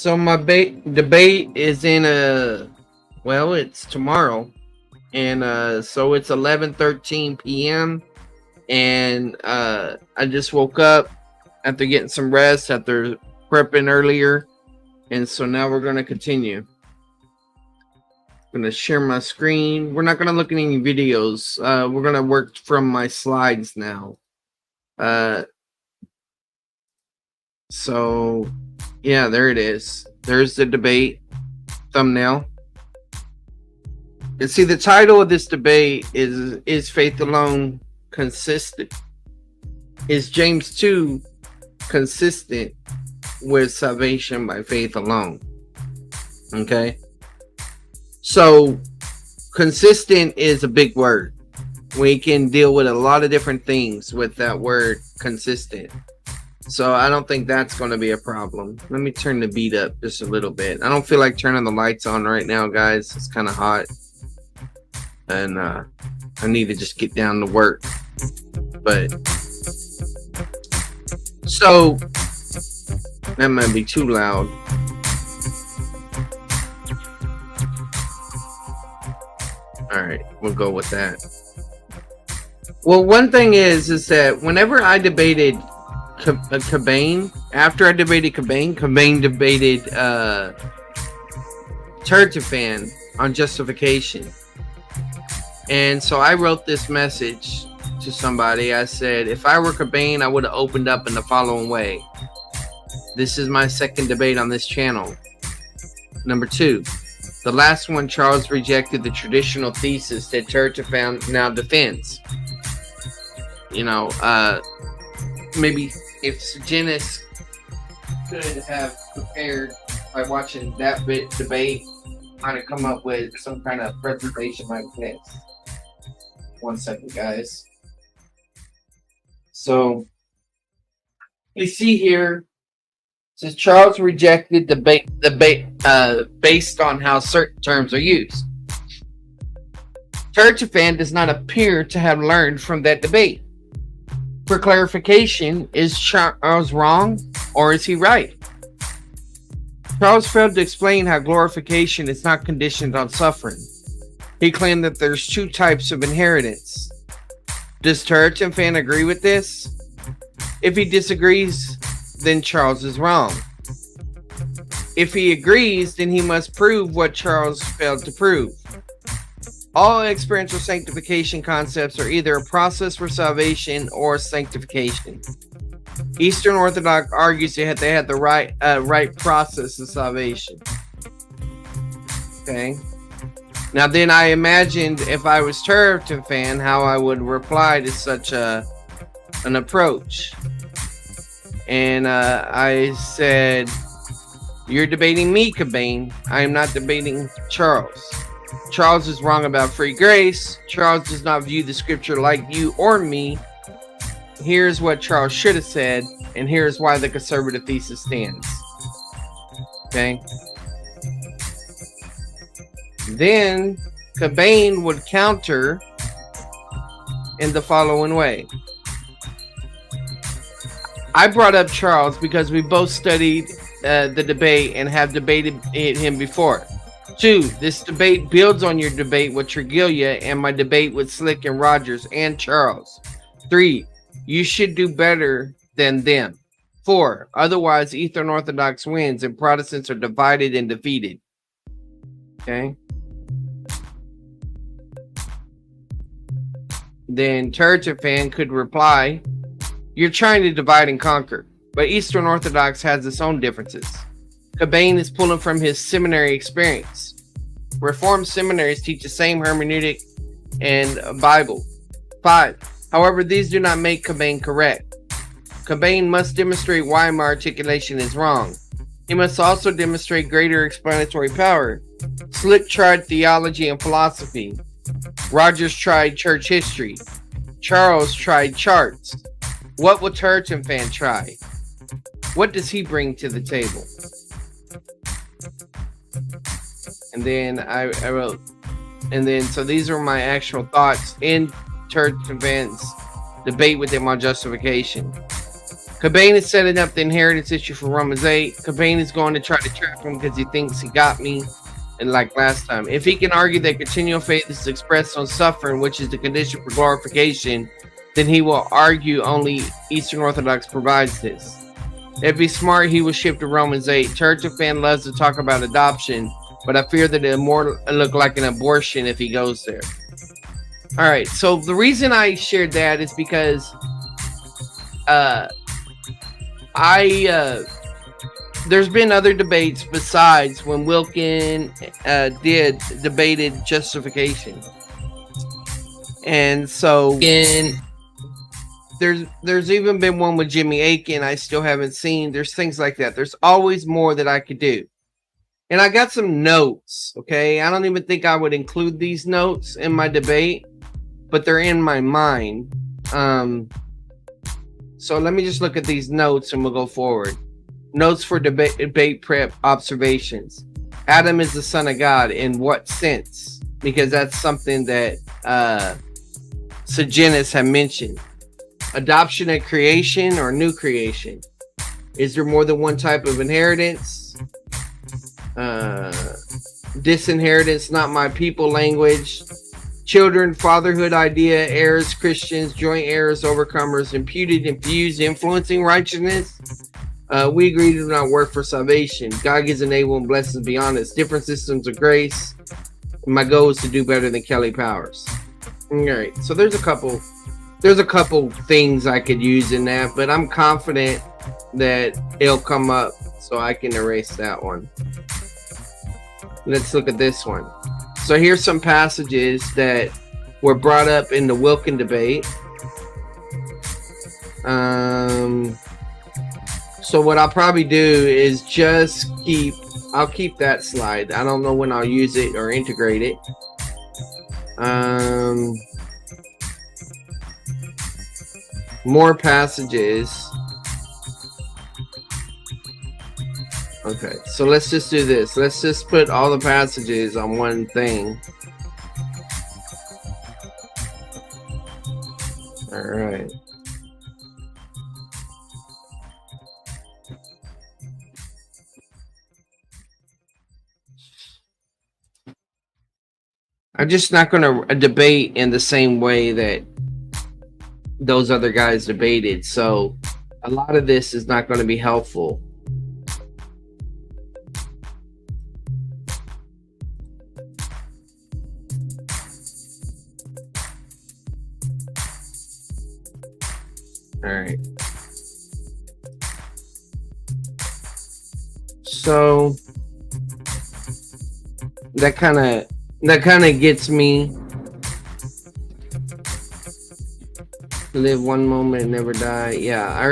So my debate is in it's tomorrow, and so it's 11:13 p.m. and I just woke up after getting some rest after prepping earlier, and so now we're gonna continue. I'm gonna share my screen. We're not gonna look at any videos. We're gonna work from my slides now. So yeah, there it is. There's the debate thumbnail. And see, the title of this debate is faith alone consistent? Is James 2 consistent with salvation by faith alone? Okay. So consistent is a big word. We can deal with a lot of different things with that word consistent. So I don't think that's going to be a problem. Let me turn the beat up just a little bit. I don't feel like turning the lights on right now, guys. It's kind of hot. And I need to just get down to work. But so that might be too loud. All right, we'll go with that. Well, one thing is that whenever I debated Cobain, after I debated Cobain debated Turtafan on justification. And so I wrote this message to somebody. I said, if I were Cobain, I would have opened up in the following way. This is my second debate on this channel. Number 2, the last one, Charles rejected the traditional thesis that Turtafan now defends. You know, maybe if Sungenis could have prepared by watching that debate, might have come up with some kind of presentation like this. 1 second, guys. So you see here, it says Charles rejected debate based on how certain terms are used. Turtafan does not appear to have learned from that debate. For clarification, is Charles wrong or is he right? Charles failed to explain how glorification is not conditioned on suffering. He claimed that there's 2 types of inheritance. Does Turtafan agree with this? If he disagrees, then Charles is wrong. If he agrees, then he must prove what Charles failed to prove. All experiential sanctification concepts are either a process for salvation or sanctification. Eastern Orthodox argues that they had the right process of salvation. Okay. Now then, I imagined if I was Turtafan, how I would reply to such an approach. And I said, "You're debating me, Cobain. I am not debating Charles. Charles is wrong about free grace. Charles does not view the scripture like you or me. Here's what Charles should have said, and here's why the conservative thesis stands." Okay. Then Cobain would counter in the following way. I brought up Charles because we both studied the debate and have debated him before. 2, this debate builds on your debate with Tregelia and my debate with Slick and Rogers and Charles. 3, you should do better than them. 4, otherwise Eastern Orthodox wins and Protestants are divided and defeated. Okay. Then Turtafan could reply, "You're trying to divide and conquer, but Eastern Orthodox has its own differences. Cobain is pulling from his seminary experience. Reformed seminaries teach the same hermeneutic and Bible." 5, however, these do not make Cobain correct. Cobain must demonstrate why my articulation is wrong. He must also demonstrate greater explanatory power. Slick tried theology and philosophy. Rogers tried church history. Charles tried charts. What will Turtafan try? What does he bring to the table? And then I wrote, and then so these are my actual thoughts in Turtafan's debate with him on justification. Cobain is setting up the inheritance issue for Romans 8. Cobain is going to try to trap him because he thinks he got me. And like last time, if he can argue that continual faith is expressed on suffering, which is the condition for glorification, then he will argue only Eastern Orthodox provides this. If he's smart, he will shift to Romans 8. Church of fan loves to talk about adoption, but I fear that it'll more look like an abortion if he goes there. All right, so the reason I shared that is because there's been other debates besides when Wilkin debated justification, and so there's even been one with Jimmy Aiken I still haven't seen. There's things like that. There's always more that I could do, and I got some notes. Okay, I don't even think I would include these notes in my debate, but they're in my mind. So let me just look at these notes and we'll go forward. Notes for debate prep observations. Adam is the son of God. In what sense? Because that's something that Sungenis had mentioned. Adoption and creation or new creation. Is there more than one type of inheritance? Disinheritance, not my people language. Children, fatherhood idea, heirs, Christians, joint heirs, overcomers, imputed, infused, influencing righteousness. We agree to not work for salvation. God gives enable and blessings beyond us. Different systems of grace. My goal is to do better than Kelly Powers. All right, so there's a couple things I could use in that, but I'm confident that it'll come up, so I can erase that one. Let's look at this one. So here's some passages that were brought up in the Wilkin debate. So what I'll probably do is just I'll keep that slide. I don't know when I'll use it or integrate it. More passages. Okay, so let's just do this. Let's just put all the passages on one thing. All right. I'm just not going to debate in the same way that those other guys debated. So a lot of this is not going to be helpful. All right. So that kind of gets me. Live one moment and never die. Yeah, I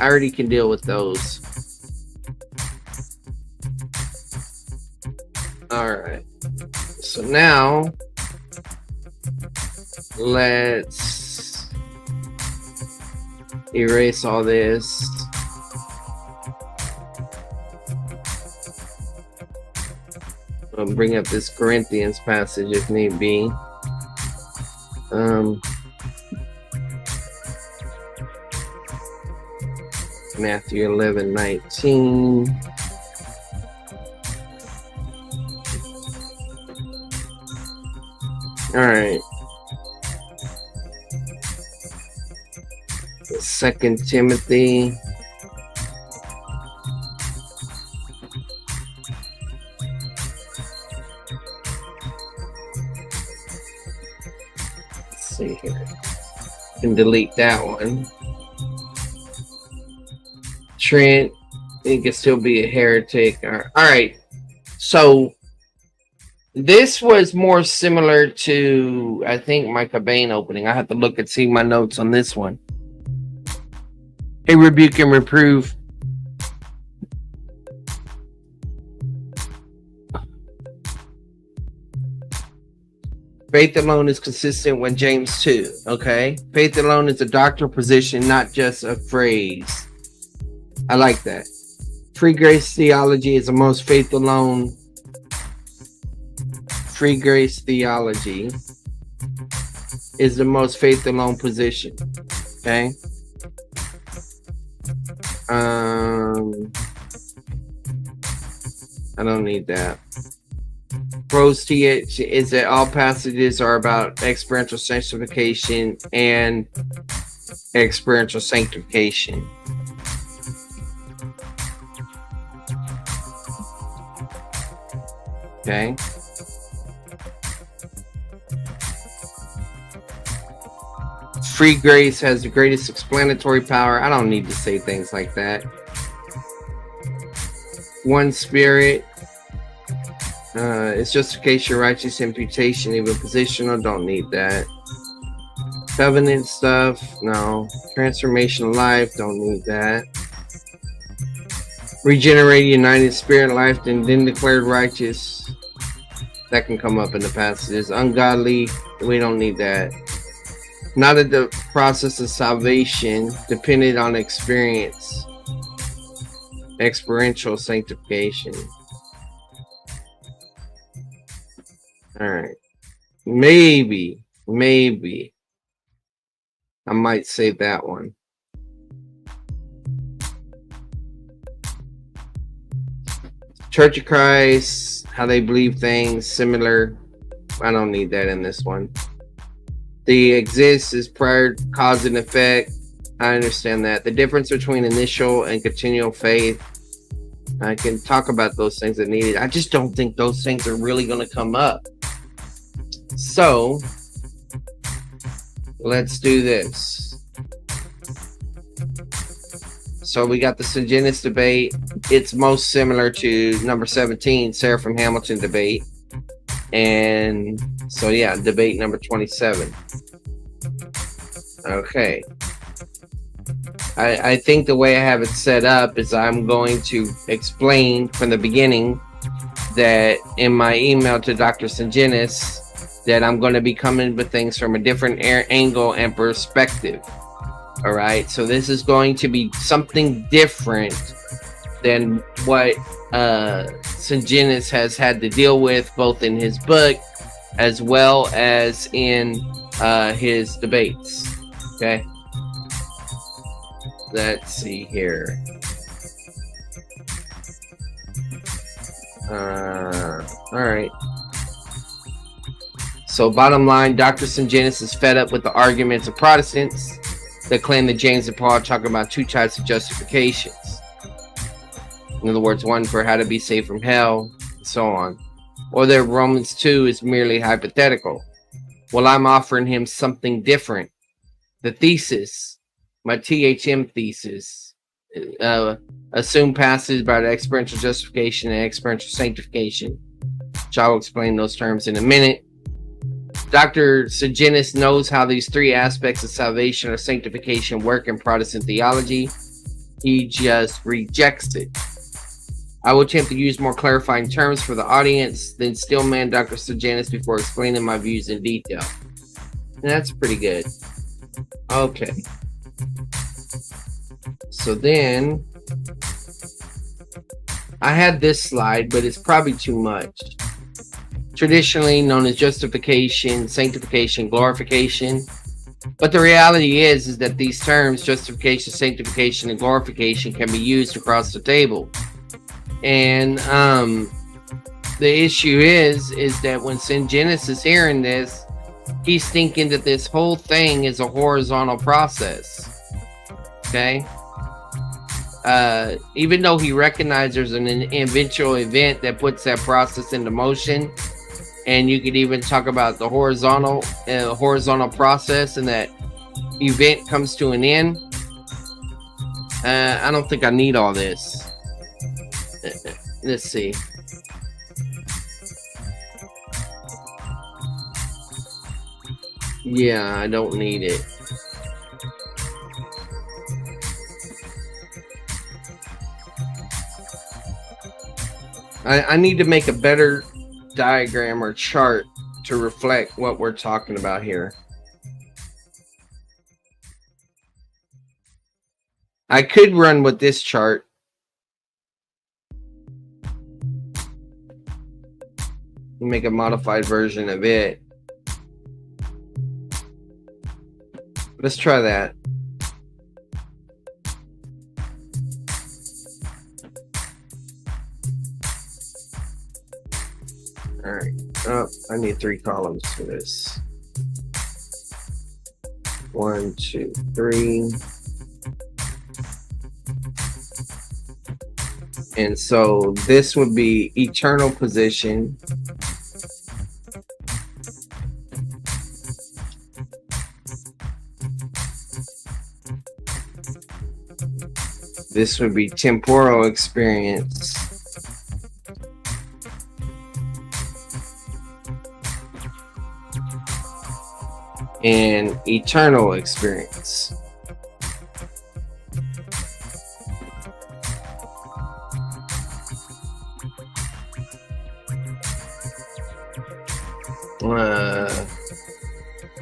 already can deal with those. All right. So now let's erase all this. I'll bring up this Corinthians passage if need be. Matthew 11:19. All right. 2 Timothy. Let's see here. Can delete that one. Trent, he can still be a heretic. All right. So this was more similar to, I think, my Cobain opening. I have to look and see my notes on this one. Hey, rebuke and reprove. Faith alone is consistent with James 2. Okay. Faith alone is a doctrinal position, not just a phrase. I like that. Free grace theology is the most faith alone. Free grace theology is the most faith alone position. Okay. I don't need that. Pros TH is that all passages are about experiential sanctification and experiential sanctification. Okay. Free grace has the greatest explanatory power. I don't need to say things like that. One spirit. It's justification, righteous imputation, even positional. Don't need that. Covenant stuff. No. Transformation of life. Don't need that. Regenerated, united spirit life, then declared righteous. That can come up in the passages. Ungodly. We don't need that. Not at the process of salvation, dependent on experience. Experiential sanctification. All right. Maybe I might save that one. Church of Christ, how they believe things, similar. I don't need that in this one. The exists is prior cause and effect. I understand that. The difference between initial and continual faith. I can talk about those things that needed. I just don't think those things are really going to come up. So let's do this. So we got the Sungenis debate. It's most similar to number 17, Sarah from Hamilton debate. And so yeah, debate number 27. Okay. I think the way I have it set up is I'm going to explain from the beginning that in my email to Dr. Sungenis that I'm going to be coming with things from a different angle and perspective. All right. So this is going to be something different than what Sungenis has had to deal with both in his book as well as in his debates. Okay. Let's see here. All right. So bottom line, Dr. Sungenis is fed up with the arguments of Protestants that claim that James and Paul are talking about two types of justifications. In other words, one for how to be saved from hell, and so on. Or that Romans 2 is merely hypothetical. Well, I'm offering him something different. The thesis, my THM thesis, assume passages about experiential justification and experiential sanctification, which I will explain those terms in a minute. Dr. Sungenis knows how these three aspects of salvation or sanctification work in Protestant theology. He just rejects it. I will attempt to use more clarifying terms for the audience, then still man Dr. Sungenis before explaining my views in detail. And that's pretty good. Okay. So then, I had this slide, but it's probably too much. Traditionally known as justification, sanctification, glorification. But the reality is that these terms, justification, sanctification, and glorification, can be used across the table. And the issue is that when Sungenis is hearing this, he's thinking that this whole thing is a horizontal process. Okay? Even though he recognizes there's an eventual event that puts that process into motion, and you could even talk about the horizontal process and that event comes to an end. I don't think I need all this. Let's see. Yeah, I don't need it. I need to make a better diagram or chart to reflect what we're talking about here. I could run with this chart. Make a modified version of it. Let's try that. Oh, I need 3 columns for this. 1, 2, 3. And so this would be eternal position. This would be temporal experience. And eternal experience.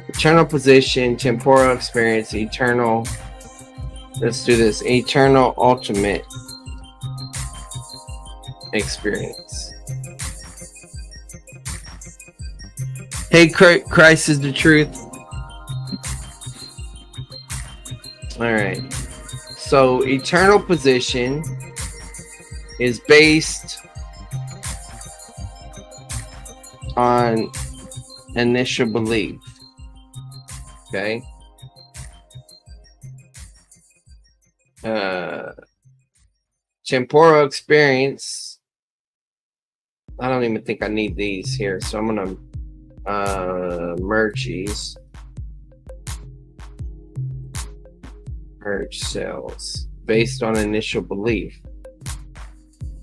Eternal position, temporal experience, eternal. Let's do this. Eternal ultimate experience. Hey, Christ is the truth. All right. So eternal position is based on initial belief. Okay. Temporal experience. I don't even think I need these here, so I'm gonna merge these. Merge cells based on initial belief.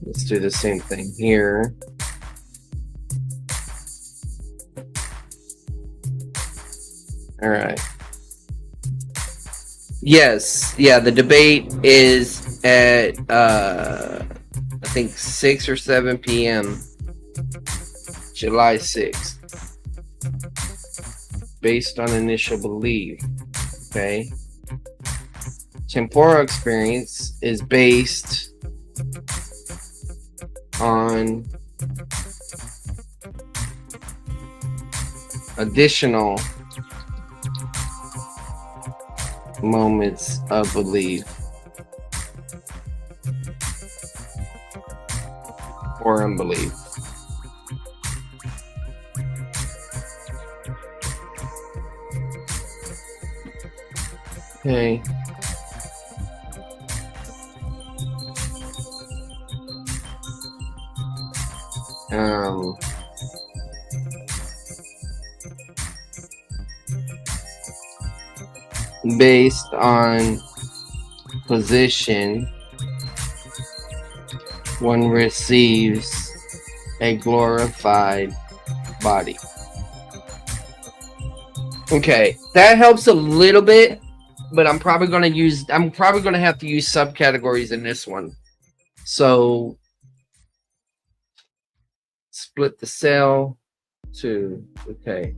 Let's do the same thing here. All right. Yes, yeah, the debate is at I think 6 or 7 p.m. July 6th. Based on initial belief. Okay. Temporal experience is based on additional moments of belief or unbelief. Okay. Based on position, one receives a glorified body. Okay, that helps a little bit, but I'm probably going to have to use subcategories in this one. So split the cell to, okay.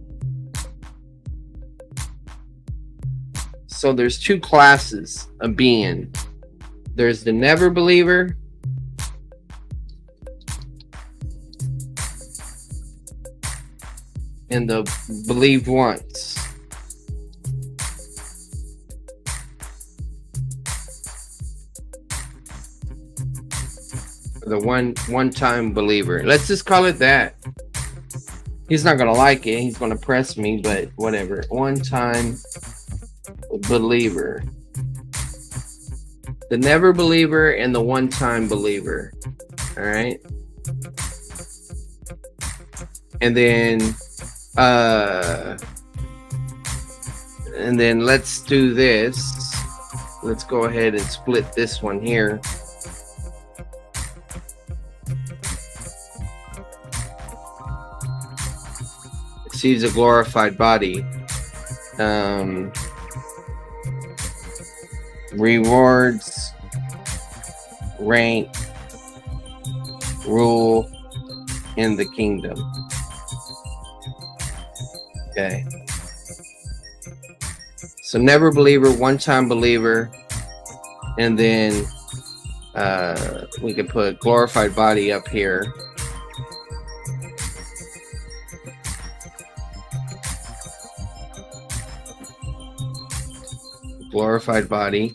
So there's 2 classes of being. There's the never believer and the believe once. The one-time believer. Let's just call it that. He's not gonna like it. He's gonna press me, but whatever. One-time believer. The never believer and the one-time believer. All right. And then let's do this. Let's go ahead and split this one here. Sees a glorified body. Rewards, rank, rule in the kingdom. Okay. So never believer, one-time believer, and then we can put glorified body up here. Glorified body.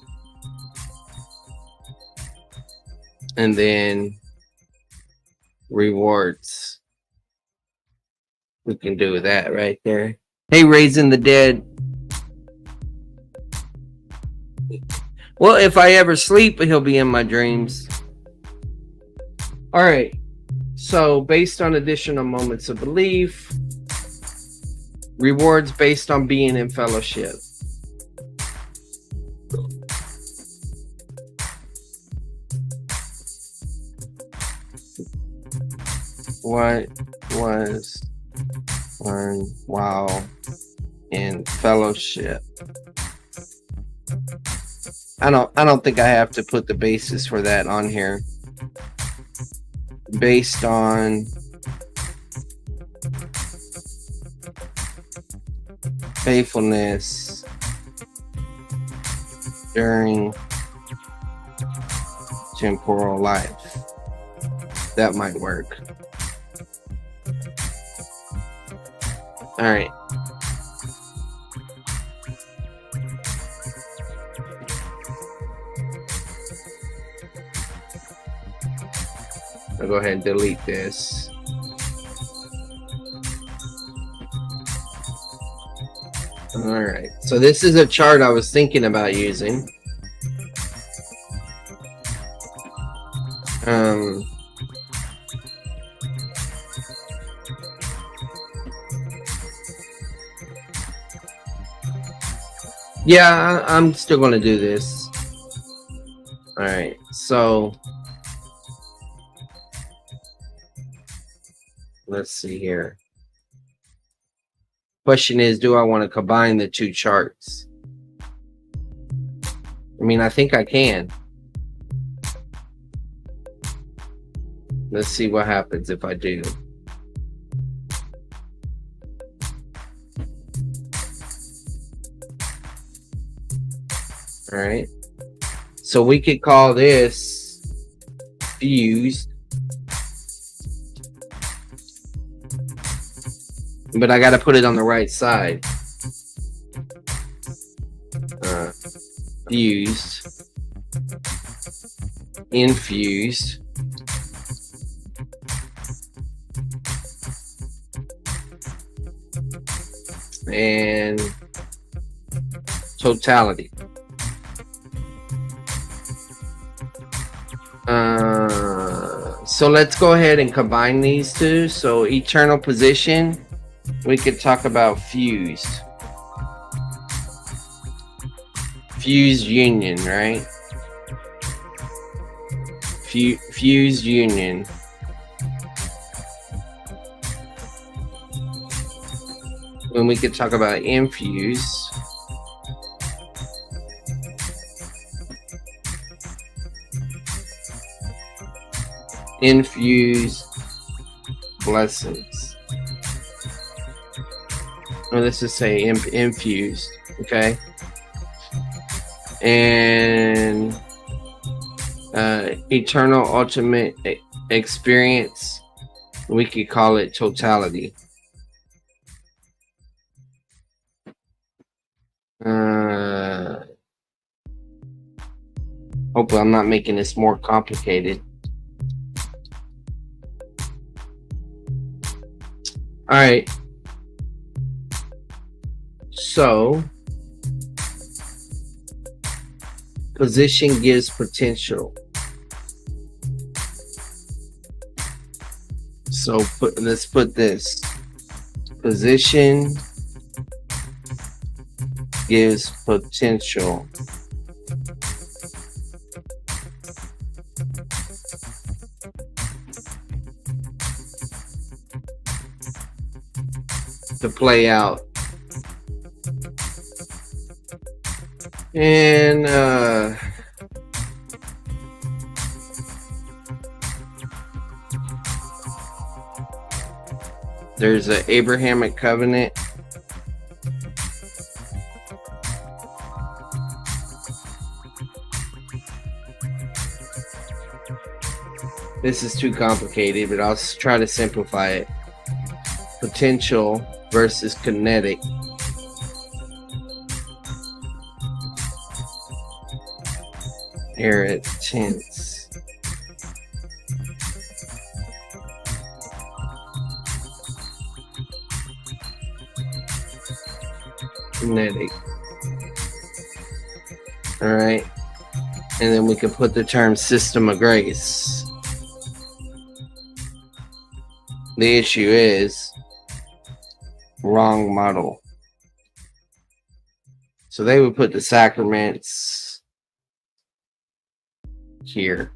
And then rewards. We can do that right there. Hey, raising the dead. Well, if I ever sleep, he'll be in my dreams. All right. So, based on additional moments of belief, rewards based on being in fellowship. What was learned while in fellowship? I don't think I have to put the basis for that on here. Based on faithfulness during temporal life. That might work. All right. I'll go ahead and delete this. All right. So this is a chart I was thinking about using. Yeah, I'm still going to do this. All right. So let's see here. Question is, do I want to combine the two charts? I mean, I think I can. Let's see what happens if I do. All right. So we could call this fused. But I got to put it on the right side. Fused. Infused. And totality. So let's go ahead and combine these two. So eternal position, we could talk about fused. Fused union, right? Fused union. When we could talk about infused. Infused blessings. Or let's just say infused, okay? And eternal ultimate experience, we could call it totality. Hopefully I'm not making this more complicated. All right. So, position gives potential. So let's put this. Position gives potential. To play out. And there's an Abrahamic covenant. This is too complicated, but I'll try to simplify it. Potential versus kinetic. Inheritance. kinetic. All right. And then we can put the term system of grace. The issue is wrong model. So they would put the sacraments here.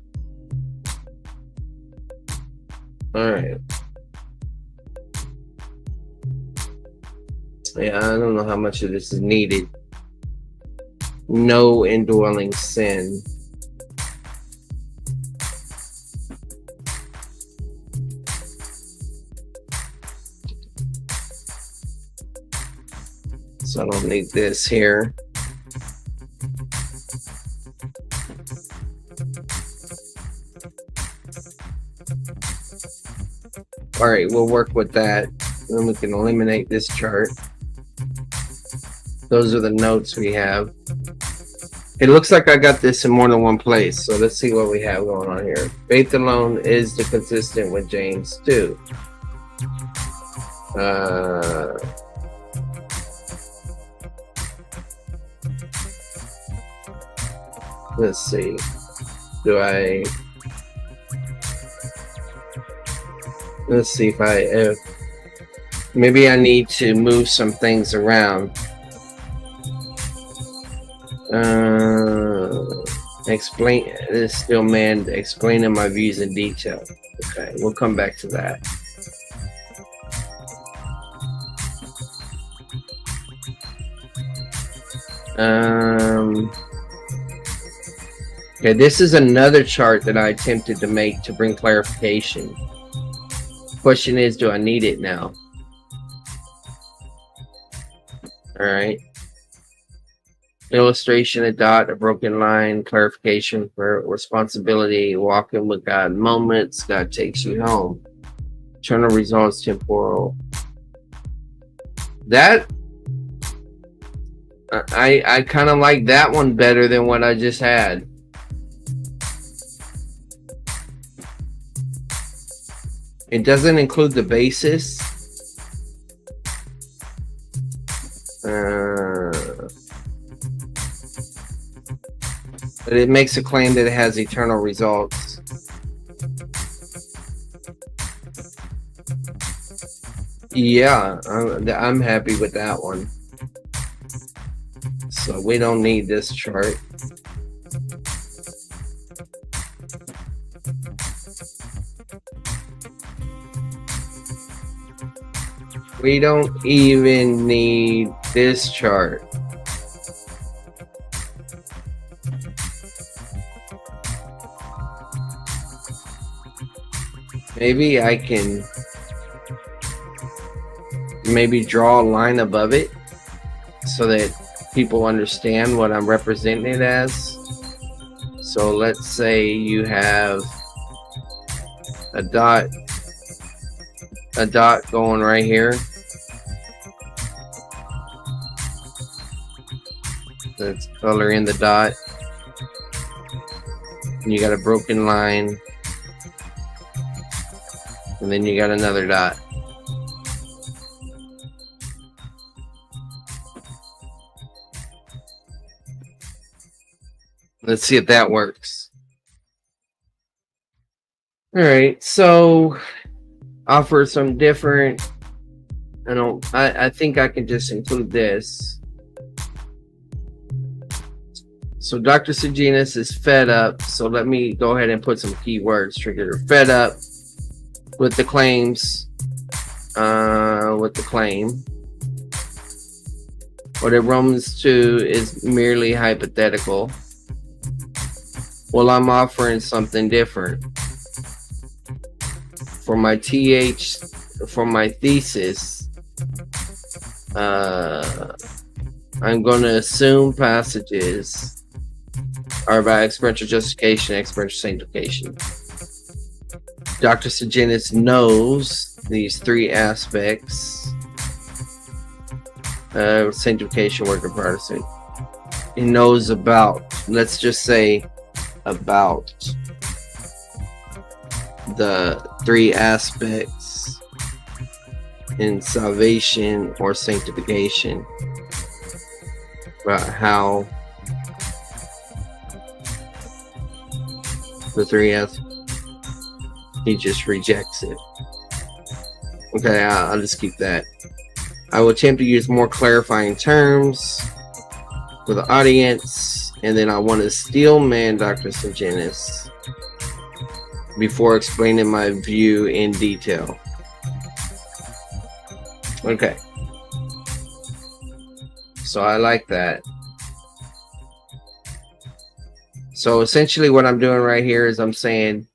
All right. Yeah, I don't know how much of this is needed. No indwelling sin. So I don't need this here. All right, we'll work with that. Then we can eliminate this chart. Those are the notes we have. It looks like I got this in more than one place. So let's see what we have going on here. Faith alone is the consistent with James 2. Let's see. Let's see if maybe I need to move some things around. Explain this still man explaining my views in detail. Okay, we'll come back to that. Okay, this is another chart that I attempted to make to bring clarification. Question is, do I need it now? All right. Illustration, a dot, a broken line, clarification for responsibility, walking with God moments, God takes you home. Eternal results, temporal. That, I kind of like that one better than what I just had. It doesn't include the basis. But it makes a claim that it has eternal results. Yeah, I'm happy with that one. So we don't need this chart. We don't even need this chart. Maybe I can draw a line above it so that people understand what I'm representing it as. So let's say you have a dot going right here. Let's color in the dot. And you got a broken line. And then you got another dot. Let's see if that works. All right, so offer some different. I think I can just include this. So Dr. Sungenis is fed up. So let me go ahead and put some keywords. Trigger fed up with the claims. With the claim. What it Romans 2 is merely hypothetical. Well, I'm offering something different. For my thesis, I'm going to assume passages are about experiential justification, experiential sanctification. Dr. Sungenis knows these three aspects of sanctification, work, and partisan. He knows about, let's just say, about the three aspects in salvation or sanctification. about how the 3S, he just rejects it. Okay, I'll just keep that. I will attempt to use more clarifying terms for the audience, and then I want to steel man Dr. Sungenis before explaining my view in detail. Okay. So I like that. So essentially what I'm doing right here is I'm saying,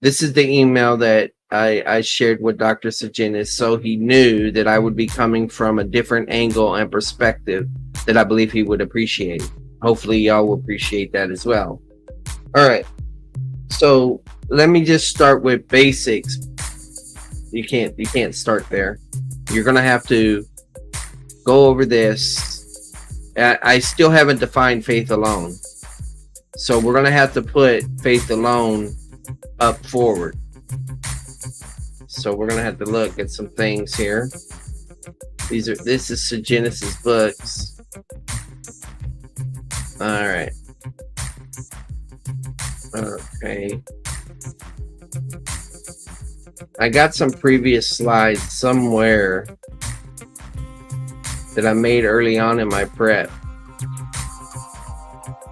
this is the email that I shared with Dr. Sungenis, so he knew that I would be coming from a different angle and perspective that I believe he would appreciate. Hopefully y'all will appreciate that as well. All right. So let me just start with basics. You can't start there. You're gonna have to go over this. I still haven't defined faith alone, so we're gonna have to put faith alone up forward. So we're gonna have to look at some things here. This is Sungenis's books. All right. Okay. I got some previous slides somewhere that I made early on in my prep.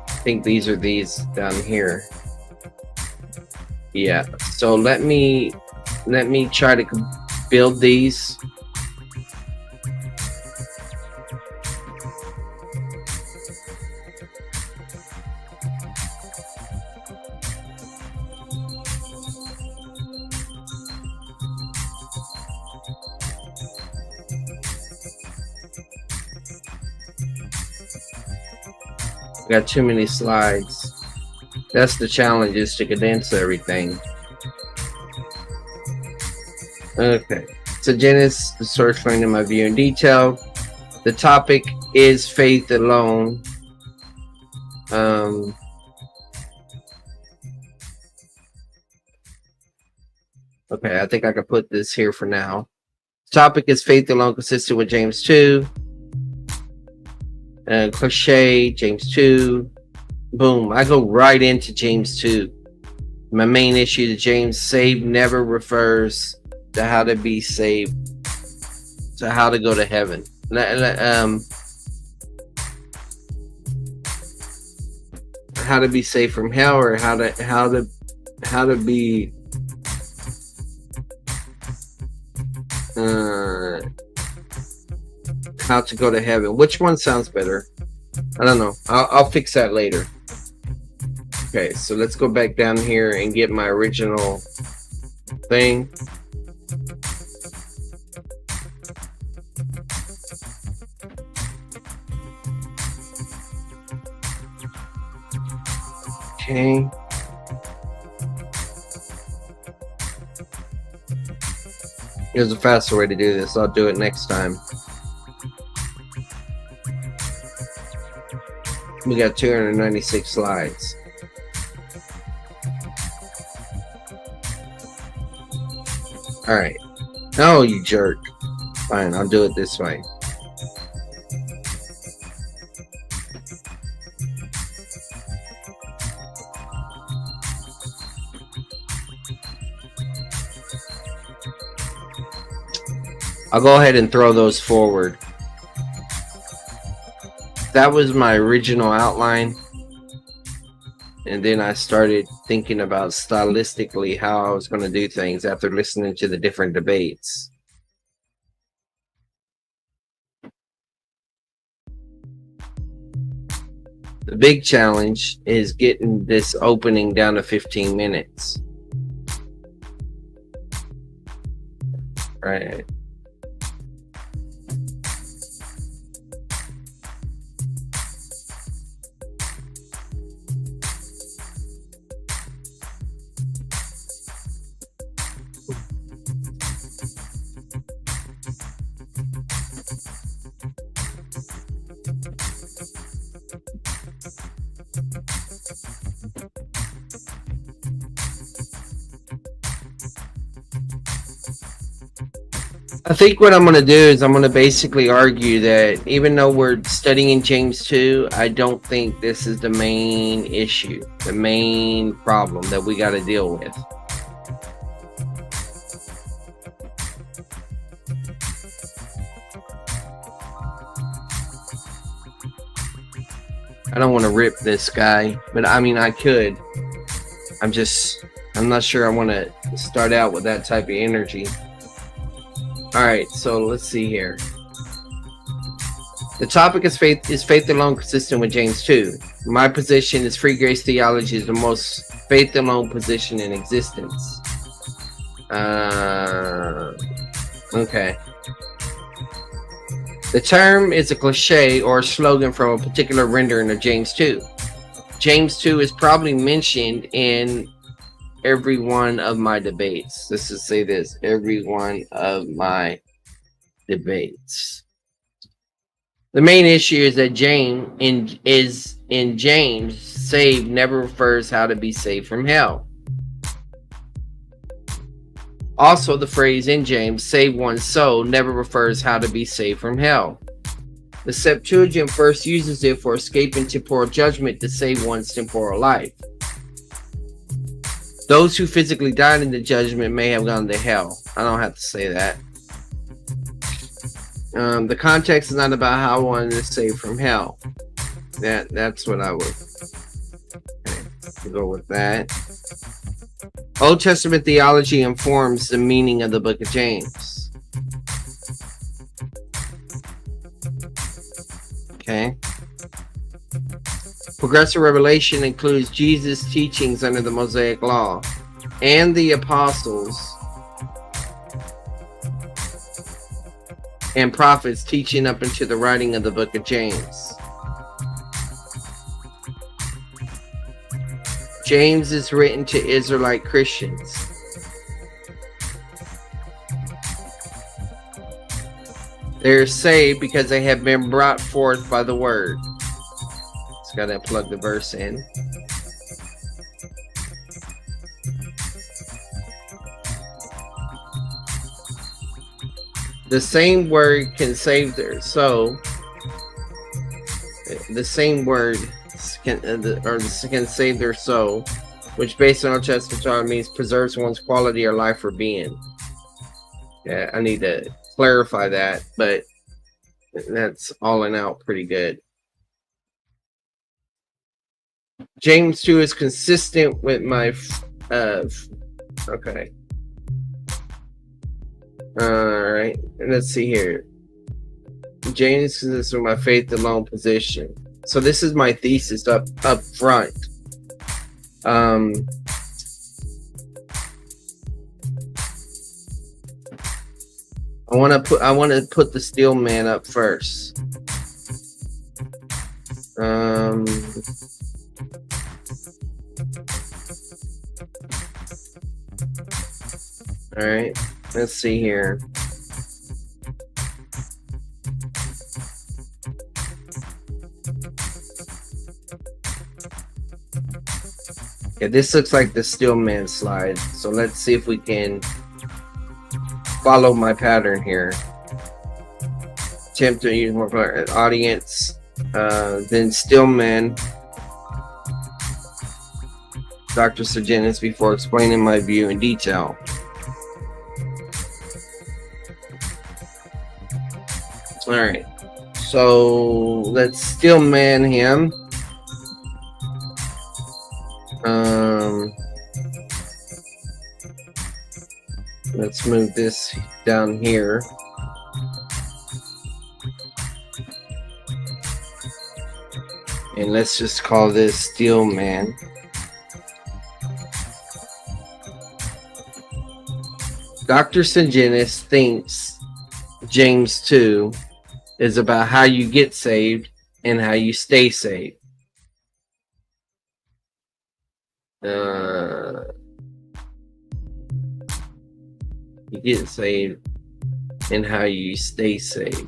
I think these are these down here. Yeah. So let me try to build these. Got too many slides. That's the challenge, is to condense everything. Okay. So Sungenis, the source explaining my view in detail. The topic is faith alone. Okay, I think I can put this here for now. Topic is faith alone, consistent with James 2. Cliche, James 2. Boom, I go right into James 2. My main issue to James, saved never refers to how to be saved, to how to go to heaven. How to be saved from hell, or how to be how to go to heaven. Which one sounds better? I don't know. I'll fix that later. Okay, so let's go back down here and get my original thing. Okay. Here's a faster way to do this. I'll do it next time. We got 296 slides. All right. Oh, you jerk. Fine, I'll do it this way. I'll go ahead and throw those forward. That was my original outline. And then I started thinking about stylistically how I was going to do things after listening to the different debates. The big challenge is getting this opening down to 15 minutes. Right. I think what I'm going to do is I'm going to basically argue that even though we're studying James 2, I don't think this is the main issue, the main problem that we got to deal with. I don't want to rip this guy, but I mean, I could. I'm not sure I want to start out with that type of energy. All right, so let's see here. The topic is faith alone consistent with James 2. My position is free grace theology is the most faith alone position in existence. Okay. The term is a cliche or a slogan from a particular rendering of James 2. James 2 is probably mentioned in every one of my debates. Let's just say this, every one of my debates. The main issue is that in James, saved never refers how to be saved from hell. Also, the phrase in James, save one's soul, never refers how to be saved from hell. The Septuagint first uses it for escaping temporal judgment to save one's temporal life. Those who physically died in the judgment may have gone to hell. I don't have to say that. The context is not about how one is saved from hell. That's what I would go with that. Old Testament theology informs the meaning of the book of James. Okay. Progressive revelation includes Jesus' teachings under the Mosaic Law and the apostles and prophets teaching up into the writing of the book of James. James is written to Israelite Christians. They're saved because they have been brought forth by the word. Just gotta plug the verse in. The same word can save their soul. The same word can save their soul, which based on Old Testament Torah means preserves one's quality or life or being. Yeah, I need to clarify that, but that's all in out pretty good. James 2 is consistent with my okay. All right, let's see here. James is with my faith alone position. So this is my thesis up front. I want to put the steel man up first. All right, let's see here. Yeah, this looks like the steel man slide. So let's see if we can follow my pattern here. Attempt to use more audience, then Stillman, Dr. Sungenis before explaining my view in detail. All right, so let's Stillman him. Let's move this down here. And let's just call this Steel Man. Dr. Sungenis thinks James 2 is about how you get saved and how you stay saved. You get saved and how you stay saved.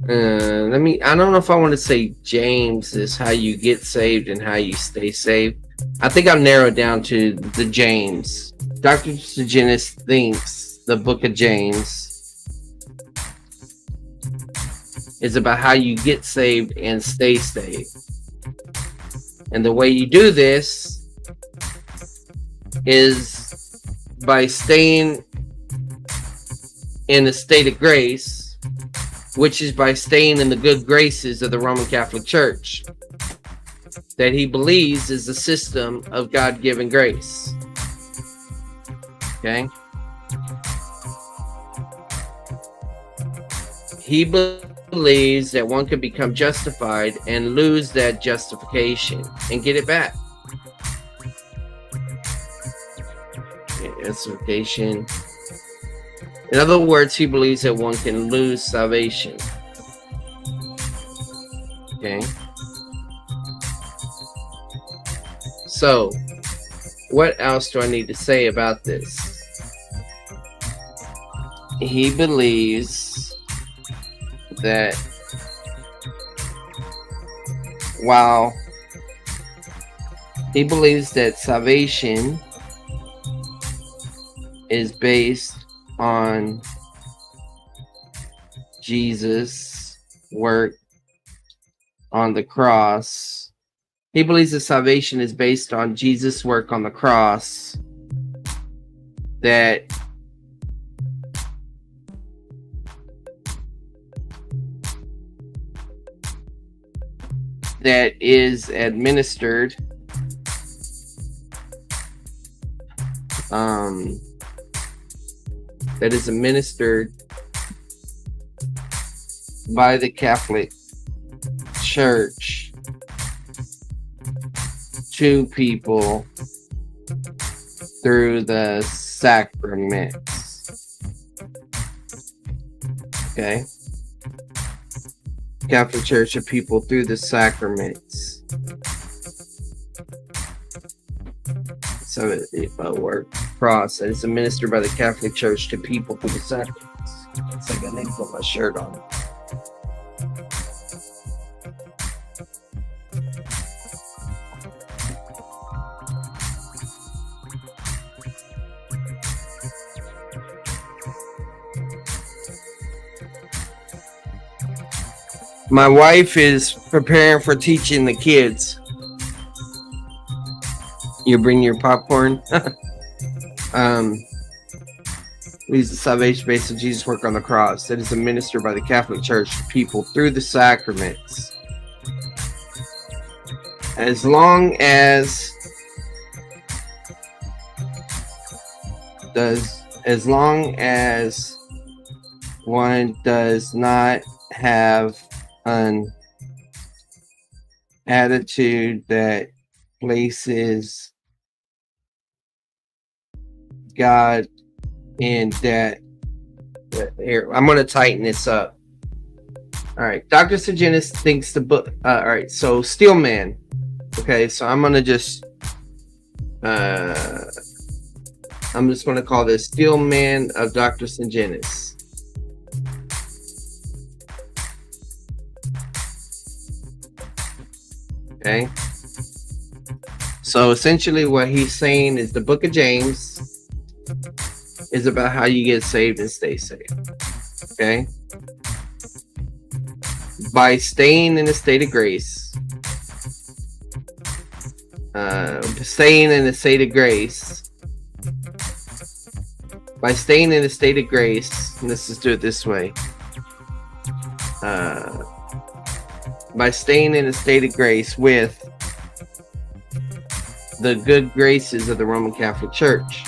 I don't know if I want to say James is how you get saved and how you stay saved. I think I'll narrow it down to the James Dr. Sungenis thinks the book of James is about how you get saved and stay saved. And the way you do this is by staying in a state of grace, which is by staying in the good graces of the Roman Catholic Church, that he believes is the system of God-given grace. Okay? He believes that one can become justified and lose that justification and get it back. Justification. In other words, he believes that one can lose salvation. Okay? So, what else do I need to say about this? He believes that while he believes that salvation is based on Jesus' work on the cross. He believes that salvation is based on Jesus' work on the cross. That is administered by the Catholic Church to people through the sacraments. Okay? Catholic Church to people through the sacraments. So it work cross and it's administered by the Catholic Church to people through the sacraments. It's like I need to put my shirt on. My wife is preparing for teaching the kids. You bring your popcorn. Leads the salvation based on Jesus' work on the cross that is administered by the Catholic Church to people through the sacraments. As long as one does not have an attitude that places God in debt. Here, I'm going to tighten this up. All right. Dr. Sungenis thinks the book. All right. So, Steelman. Okay. So, I'm going to just. I'm just going to call this Steelman of Dr. Sungenis. Okay. So essentially what he's saying is the book of James is about how you get saved and stay saved. Okay. By staying in a state of grace. Staying in a state of grace. By staying in a state of grace, let's just do it this way. By staying in a state of grace with the good graces of the Roman Catholic Church.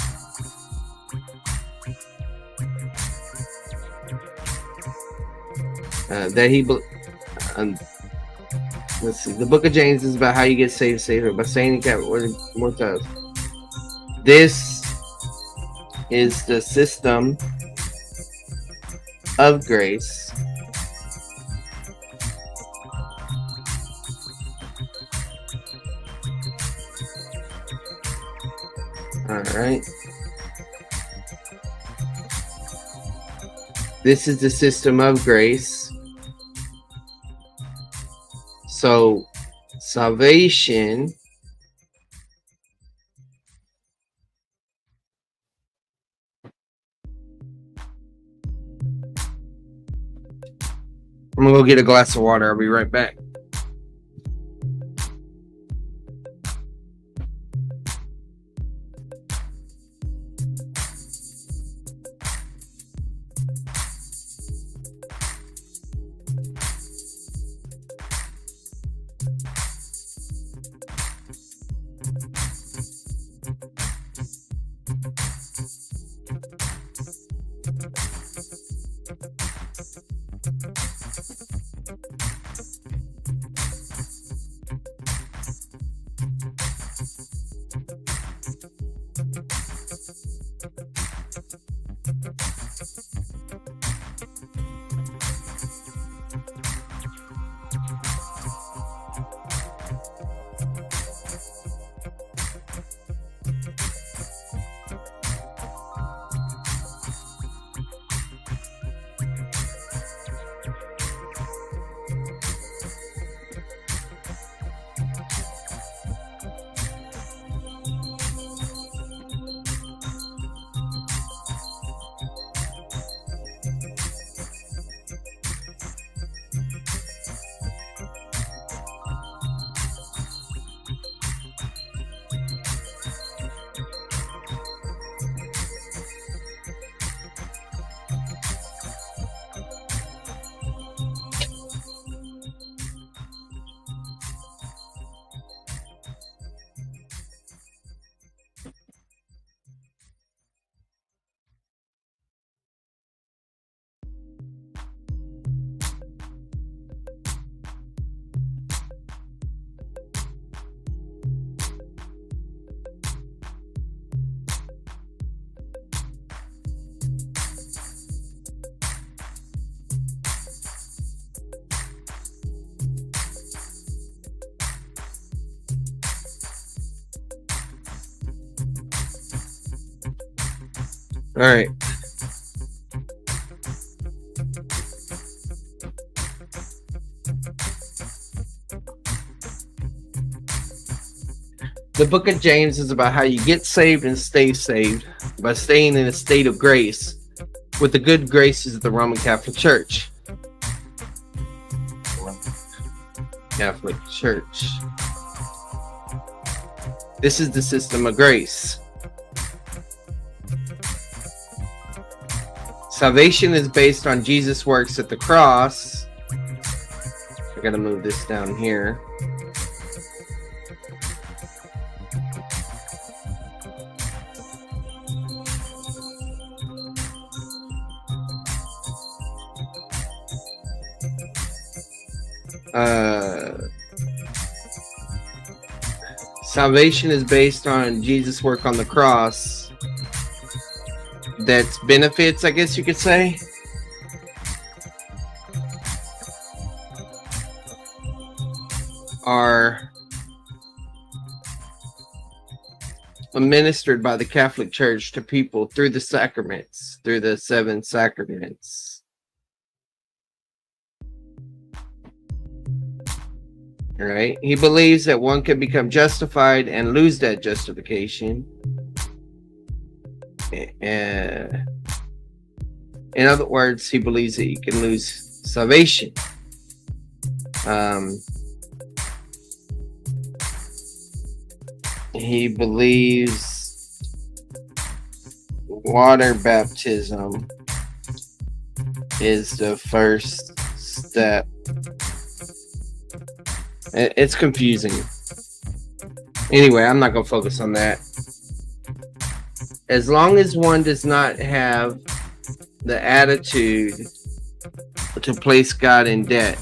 Let's see. The book of James is about how you get saved by staying in more times. This is the system of grace. All right. This is the system of grace. So, salvation I'm gonna go get a glass of water. I'll be right back. All right. The book of James is about how you get saved and stay saved by staying in a state of grace with the good graces of the Roman Catholic Church. Catholic Church. This is the system of grace. Salvation is based on Jesus' works at the cross. I gotta move this down here. Salvation is based on Jesus' work on the cross. That's benefits, I guess you could say. Are administered by the Catholic Church to people through the sacraments, through the 7 sacraments. All right. He believes that one can become justified and lose that justification. In other words, he believes that you can lose salvation. He believes water baptism is the first step. It's confusing. Anyway, I'm not going to focus on that. As long as one does not have the attitude to place God in debt,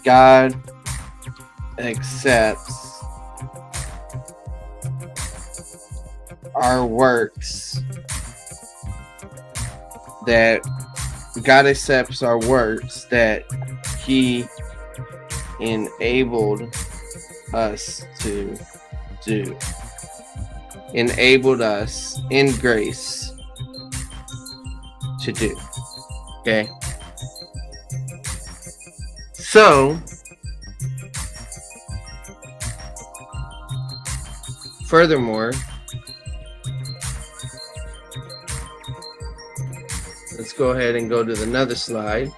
God accepts our works, that He enabled us to do. Enabled us in grace to do. Okay? So, furthermore, Let's go ahead and go to another slide.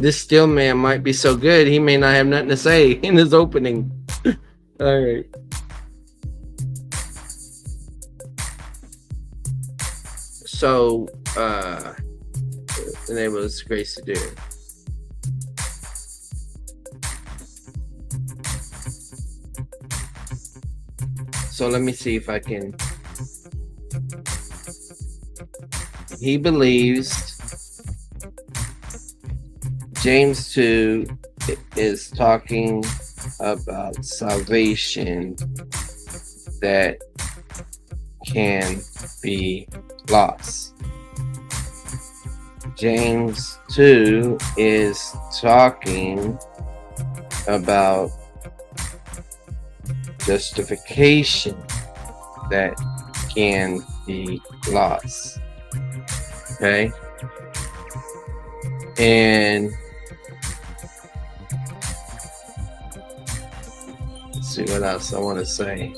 This steel man might be so good, he may not have nothing to say in his opening. All right. So, enable us grace to do. So let me see if I can. He believes. James 2 is talking about salvation that can be lost. James 2 is talking about justification that can be lost. Okay? And let's see what else I want to say.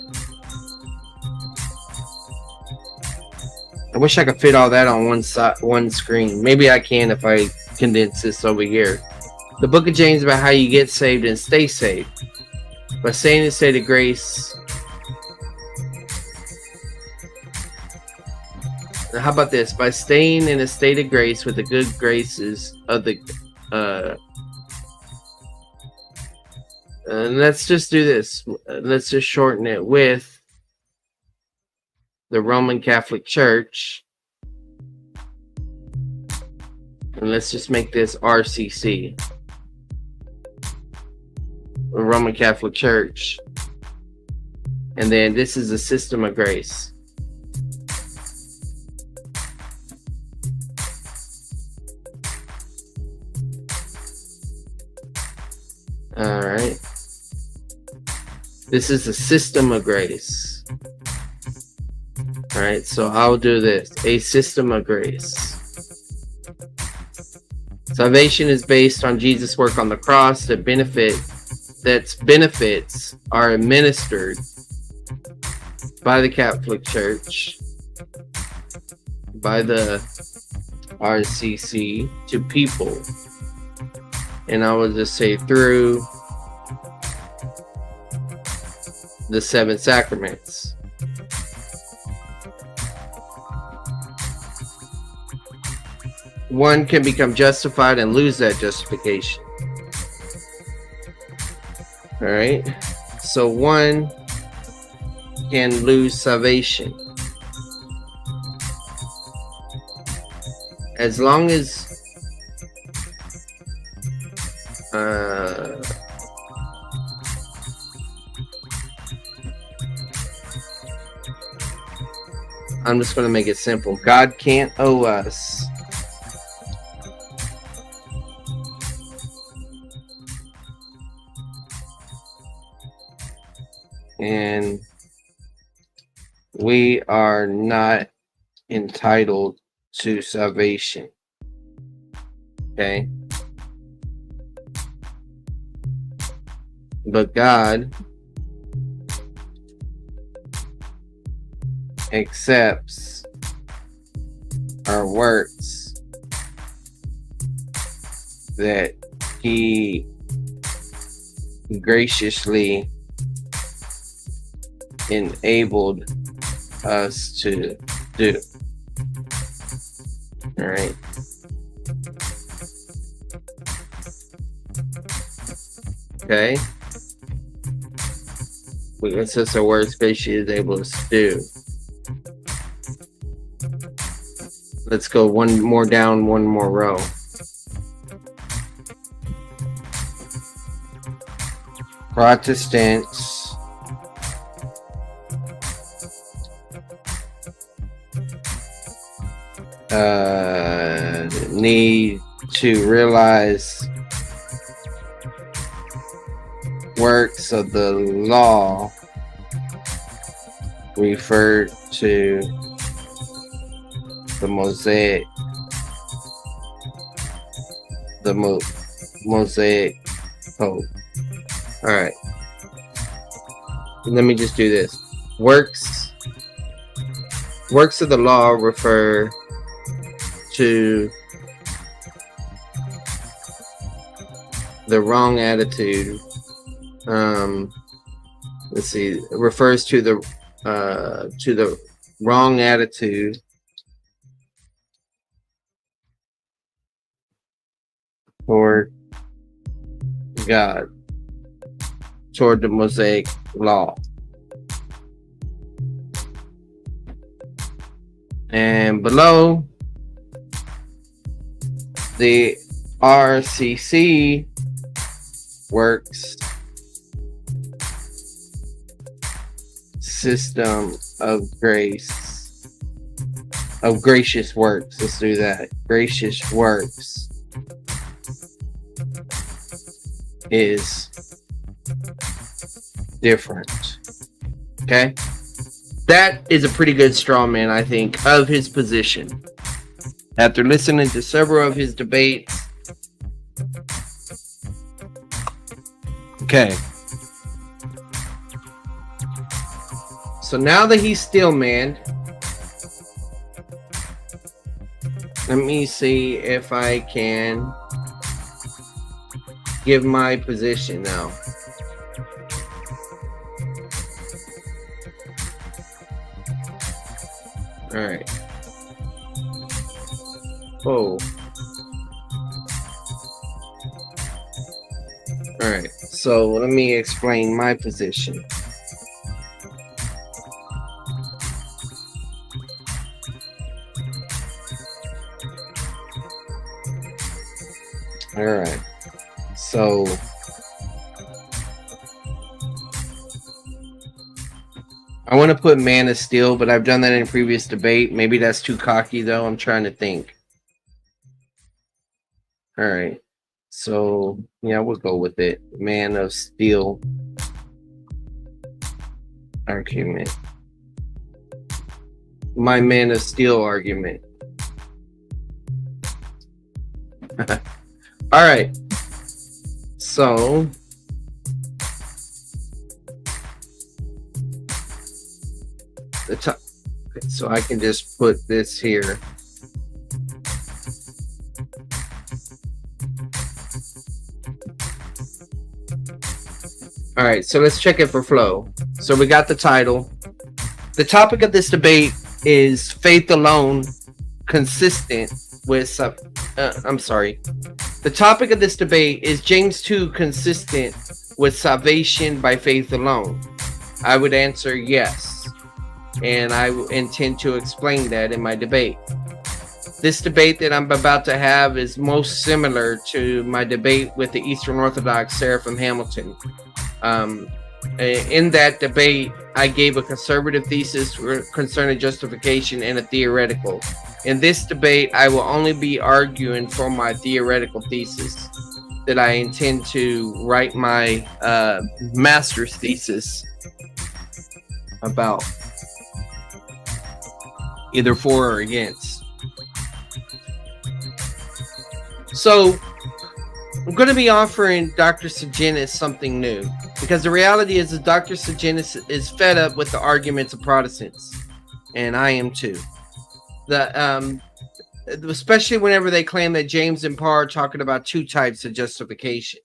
I wish I could fit all that on one screen. Maybe I can if I condense this over here. The book of James about how you get saved and stay saved. By staying in a state of grace. Now, how about this? By staying in a state of grace with the good graces of the and let's just do this. Let's just shorten it with the Roman Catholic Church. And let's just make this RCC. The Roman Catholic Church. And then this is a system of grace. All right. This is a system of grace. All right, so I'll do this. A system of grace. Salvation is based on Jesus' work on the cross. Benefits are administered by the Catholic Church, by the RCC to people. And I will just say through the 7 sacraments. One can become justified and lose that justification. All right. So one can lose salvation. As long as I'm just going to make it simple. God can't owe us and we are not entitled to salvation. Okay? But God accepts our works that He graciously enabled us to do. All right. Okay. It's just a works graciously is able to do. Let's go one more down, one more row. Protestants need to realize works of the law refer to the Mosaic code. All right. Let me just do this. Works of the law refer to the wrong attitude. Let's see. It refers to the wrong attitude toward God, toward the Mosaic law. And below, the RCC works system of gracious works. Let's do that. Gracious works is different. Okay, that is a pretty good straw man, I think, of his position. After listening to several of his debates. Okay. So now that he's still manned, let me see if I can give my position now. All right. Oh. All right. So let me explain my position. All right. So I want to put Man of Steel, but I've done that in a previous debate. Maybe that's too cocky, though. I'm trying to think. All right. So, yeah, we'll go with it. Man of Steel argument. My Man of Steel argument. All right. So the top. Okay, so I can just put this here. All right, so let's check it for flow. So we got the title. The topic of this debate is faith alone consistent with The topic of this debate is James 2 consistent with salvation by faith alone. I would answer yes, and I intend to explain that in my debate. This debate that I'm about to have is most similar to my debate with the Eastern Orthodox Seraphim Hamilton. In that debate, I gave a conservative thesis concerning justification and a theoretical. In this debate, I will only be arguing for my theoretical thesis that I intend to write my master's thesis about, either for or against. So I'm going to be offering Dr. Sungenis something new, because the reality is that Dr. Sungenis is fed up with the arguments of Protestants, and I am too. Especially whenever they claim that James and Paul are talking about two types of justification,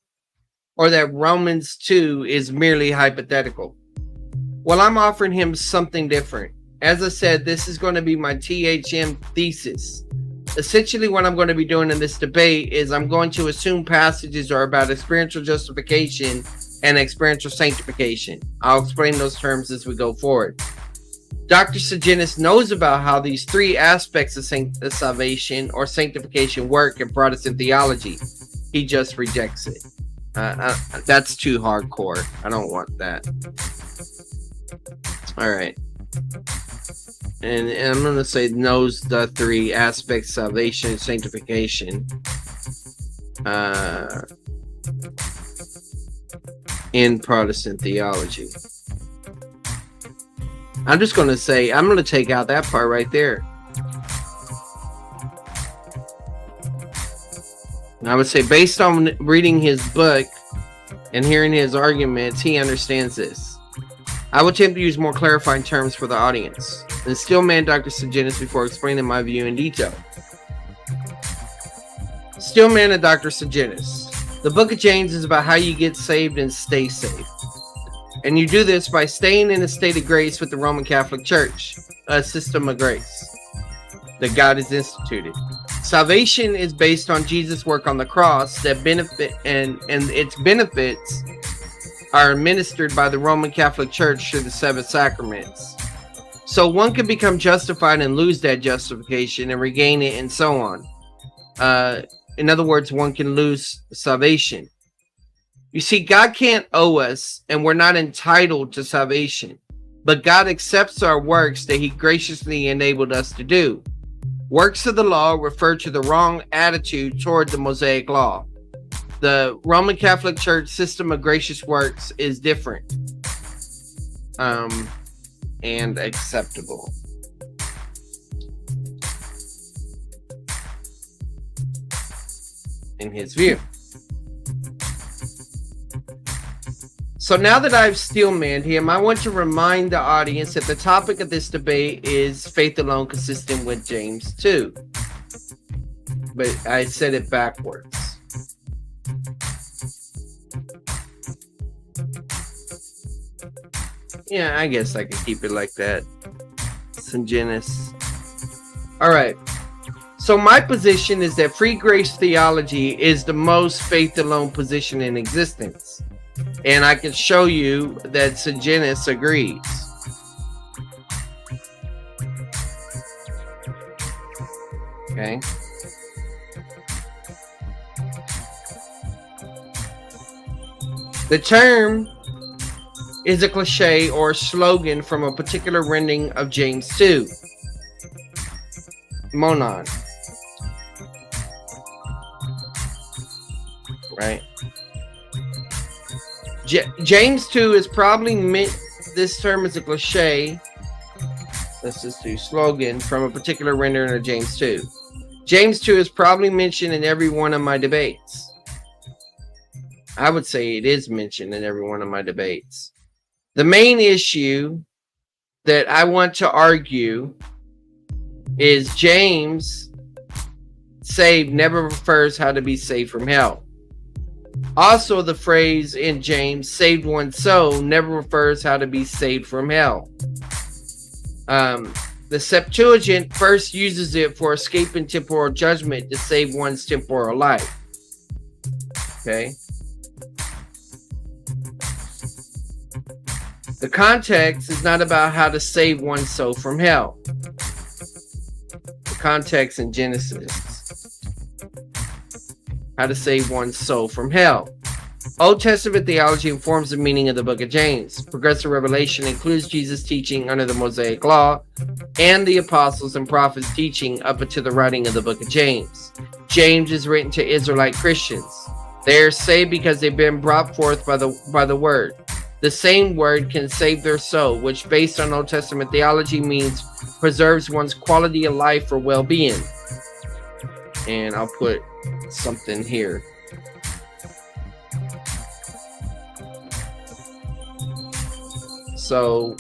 or that Romans 2 is merely hypothetical. Well, I'm offering him something different. As I said, this is going to be my THM thesis. Essentially, what I'm going to be doing in this debate is I'm going to assume passages are about experiential justification and experiential sanctification. I'll explain those terms as we go forward. Dr. Sungenis knows about how these three aspects of salvation or sanctification work in Protestant theology. He just rejects it. That's too hardcore. I don't want that. All right. And I'm going to say knows the three aspects: salvation, sanctification, in Protestant theology. I'm just going to say, I'm going to take out that part right there. And I would say, based on reading his book and hearing his arguments, he understands this. I will attempt to use more clarifying terms for the audience. And still man Dr. Sungenis before explaining my view in detail. Still man and Dr. Sungenis. The book of James is about how you get saved and stay saved. And you do this by staying in a state of grace with the Roman Catholic Church, a system of grace that God has instituted. Salvation is based on Jesus' work on the cross that benefit and its benefits are administered by the Roman Catholic Church through the 7 sacraments. So one can become justified and lose that justification and regain it and so on. In other words, one can lose salvation. You see, God can't owe us and we're not entitled to salvation. But God accepts our works that he graciously enabled us to do. Works of the law refer to the wrong attitude toward the Mosaic law. The Roman Catholic Church system of gracious works is different and acceptable. In his view. So now that I've steelmanned him, I want to remind the audience that the topic of this debate is faith alone consistent with James 2. But I said it backwards. Yeah, I guess I could keep it like that. Sungenis. All right. So my position is that free grace theology is the most faith alone position in existence. And I can show you that Sungenis agrees. Okay. The term is a cliche or slogan from a particular rendering of James 2. Monon. Right. James 2 is probably meant, this term is a cliche. Let's just do slogan from a particular rendering of James 2. James 2 is probably mentioned in every one of my debates. I would say it is mentioned in every one of my debates. The main issue that I want to argue is James saved never refers how to be saved from hell. Also, the phrase in James, saved one's soul, never refers how to be saved from hell. The Septuagint first uses it for escaping temporal judgment to save one's temporal life. Okay. The context is not about how to save one's soul from hell. The context in Genesis. How to save one's soul from hell. Old Testament theology informs the meaning of the book of James. Progressive revelation includes Jesus' teaching under the Mosaic law and the apostles and prophets' teaching up until the writing of the book of James. James is written to Israelite Christians. They are saved because they've been brought forth by the word. The same word can save their soul, which based on Old Testament theology means preserves one's quality of life or well-being. And I'll put something here. So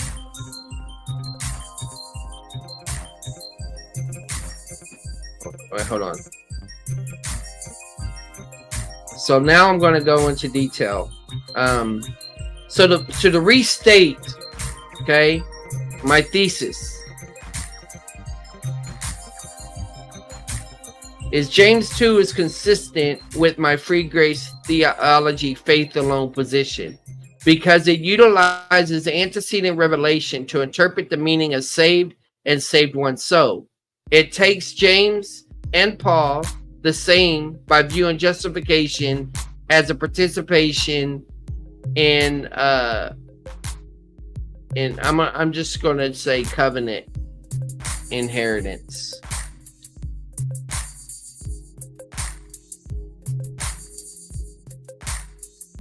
wait, hold on. So now I'm going to go into detail. So to restate, okay, my thesis is James 2 is consistent with my free grace theology faith alone position because it utilizes antecedent revelation to interpret the meaning of saved and saved one's soul. It takes James and Paul the same by viewing justification as a participation in I'm just going to say covenant inheritance.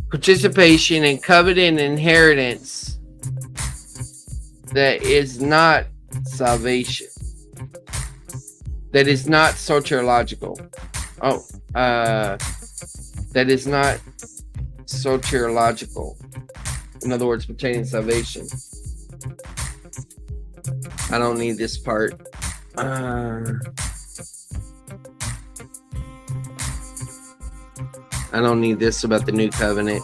Participation in covenant inheritance that is not salvation, that is not soteriological. Oh, that is not soteriological. In other words, pertaining to salvation. I don't need this part. I don't need this about the new covenant.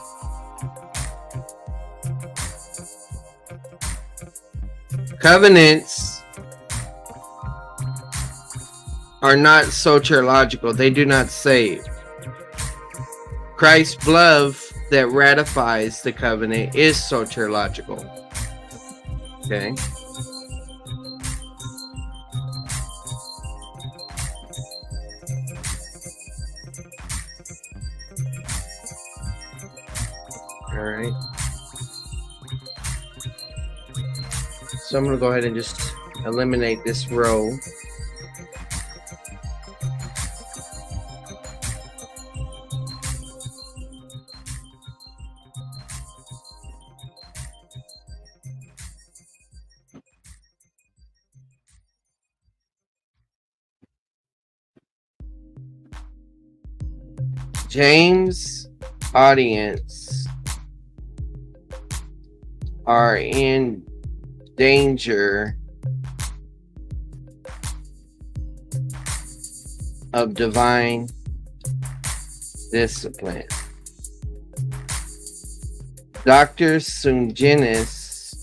Covenants are not soteriological. They do not save. Christ's blood that ratifies the covenant is soteriological. Okay. All right. So I'm going to go ahead and just eliminate this row. James' audience are in danger of divine discipline. Dr. Sungenis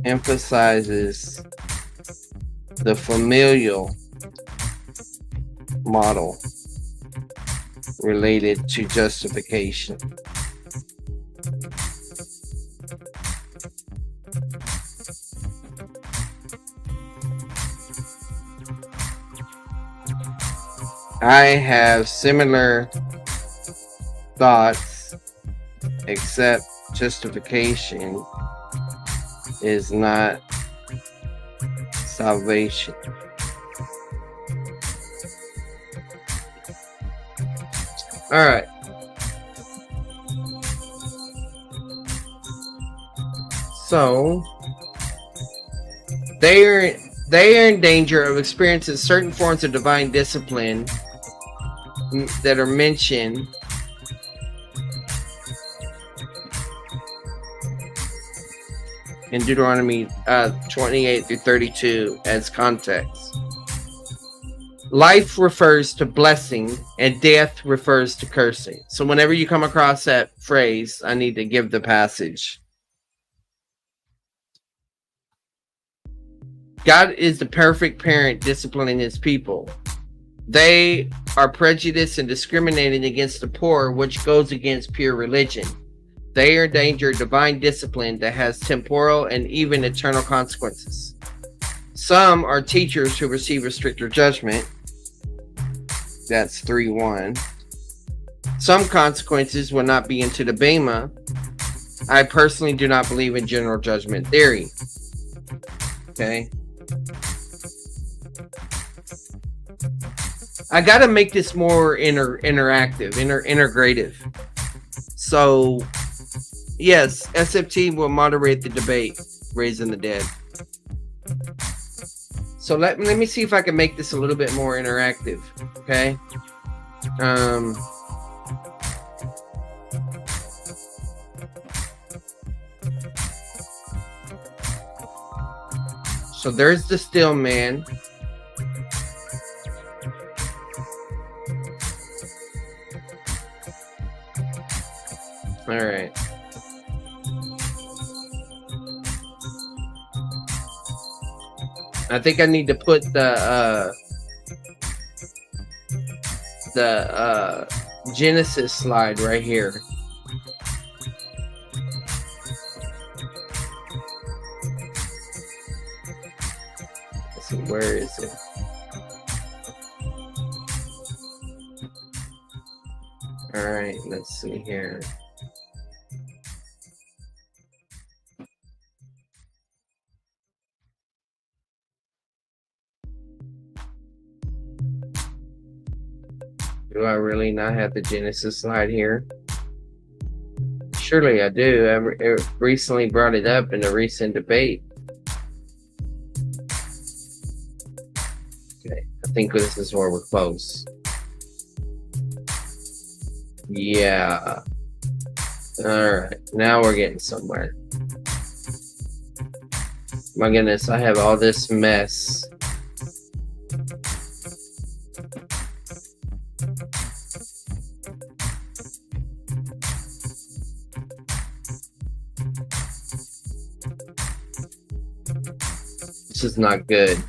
emphasizes the familial model related to justification. I have similar thoughts, except justification is not salvation. All right. So they are in danger of experiencing certain forms of divine discipline that are mentioned in Deuteronomy 28 through 32 as context. Life refers to blessing and death refers to cursing. So whenever you come across that phrase, I need to give the passage. God is the perfect parent disciplining his people. They are prejudiced and discriminating against the poor, which goes against pure religion. They are in danger of divine discipline that has temporal and even eternal consequences. Some are teachers who receive a stricter judgment. That's 3:1. Some consequences will not be into the Bema. I personally do not believe in general judgment theory. Okay. I got to make this more interactive, integrative. So, yes, SFT will moderate the debate, raising the dead. So let me see if I can make this a little bit more interactive. Okay. So there's the still man. All right. I think I need to put the Genesis slide right here. Let's see, where is it? All right, let's see here. Do I really not have the Genesis slide here? Surely I do. I recently brought it up in a recent debate. Okay, I think this is where we're close. Yeah. Alright, now we're getting somewhere. My goodness, I have all this mess. This is not good.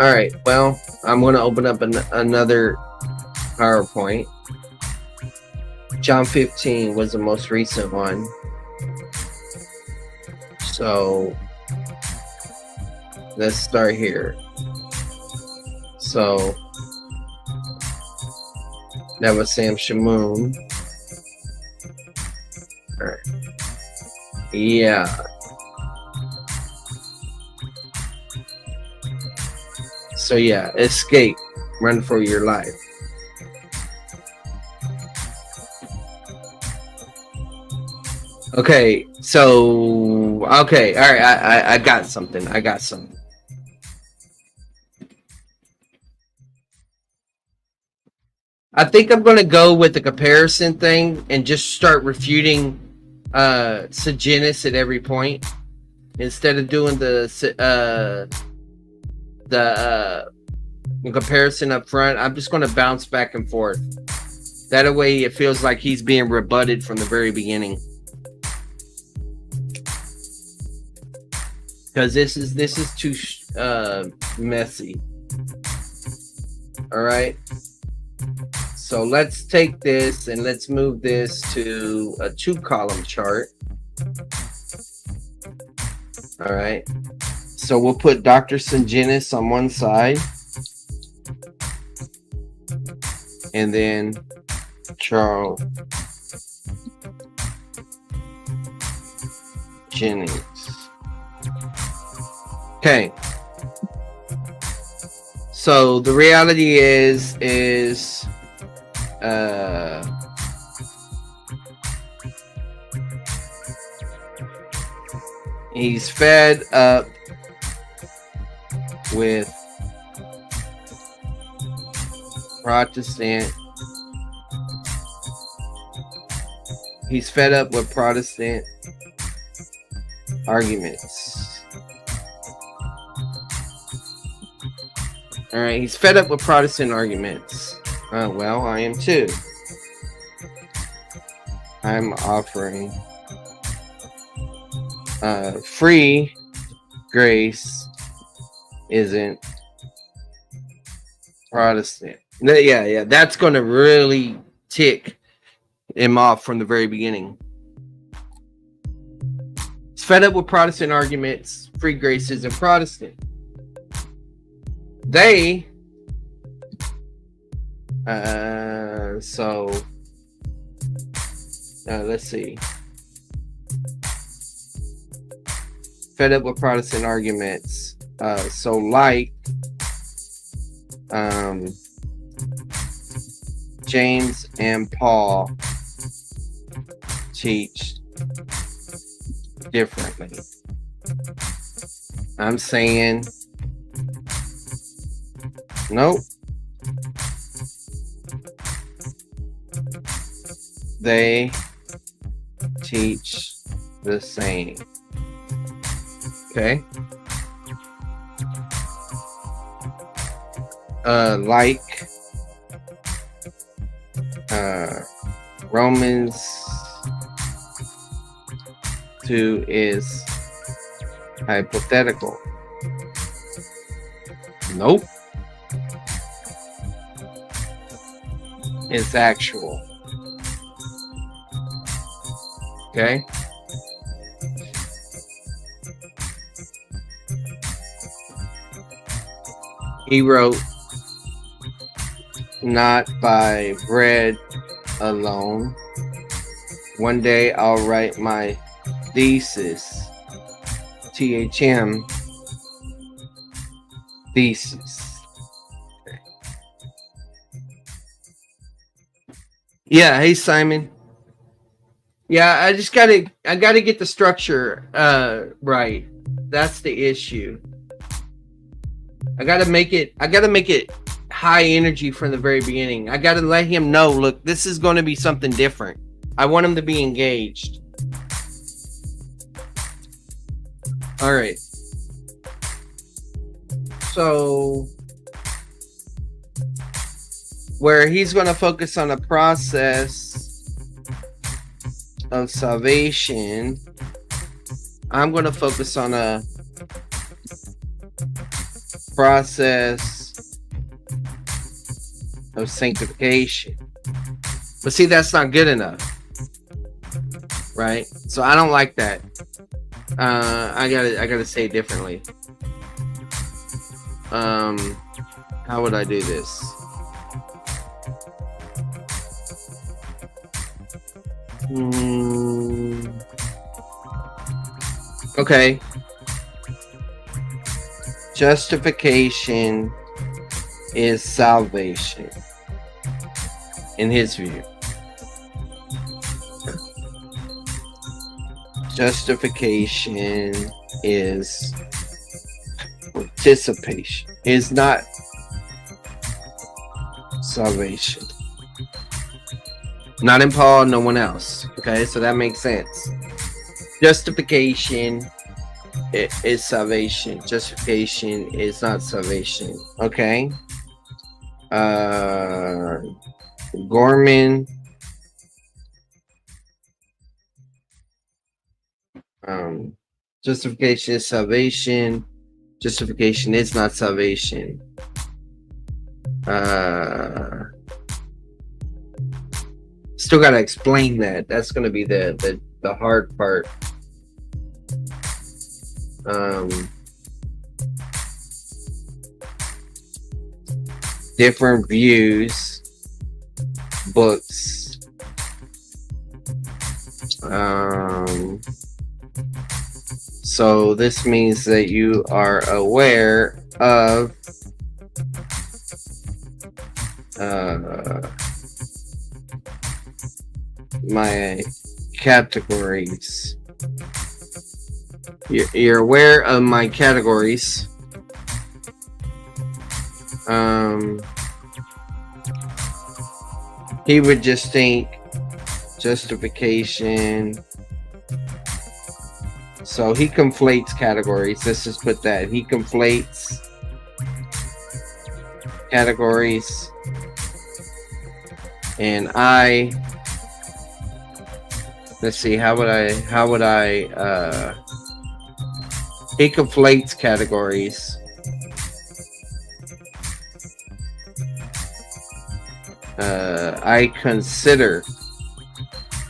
All right, well, I'm going to open up another PowerPoint. John 15 was the most recent one. So let's start here. So that was Sam Shamoon. All right. Yeah. So yeah, escape, run for your life. Okay, so okay, all right, I got something. I got something. I think I'm gonna go with the comparison thing and just start refuting Sungenis at every point instead of doing the comparison up front. I'm just going to bounce back and forth. That way it feels like he's being rebutted from the very beginning. Because this is too messy. All right. So let's take this and let's move this to a 2-column chart. All right. So we'll put Dr. Sungenis on one side. And then Charles Jennings. Okay. So the reality is he's fed up with Protestant. He's fed up with Protestant arguments. All right, he's fed up with Protestant arguments. Well, I am too. I'm offering free grace isn't Protestant. Yeah, that's going to really tick him off from the very beginning. He's fed up with Protestant arguments. Free grace isn't Protestant. They let's see. Fed up with Protestant arguments. So like James and Paul teach differently. I'm saying nope. They teach the same. Okay. Like Romans 2 is hypothetical. Nope. It's actual. Okay. He wrote, not by bread alone, One day I'll write my thesis. THM. Thesis. Okay. Yeah, hey Simon. Yeah, I gotta get the structure right. That's the issue. I gotta make it high energy from the very beginning. I gotta let him know, look, this is gonna be something different. I want him to be engaged. All right. So where he's going to focus on a process of salvation, I'm going to focus on a process of sanctification. But see, that's not good enough, right? So I don't like that. I gotta say it differently. How would I do this? Okay. Justification is salvation, in his view. Justification is participation, is not salvation. Not in Paul, no one else. Okay, so that makes sense. Justification is salvation. Justification is not salvation. Okay. Gorman. Justification is salvation. Justification is not salvation. Still gotta explain that. That's gonna be the hard part. Different views, books. So this means that you are aware of my categories. You're aware of my categories. He would just think justification. So he conflates categories. Let's just put that. He conflates categories. And let's see, how would I he conflates categories. I consider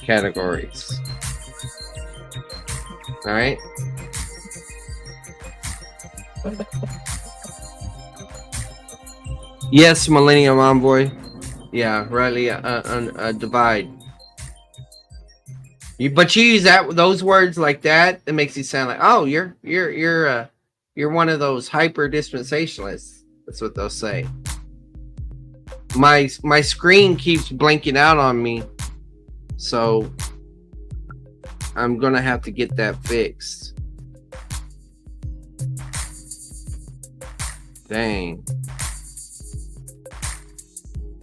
categories. All right. Yes, Millennium Envoy. Yeah, rightly divide. But you use those words like that. It makes you sound like, oh, you're one of those hyper dispensationalists. That's what they'll say. My screen keeps blinking out on me, so I'm gonna have to get that fixed. Dang.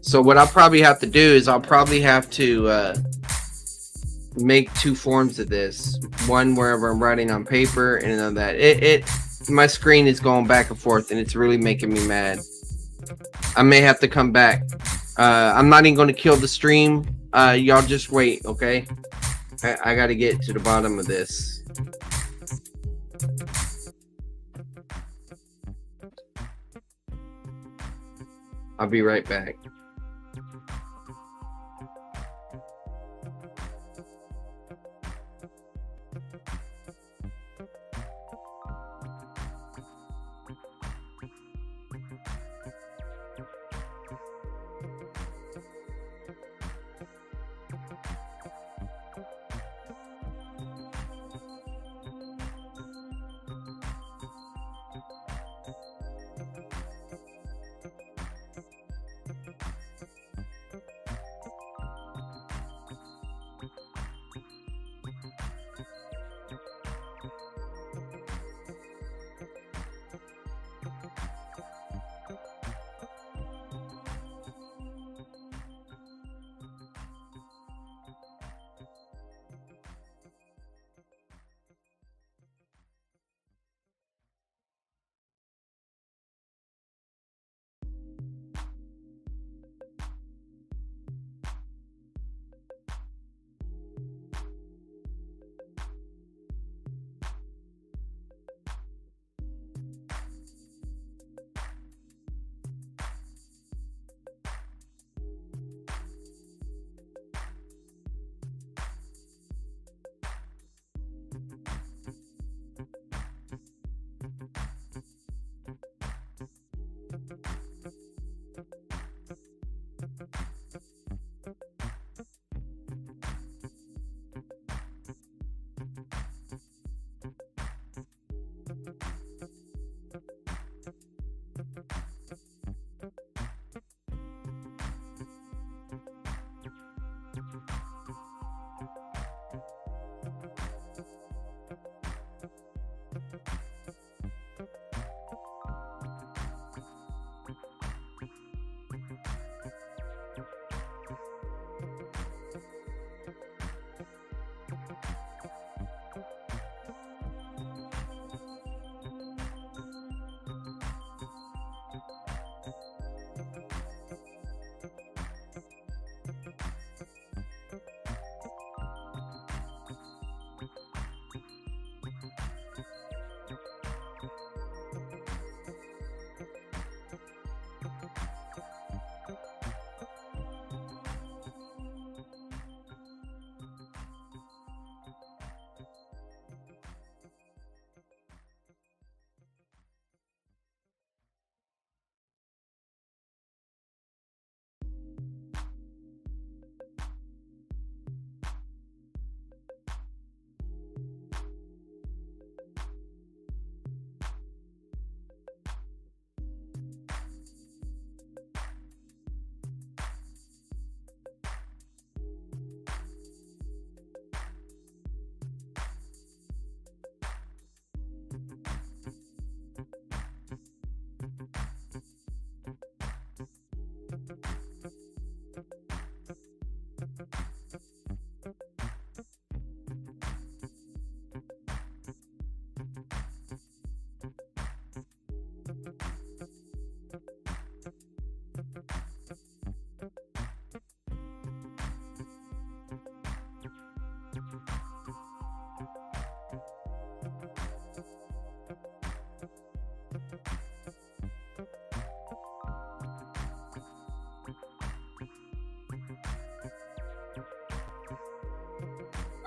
So what I'll probably have to do is I'll probably have to make two forms of this. One wherever I'm writing on paper, and another that my screen is going back and forth, and it's really making me mad. I may have to come back. I'm not even going to kill the stream. Y'all just wait, okay? I got to get to the bottom of this. I'll be right back.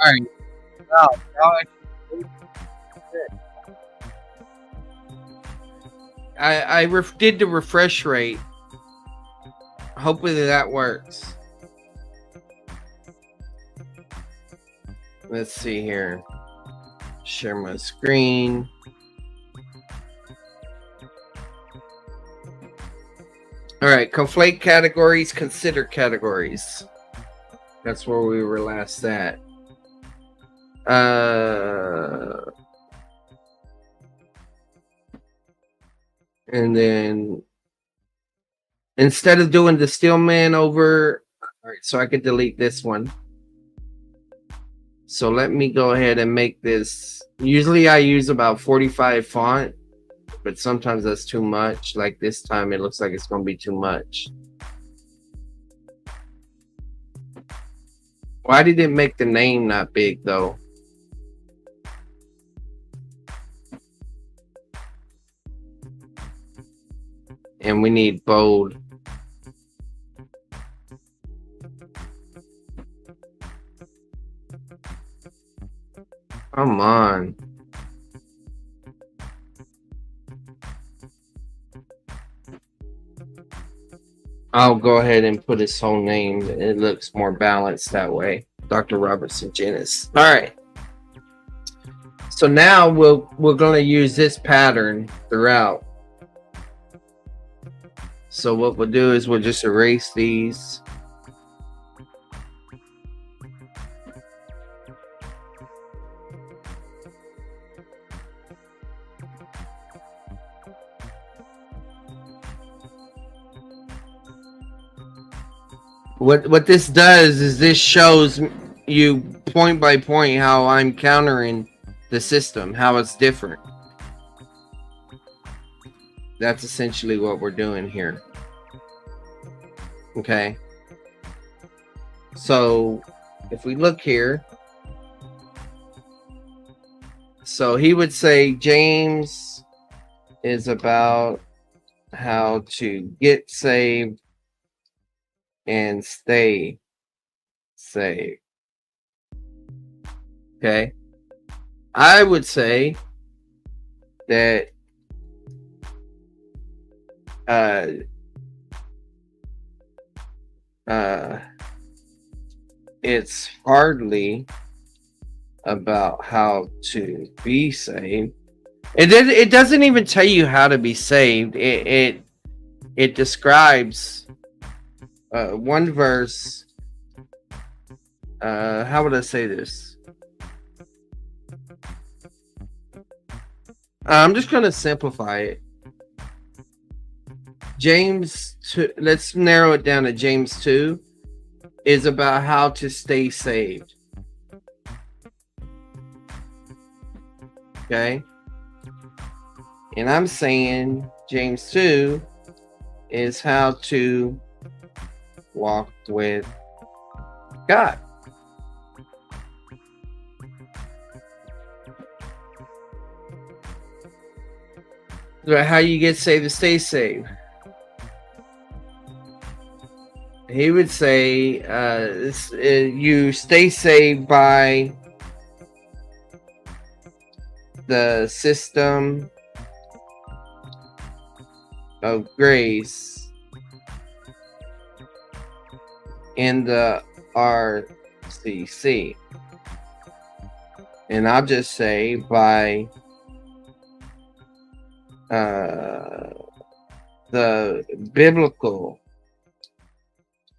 All right. Now, did the refresh rate. Hopefully that works. Let's see here. Share my screen. All right, conflate categories, consider categories. That's where we were last at. And then instead of doing the Steelman over, all right, so I could delete this one. So let me go ahead and make this. Usually I use about 45 font, but sometimes that's too much. Like this time it looks like it's going to be too much. Why did it make the name not big though? And we need bold. Come on. I'll go ahead and put his whole name. It looks more balanced that way. Dr. Robert Sungenis. All right. So now we're going to use this pattern throughout. So what we'll do is we'll just erase these. What this does is this shows you point by point how I'm countering the system, how it's different. That's essentially what we're doing here. Okay. So if we look here, so he would say James is about how to get saved and stay saved. Okay. I would say that it's hardly about how to be saved. It doesn't even tell you how to be saved. It describes one verse. How would I say this? I'm just going to simplify it. James 2, let's narrow it down to James 2, is about how to stay saved. Okay? And I'm saying James 2 is how to walk with God. How you get saved to stay saved. He would say you stay saved by the system of grace in the RCC. And I'll just say by the biblical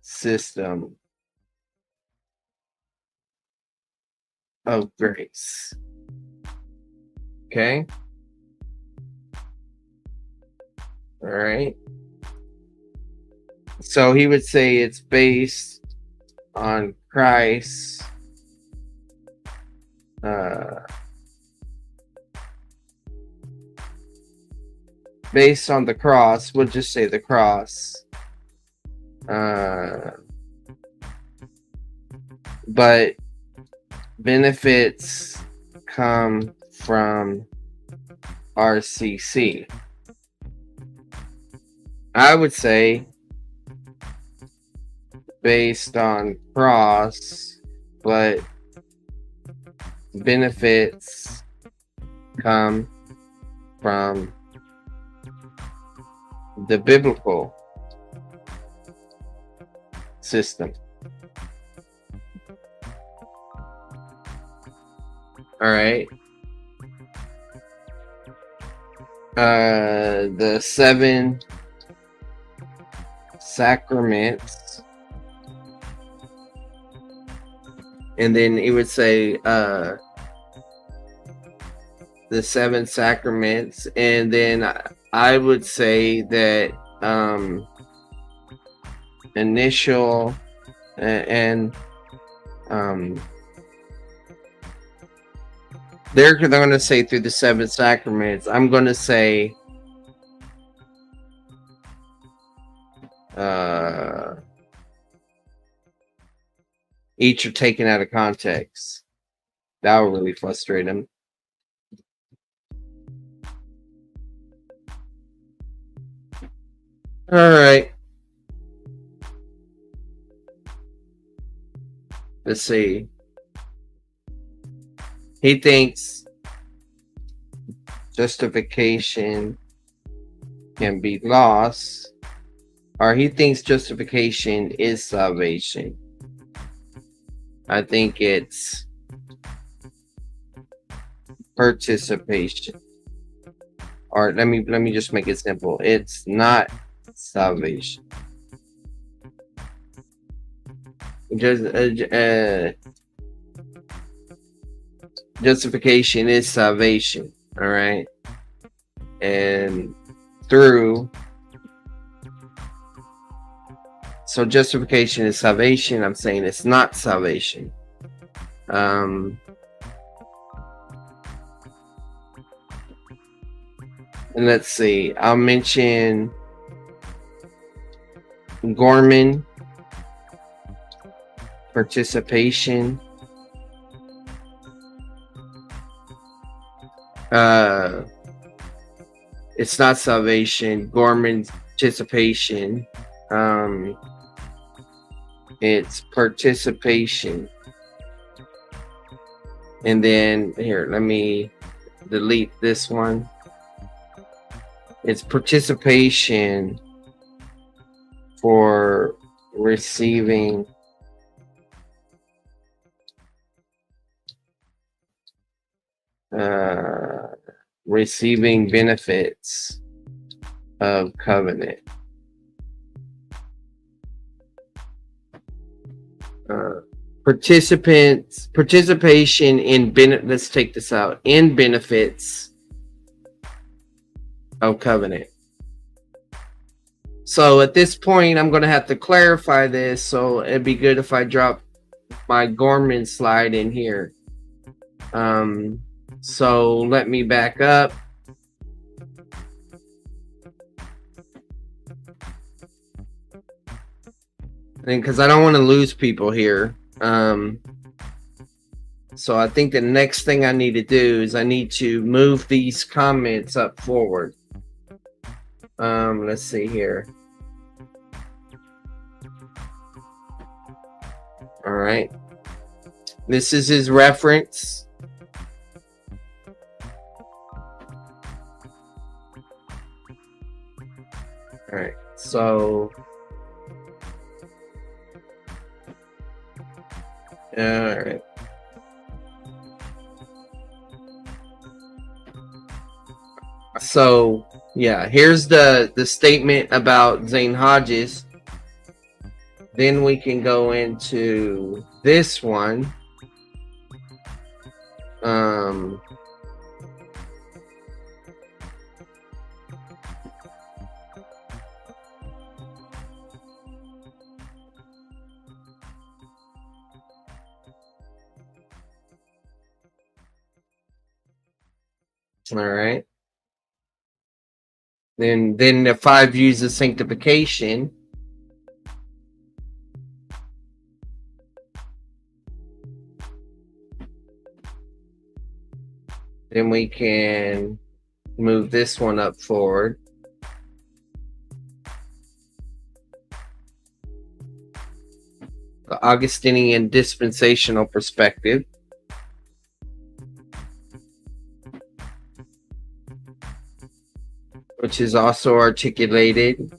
system of grace. Okay? All right. So he would say it's based on Christ. Based on the cross. We'll just say the cross. But benefits come from RCC. I would say based on cross, but benefits come from the biblical system. All right. The 7 sacraments, and then it would say the 7 sacraments, and then I would say that initial and they're going to say through the 7 sacraments. I'm going to say each are taken out of context. That will really frustrate them. All right. Let's see. He thinks justification can be lost, or he thinks justification is salvation. I think it's participation. Or let me just make it simple. It's not salvation. Justification is salvation, all right? And so justification is salvation. I'm saying it's not salvation. And let's see, I'll mention Gorman participation. It's not salvation. Gorman's participation. It's participation. And then here, let me delete this one. It's participation for receiving receiving benefits of covenant. Participation in let's take this out, in benefits of covenant. So at this point, I'm going to have to clarify this. So it'd be good if I drop my Gorman slide in here. So let me back up. And because I don't want to lose people here. So I think the next thing I need to do is I need to move these comments up forward. Let's see here. All right. This is his reference. All right. So all right. So yeah, here's the statement about Zane Hodges. Then we can go into this one. All right. Then the 5 views of sanctification. Then we can move this one up forward. The Augustinian dispensational perspective. which is also articulated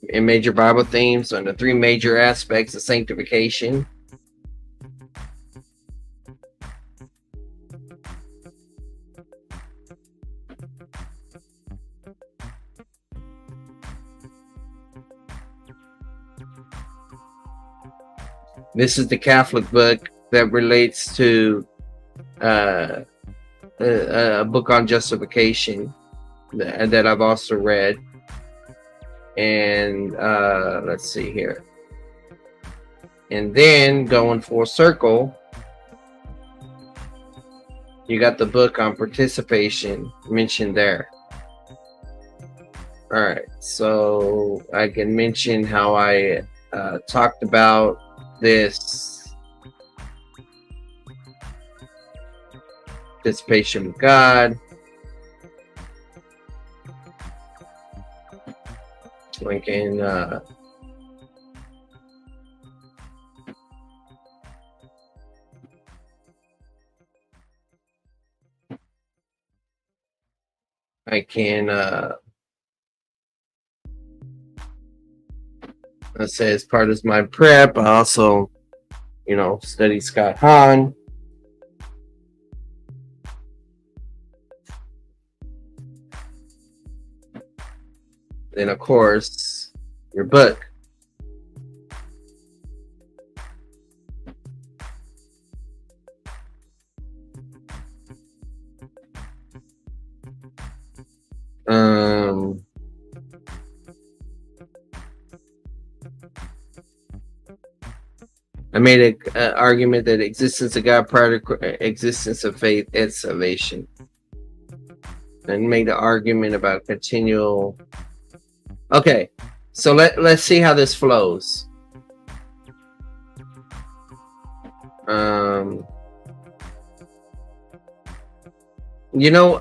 in major Bible themes on the three major aspects of sanctification. This is the Catholic book that relates to a book on justification that I've also read. And let's see here. And then going full circle, you got the book on participation mentioned there. All right, so I can mention how I talked about this participation with God. I can let's say as part of my prep, I also, study Scott Hahn. Then, of course, your book. I made an argument that existence of God prior to existence of faith and salvation, and made an argument about continual. Okay, so let's see how this flows.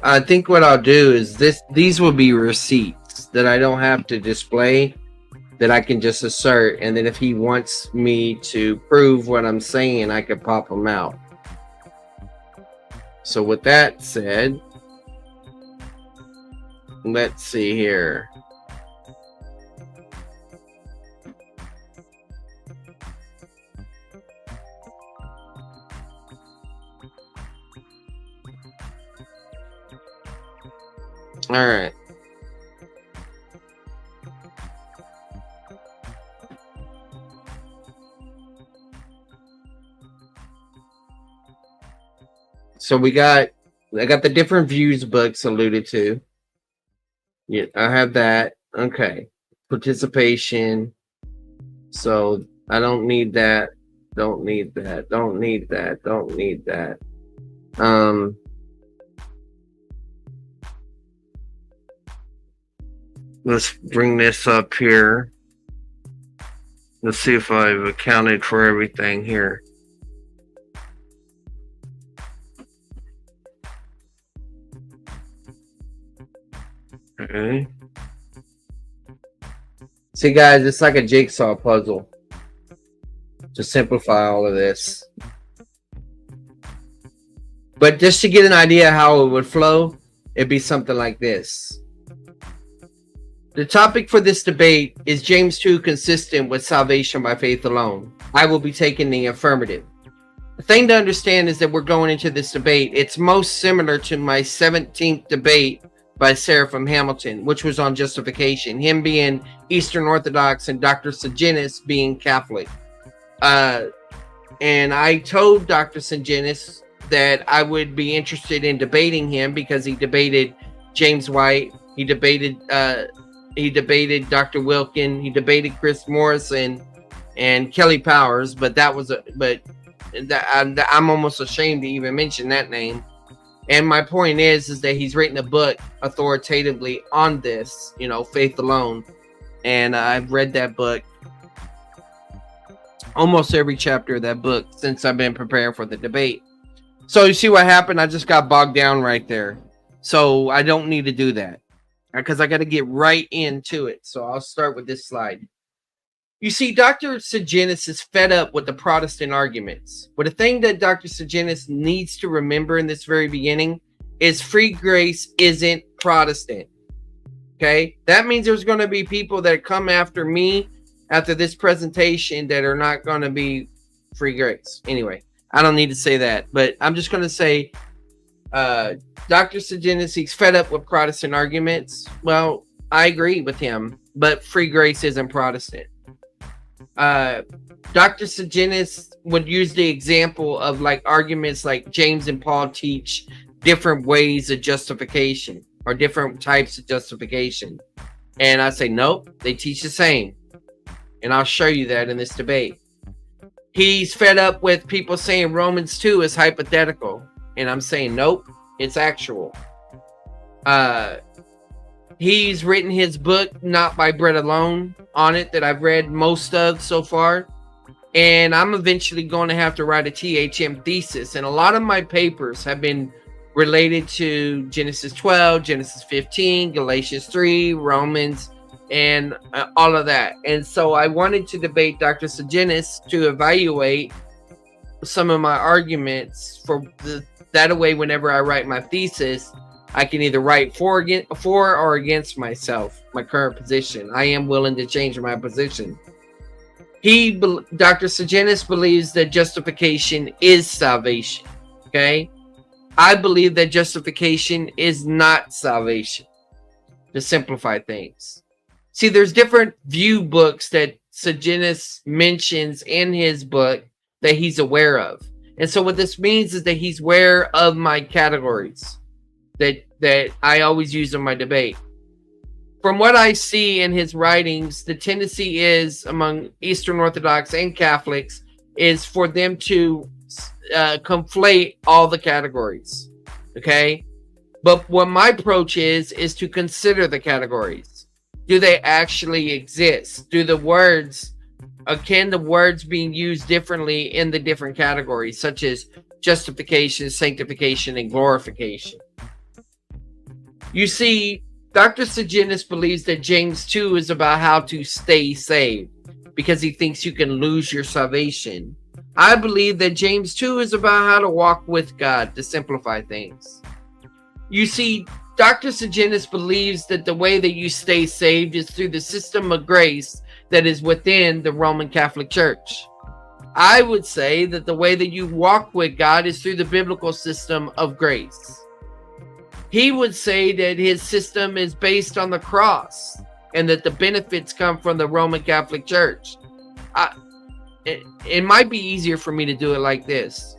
I think what I'll do is these will be receipts that I don't have to display, that I can just assert, and then if he wants me to prove what I'm saying, I can pop them out. So with that said, let's see here. All right. So I got the different views books alluded to. Yeah, I have that. Okay. Participation. So I don't need that. Don't need that. Don't need that. Don't need that. Let's bring this up here. Let's see if I've accounted for everything here. Okay. See, guys, it's like a jigsaw puzzle to simplify all of this. But just to get an idea how it would flow, it'd be something like this. The topic for this debate is James 2 consistent with salvation by faith alone? I will be taking the affirmative. The thing to understand is that we're going into this debate. It's most similar to my 17th debate by Seraphim Hamilton, which was on justification, him being Eastern Orthodox and Dr. Sungenis being Catholic. And I told Dr. Sungenis that I would be interested in debating him because he debated James White, he debated Dr. Wilkin, he debated Chris Morrison and Kelly Powers, but I'm almost ashamed to even mention that name. And my point is that he's written a book authoritatively on this, faith alone. And I've read that book, almost every chapter of that book, since I've been preparing for the debate. So you see what happened? I just got bogged down right there. So I don't need to do that, because I got to get right into it. So I'll start with this slide. You see, Dr. Sungenis is fed up with the Protestant arguments. But the thing that Dr. Sungenis needs to remember in this very beginning is free grace isn't Protestant. Okay, that means there's going to be people that come after me after this presentation that are not going to be free grace. Anyway, I don't need to say that, but I'm just going to say Dr. Sungenis, he's fed up with Protestant arguments. Well, I agree with him, but free grace isn't Protestant. Dr. Sungenis would use the example of like arguments like James and Paul teach different ways of justification or different types of justification. And I say, nope, they teach the same. And I'll show you that in this debate. He's fed up with people saying Romans 2 is hypothetical. And I'm saying, nope, it's actual. He's written his book, Not by Bread Alone, on it that I've read most of so far. And I'm eventually going to have to write a THM thesis. And a lot of my papers have been related to Genesis 12, Genesis 15, Galatians 3, Romans, and all of that. And so I wanted to debate Dr. Sungenis to evaluate some of my arguments that way whenever I write my thesis, I can either write for or against myself, my current position. I am willing to change my position. Dr. Sungenis believes that justification is salvation. Okay? I believe that justification is not salvation, to simplify things. See, there's different view books that Sungenis mentions in his book that he's aware of. And so what this means is that he's aware of my categories that I always use in my debate. From what I see in his writings, the tendency is among Eastern Orthodox and Catholics is for them to conflate all the categories. Okay? But what my approach is to consider the categories. Do they actually exist? Can the words being used differently in the different categories, such as justification, sanctification, and glorification? You see, Dr. Sungenis believes that James 2 is about how to stay saved because he thinks you can lose your salvation. I believe that James 2 is about how to walk with God, to simplify things. You see, Dr. Sungenis believes that the way that you stay saved is through the system of grace that is within the Roman Catholic Church. I would say that the way that you walk with God is through the biblical system of grace. He would say that his system is based on the cross and that the benefits come from the Roman Catholic Church. It might be easier for me to do it like this.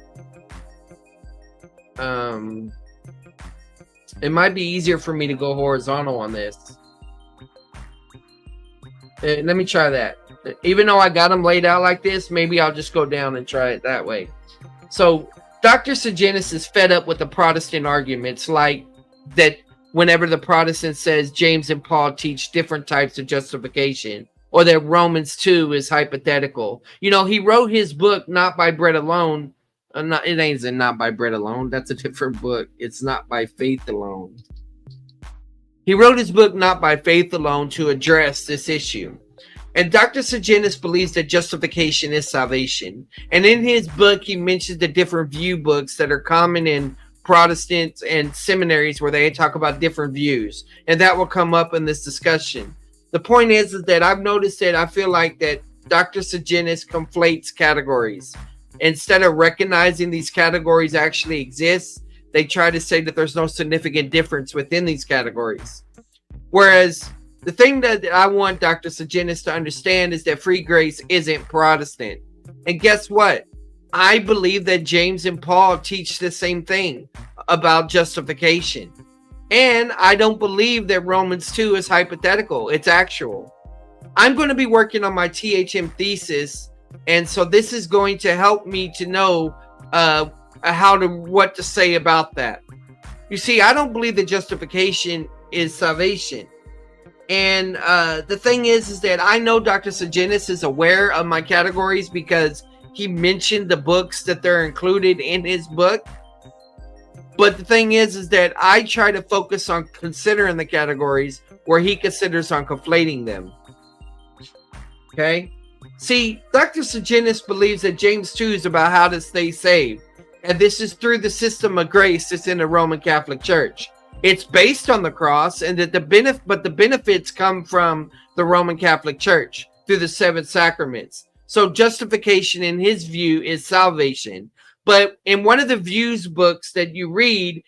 It might be easier for me to go horizontal on this. Let me try that. Even though I got them laid out like this, maybe I'll just go down and try it that way. So Dr. Sungenis is fed up with the Protestant arguments like that whenever the Protestant says James and Paul teach different types of justification, or that Romans 2 is hypothetical. You know, he wrote his book, Not by Bread Alone. It ain't Not by Bread Alone. That's a different book. It's Not by Faith Alone. He wrote his book, Not by Faith Alone, to address this issue. And Dr. Sungenis believes that justification is salvation. And in his book, he mentions the different view books that are common in Protestants and seminaries where they talk about different views. And that will come up in this discussion. The point is that I've noticed that I feel like that Dr. Sungenis conflates categories. Instead of recognizing these categories actually exist, they try to say that there's no significant difference within these categories. Whereas the thing that I want Dr. Sungenis to understand is that free grace isn't Protestant. And guess what? I believe that James and Paul teach the same thing about justification. And I don't believe that Romans 2 is hypothetical. It's actual. I'm going to be working on my THM thesis. And so this is going to help me to know what to say about that. You see, I don't believe that justification is salvation. And the thing is that I know Dr. Sungenis is aware of my categories because he mentioned the books that they're included in his book. But the thing is that I try to focus on considering the categories where he considers on conflating them. Okay? See, Dr. Sungenis believes that James 2 is about how to stay saved. And this is through the system of grace that's in the Roman Catholic Church. It's based on the cross, and that the benefits come from the Roman Catholic Church through the seven sacraments. So justification, in his view, is salvation. But in one of the views books that you read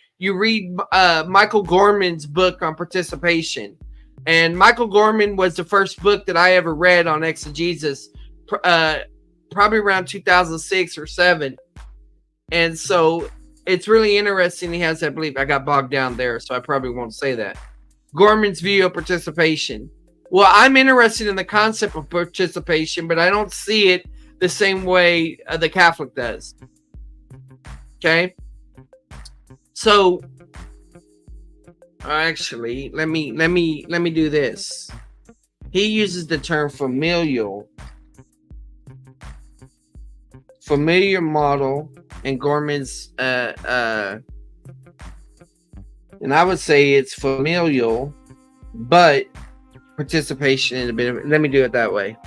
Michael Gorman's book on participation. And Michael Gorman was the first book that I ever read on exegesis, probably around 2006 or 7. And so it's really interesting. He has that belief. I got bogged down there, so I probably won't say that. Gorman's view of participation. Well, I'm interested in the concept of participation, but I don't see it the same way the Catholic does. Okay? So actually, let me do this. He uses the term familiar model, and Gorman's and I would say it's familial, but participation in a bit of, let me do it that way.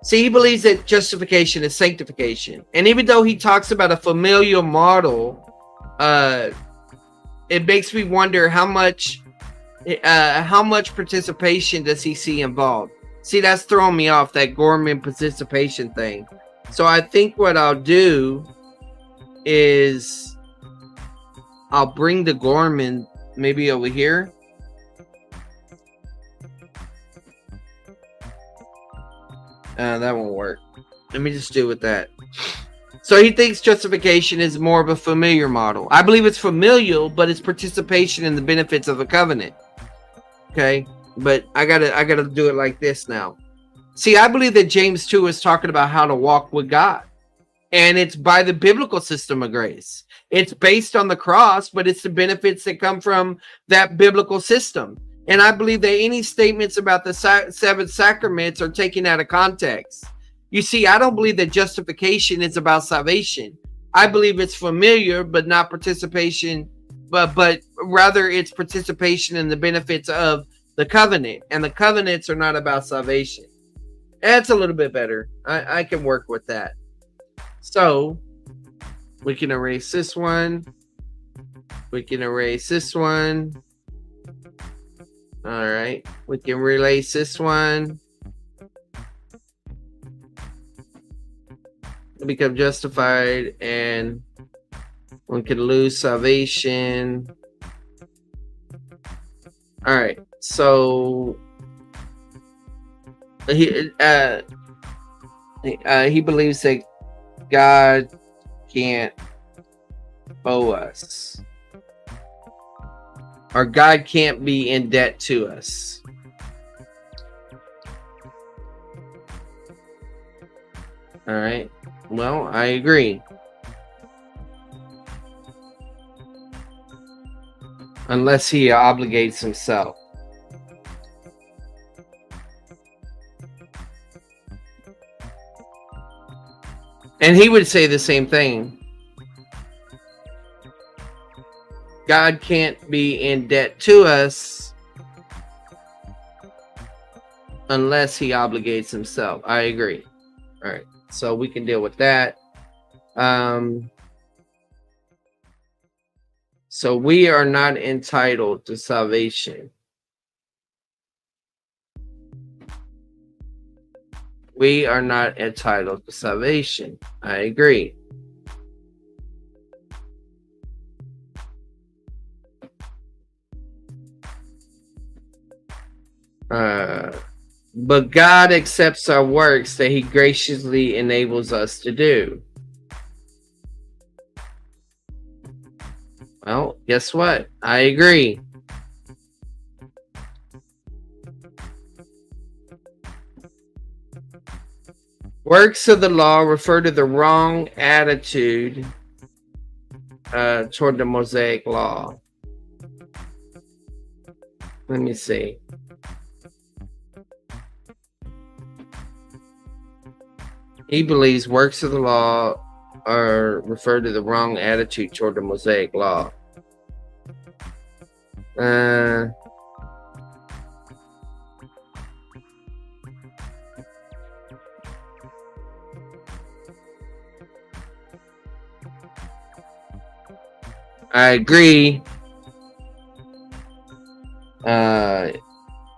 See, he believes that justification is sanctification, and even though he talks about a familial model, it makes me wonder how much participation does he see involved. See, that's throwing me off, that Gorman participation thing. So I think what I'll do is I'll bring the Gorman maybe over here. That won't work. Let me just do with that. So he thinks justification is more of a familiar model. I believe it's familial, but it's participation in the benefits of a covenant. Okay, but I gotta do it like this now. See, I believe that James 2 is talking about how to walk with God, and it's by the biblical system of grace. It's based on the cross, but it's the benefits that come from that biblical system. And I believe that any statements about the seven sacraments are taken out of context. You see, I don't believe that justification is about salvation. I believe it's familiar, but not participation, but rather it's participation in the benefits of the covenant. And the covenants are not about salvation. That's a little bit better. I can work with that. So we can erase this one. We can erase this one. All right. We can replace this one. Become justified, and one can lose salvation. All right. So he believes that God can't owe us, or God can't be in debt to us. All right. Well, I agree. Unless he obligates himself. And he would say the same thing. God can't be in debt to us unless he obligates himself. I agree. All right. So we can deal with that. So we are not entitled to salvation. We are not entitled to salvation. I agree. But God accepts our works that he graciously enables us to do. Well, guess what? I agree. Works of the law refer to the wrong attitude toward the Mosaic law. Let me see. He believes works of the law are referred to the wrong attitude toward the Mosaic law. I agree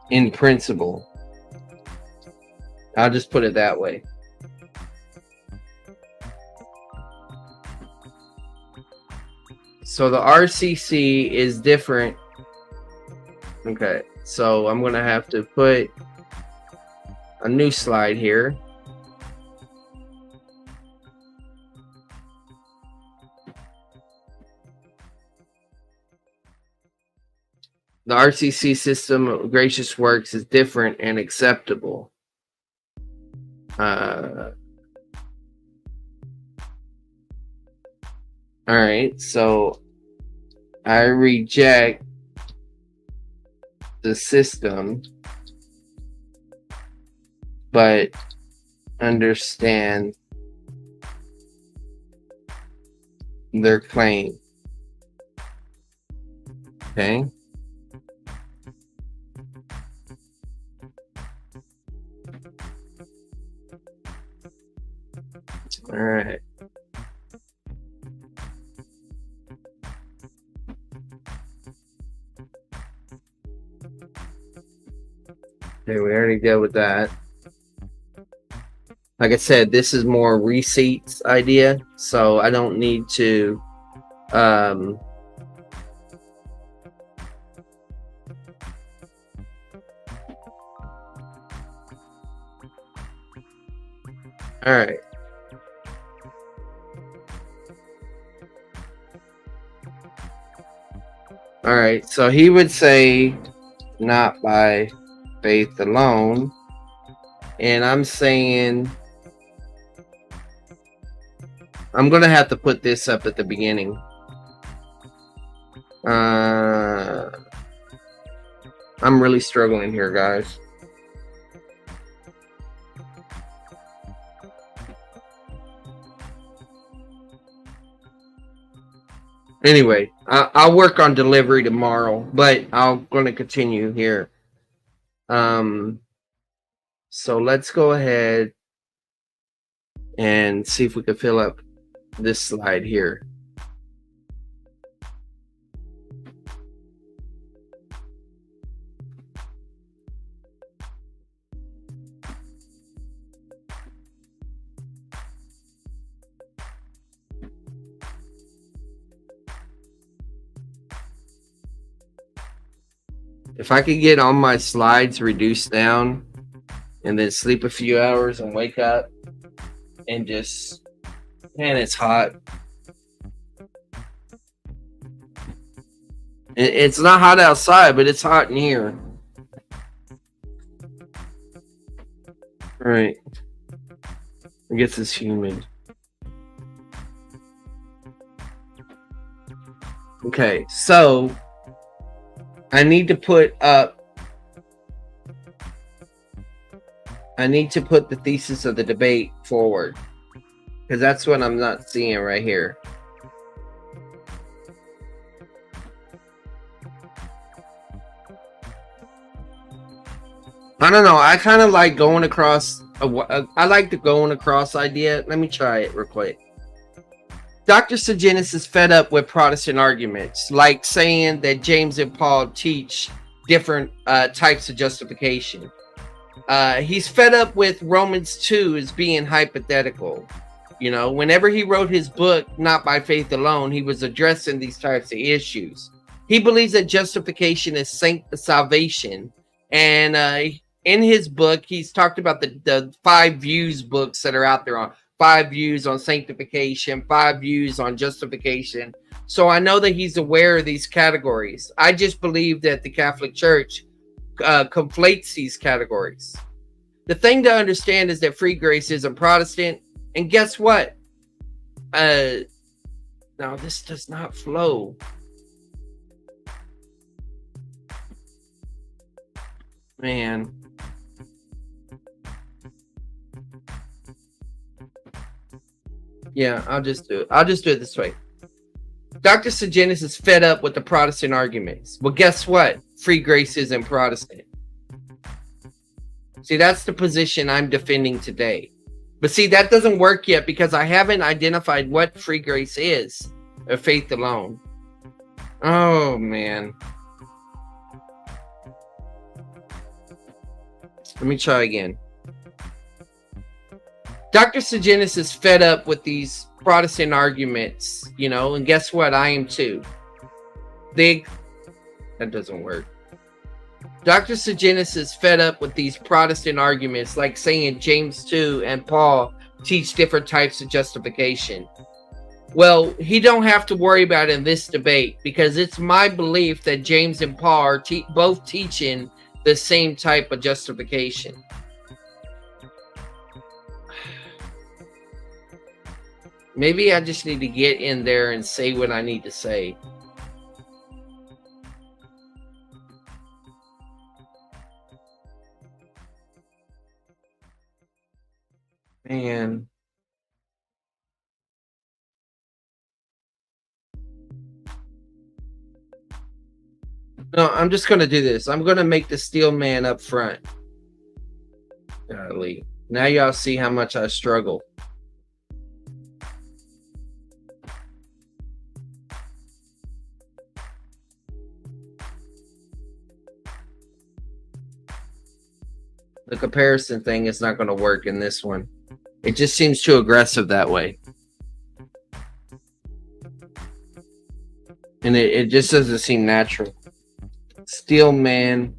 in principle. I'll just put it that way. So the RCC is different. Okay, so I'm gonna have to put a new slide here. The RCC system of gracious works is different and acceptable. All right, so I reject the system, but understand their claim. Okay. All right. Okay, we already dealt with that. Like I said, this is more receipts idea, so I don't need to all right. All right, so he would say not by faith alone, and I'm saying I'm gonna have to put this up at the beginning. I'm really struggling here, guys. Anyway, I'll work on delivery tomorrow, but I'm going to continue here. So let's go ahead and see if we can fill up this slide here. If I could get all my slides reduced down and then sleep a few hours and wake up and just, man, it's hot. It's not hot outside, but it's hot in here. All right. I guess it's humid. Okay, so I need to put the thesis of the debate forward, because that's what I'm not seeing right here. I don't know. I kind of like going across. I like the going across idea. Let me try it real quick. Dr. Sungenis is fed up with Protestant arguments, like saying that James and Paul teach different types of justification. He's fed up with Romans 2 as being hypothetical. You know, whenever he wrote his book, Not by Faith Alone, he was addressing these types of issues. He believes that justification is salvation. And in his book, he's talked about the 5 views books that are out there on 5 views on sanctification, 5 views on justification. So I know that he's aware of these categories. I just believe that the Catholic Church conflates these categories. The thing to understand is that free grace isn't Protestant. And guess what? Now this does not flow. Man. Yeah, I'll just do it. I'll just do it this way. Dr. Sungenis is fed up with the Protestant arguments. Well, guess what? Free grace isn't Protestant. See, that's the position I'm defending today. But see, that doesn't work yet because I haven't identified what free grace is, or faith alone. Oh man. Let me try again. Dr. Sungenis is fed up with these Protestant arguments, and guess what? I am too. That doesn't work. Dr. Sungenis is fed up with these Protestant arguments, like saying James 2 and Paul teach different types of justification. Well, he don't have to worry about it in this debate, because it's my belief that James and Paul are both teaching the same type of justification. Maybe I just need to get in there and say what I need to say. Man. No, I'm just going to do this. I'm going to make the steel man up front. Golly. Now y'all see how much I struggle. The comparison thing is not going to work in this one. It just seems too aggressive that way. And it just doesn't seem natural. Steel man,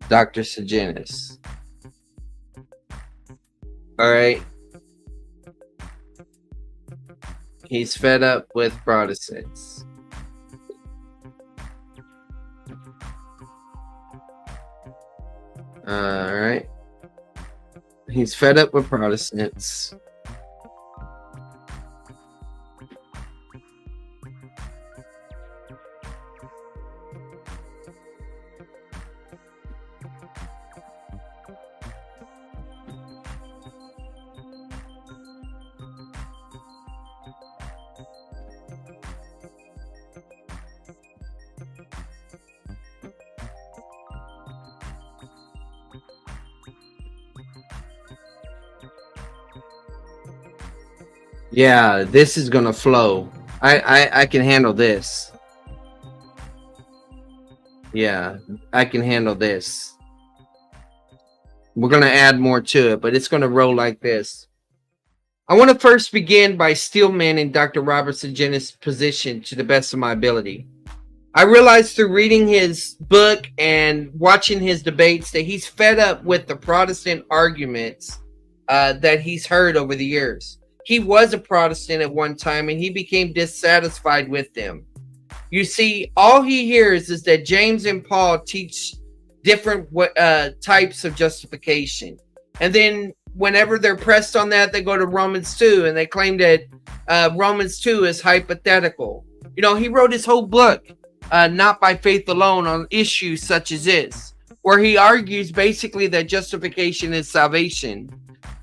Dr. Sungenis. All right. He's fed up with Protestants. All right. He's fed up with Protestants. Yeah, this is gonna flow. I can handle this. Yeah, I can handle this. We're gonna add more to it, but it's gonna roll like this. I want to first begin by steelmanning Dr. Robert Sungenis' position to the best of my ability. I realized through reading his book and watching his debates that he's fed up with the Protestant arguments that he's heard over the years. He was a Protestant at one time and he became dissatisfied with them. You see, all he hears is that James and Paul teach different types of justification. And then whenever they're pressed on that, they go to Romans 2 and they claim that Romans 2 is hypothetical. He wrote his whole book, Not by Faith Alone, on issues such as this, where he argues basically that justification is salvation.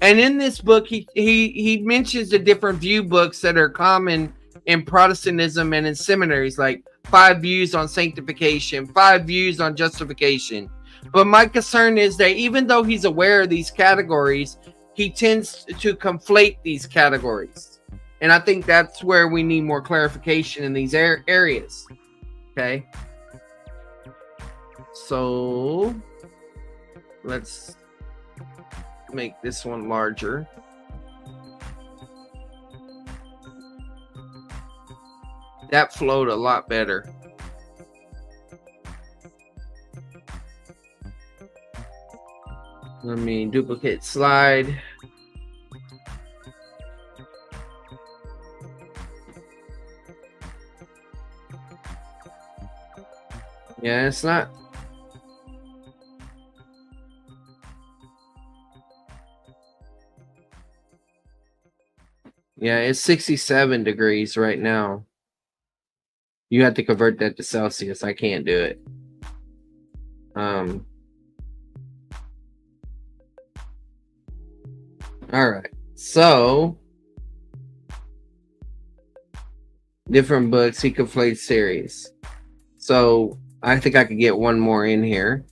And in this book, he mentions the different view books that are common in Protestantism and in seminaries, like 5 views on sanctification, 5 views on justification. But my concern is that even though he's aware of these categories, he tends to conflate these categories. And I think that's where we need more clarification in these areas. Okay. So let's make this one larger. That flowed a lot better. Let me duplicate slide. Yeah, it's not. Yeah, it's 67 degrees right now. You have to convert that to Celsius. I can't do it. All right. So, different books. He conflates series. So, I think I could get one more in here.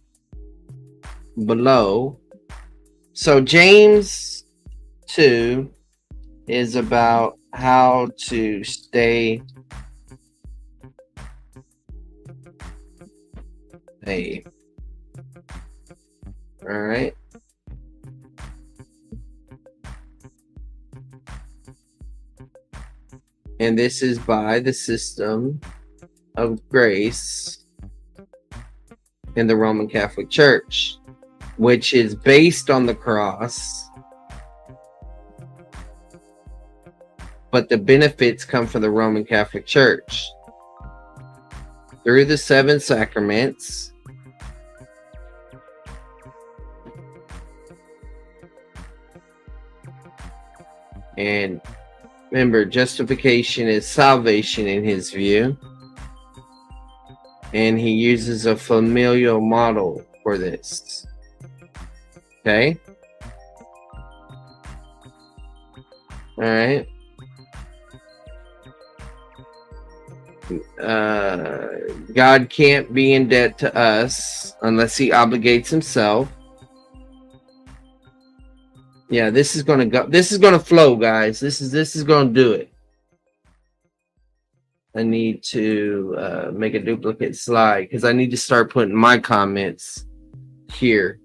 Below. So, James 2 is about how to stay Hey. All right. And this is by the system of grace in the Roman Catholic Church, which is based on the cross, but the benefits come from the Roman Catholic Church through the 7 sacraments. And remember, justification is salvation in his view. And he uses a familial model for this. Okay? All right. God can't be in debt to us unless he obligates himself. Yeah, this is gonna go. This is gonna flow, guys. This is gonna do it. I need to make a duplicate slide because I need to start putting my comments here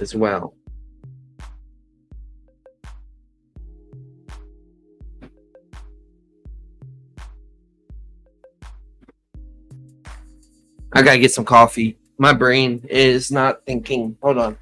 as well. I gotta get some coffee. My brain is not thinking. Hold on.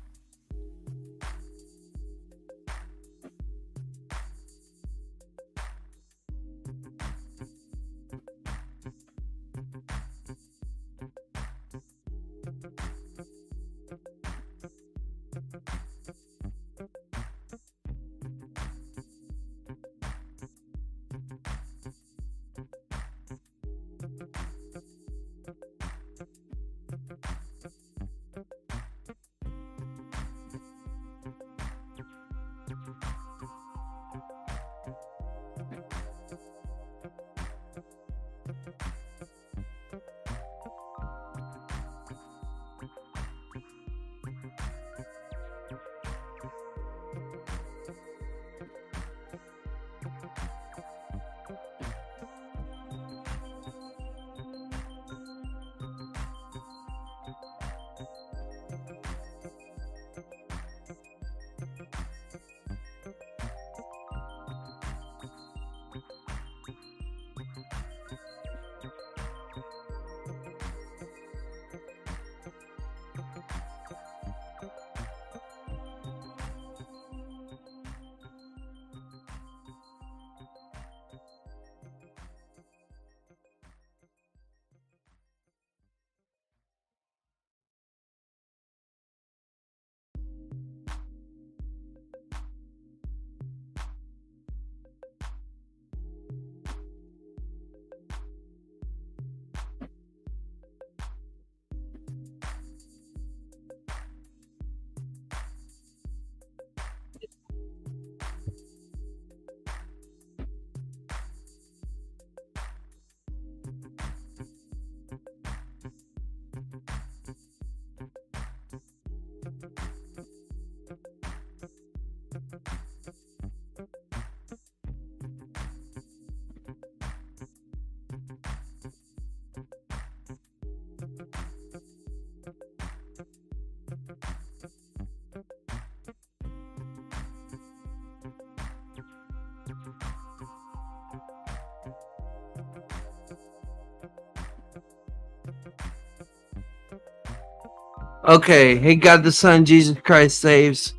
Okay, hey God the Son, Jesus Christ saves.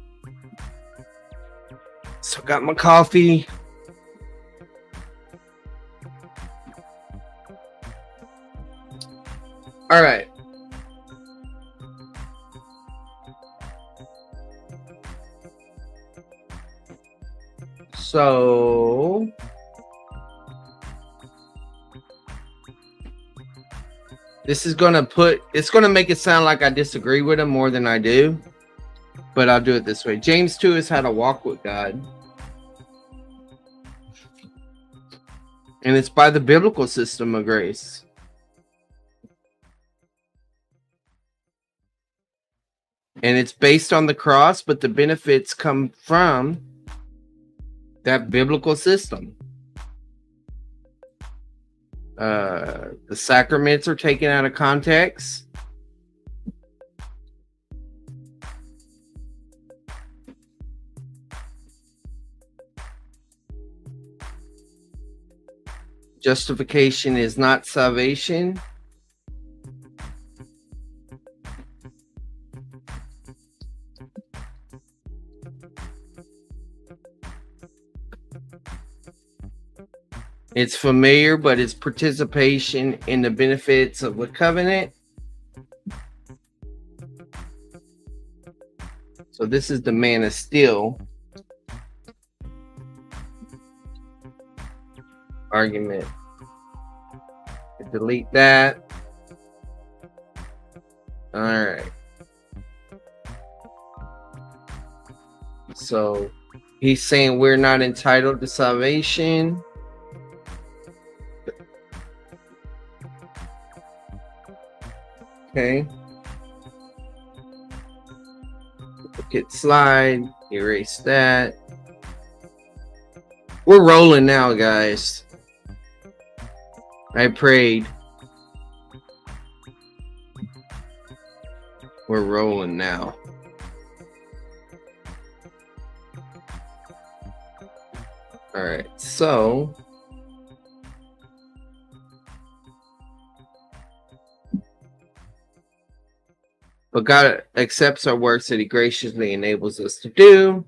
So got my coffee. All right. So this is gonna it's gonna make it sound like I disagree with him more than I do, but I'll do it this way. James 2 is how to walk with God. And it's by the biblical system of grace. And it's based on the cross, but the benefits come from that biblical system. The sacraments are taken out of context. Justification is not salvation. It's familiar, but it's participation in the benefits of the covenant. So this is the man of steel argument. Delete that. All right. So he's saying we're not entitled to salvation. Okay. Hit slide, erase that. We're rolling now, guys. I prayed. We're rolling now. All right, so but God accepts our works that He graciously enables us to do.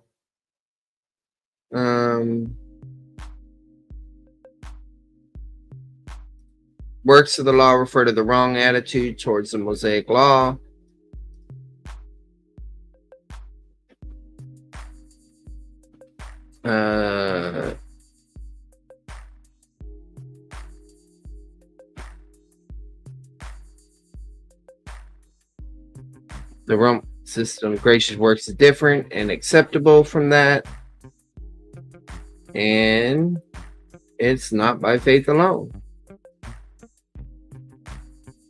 Works of the law refer to the wrong attitude towards the Mosaic law. The Roman system of gracious works is different and acceptable from that. And it's not by faith alone.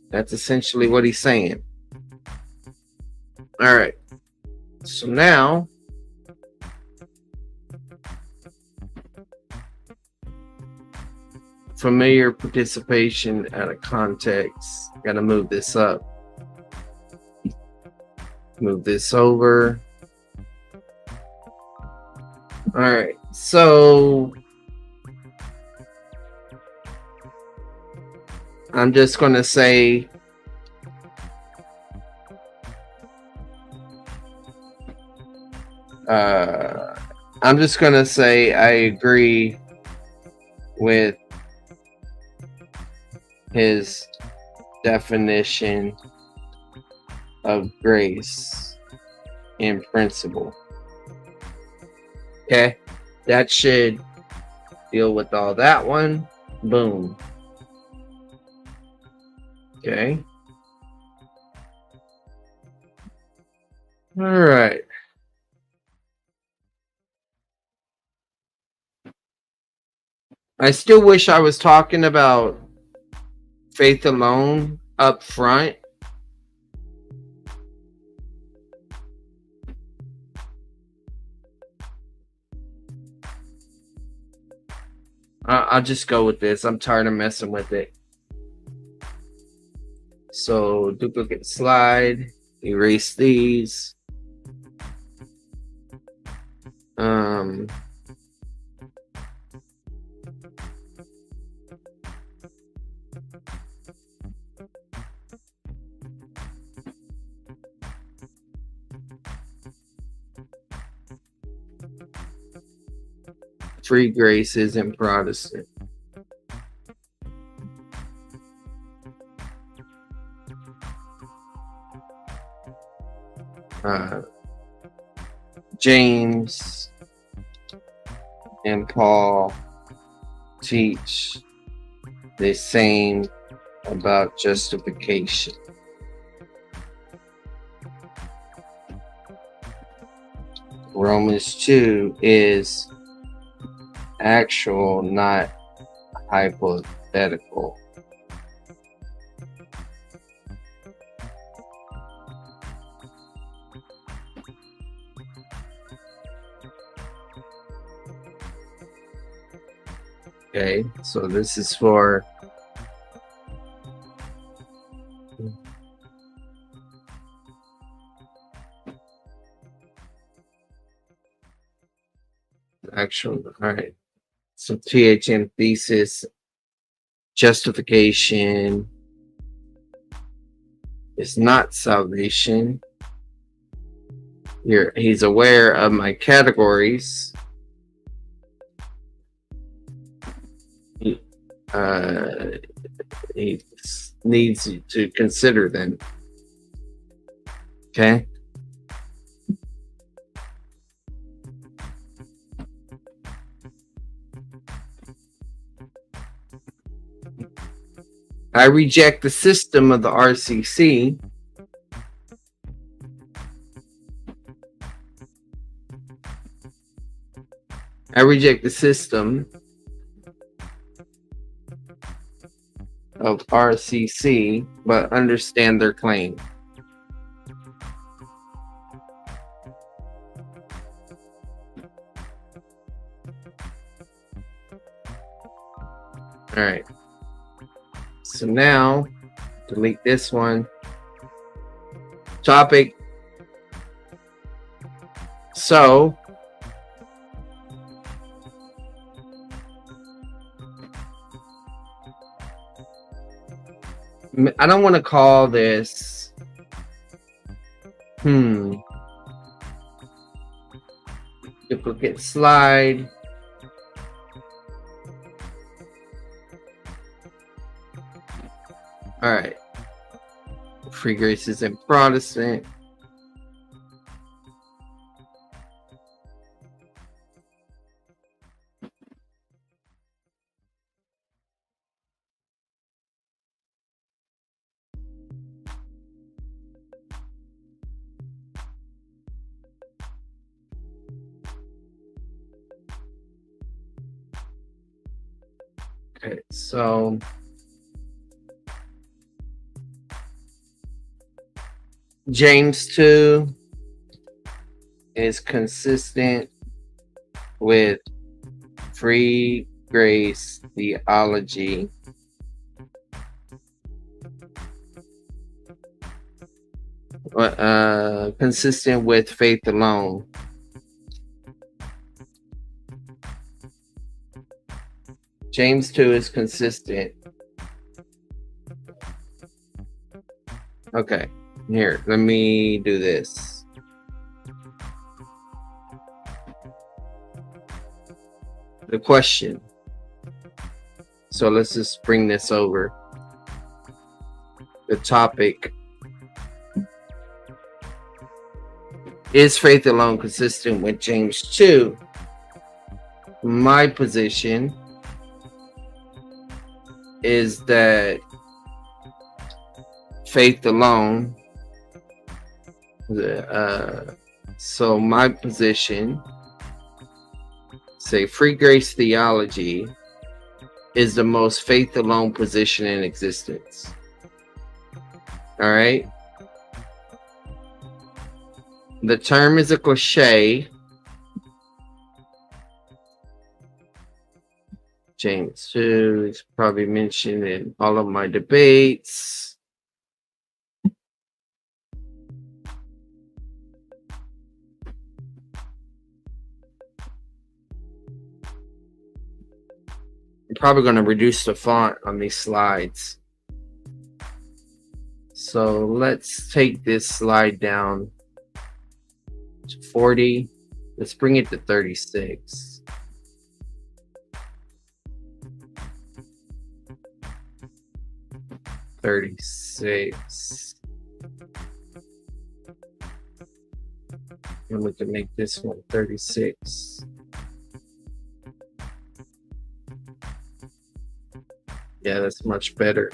That's essentially what he's saying. All right. So now, familiar participation out of context. Got to move this up. Move this over. All right. So I'm just going to say I agree with his definition of grace in principle. Okay, that should deal with all that one. Boom. Okay. All right. I still wish I was talking about faith alone up front. I'll just go with this. I'm tired of messing with it. So duplicate slide, erase these. Free grace isn't Protestant. James and Paul teach the same about justification. Romans 2 is actual, not hypothetical. Okay, so this is for actual. All right. So THM thesis Justification is not salvation. He's aware of my categories. He needs to consider them. Okay. I reject the system of the RCC. I reject the system of RCC, but understand their claim. All right. So now, delete this one. Topic. So, I don't want to call this duplicate slide. All right. Free graces and Protestant. Okay, so James 2 is consistent with free grace theology. Consistent with faith alone. James 2 is consistent. Okay, here, let me do this. The question. So let's just bring this over. The topic. Is faith alone consistent with James 2? My position is that faith alone. So my position, say free grace theology, is the most faith alone position in existence. All right. The term is a cliche. James 2 is probably mentioned in all of my debates. I'm probably going to reduce the font on these slides. So let's take this slide down to 40. Let's bring it to 36. 36. And we can make this one 36. Yeah, that's much better.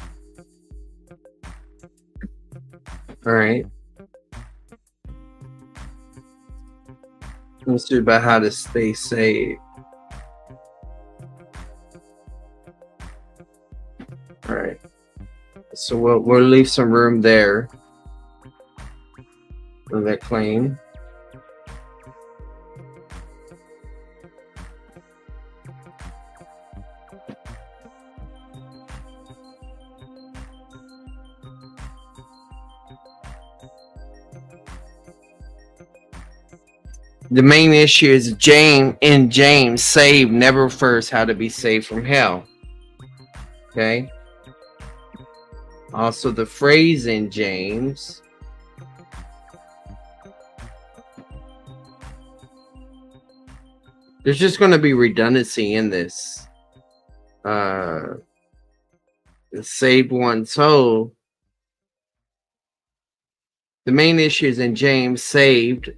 All right. Let's do about how to stay saved. All right. So we'll leave some room there for that claim. The main issue is James, saved never refers how to be saved from hell. Okay. Also, the phrase in James. There's just going to be redundancy in this. Save one soul. The main issue is in James, saved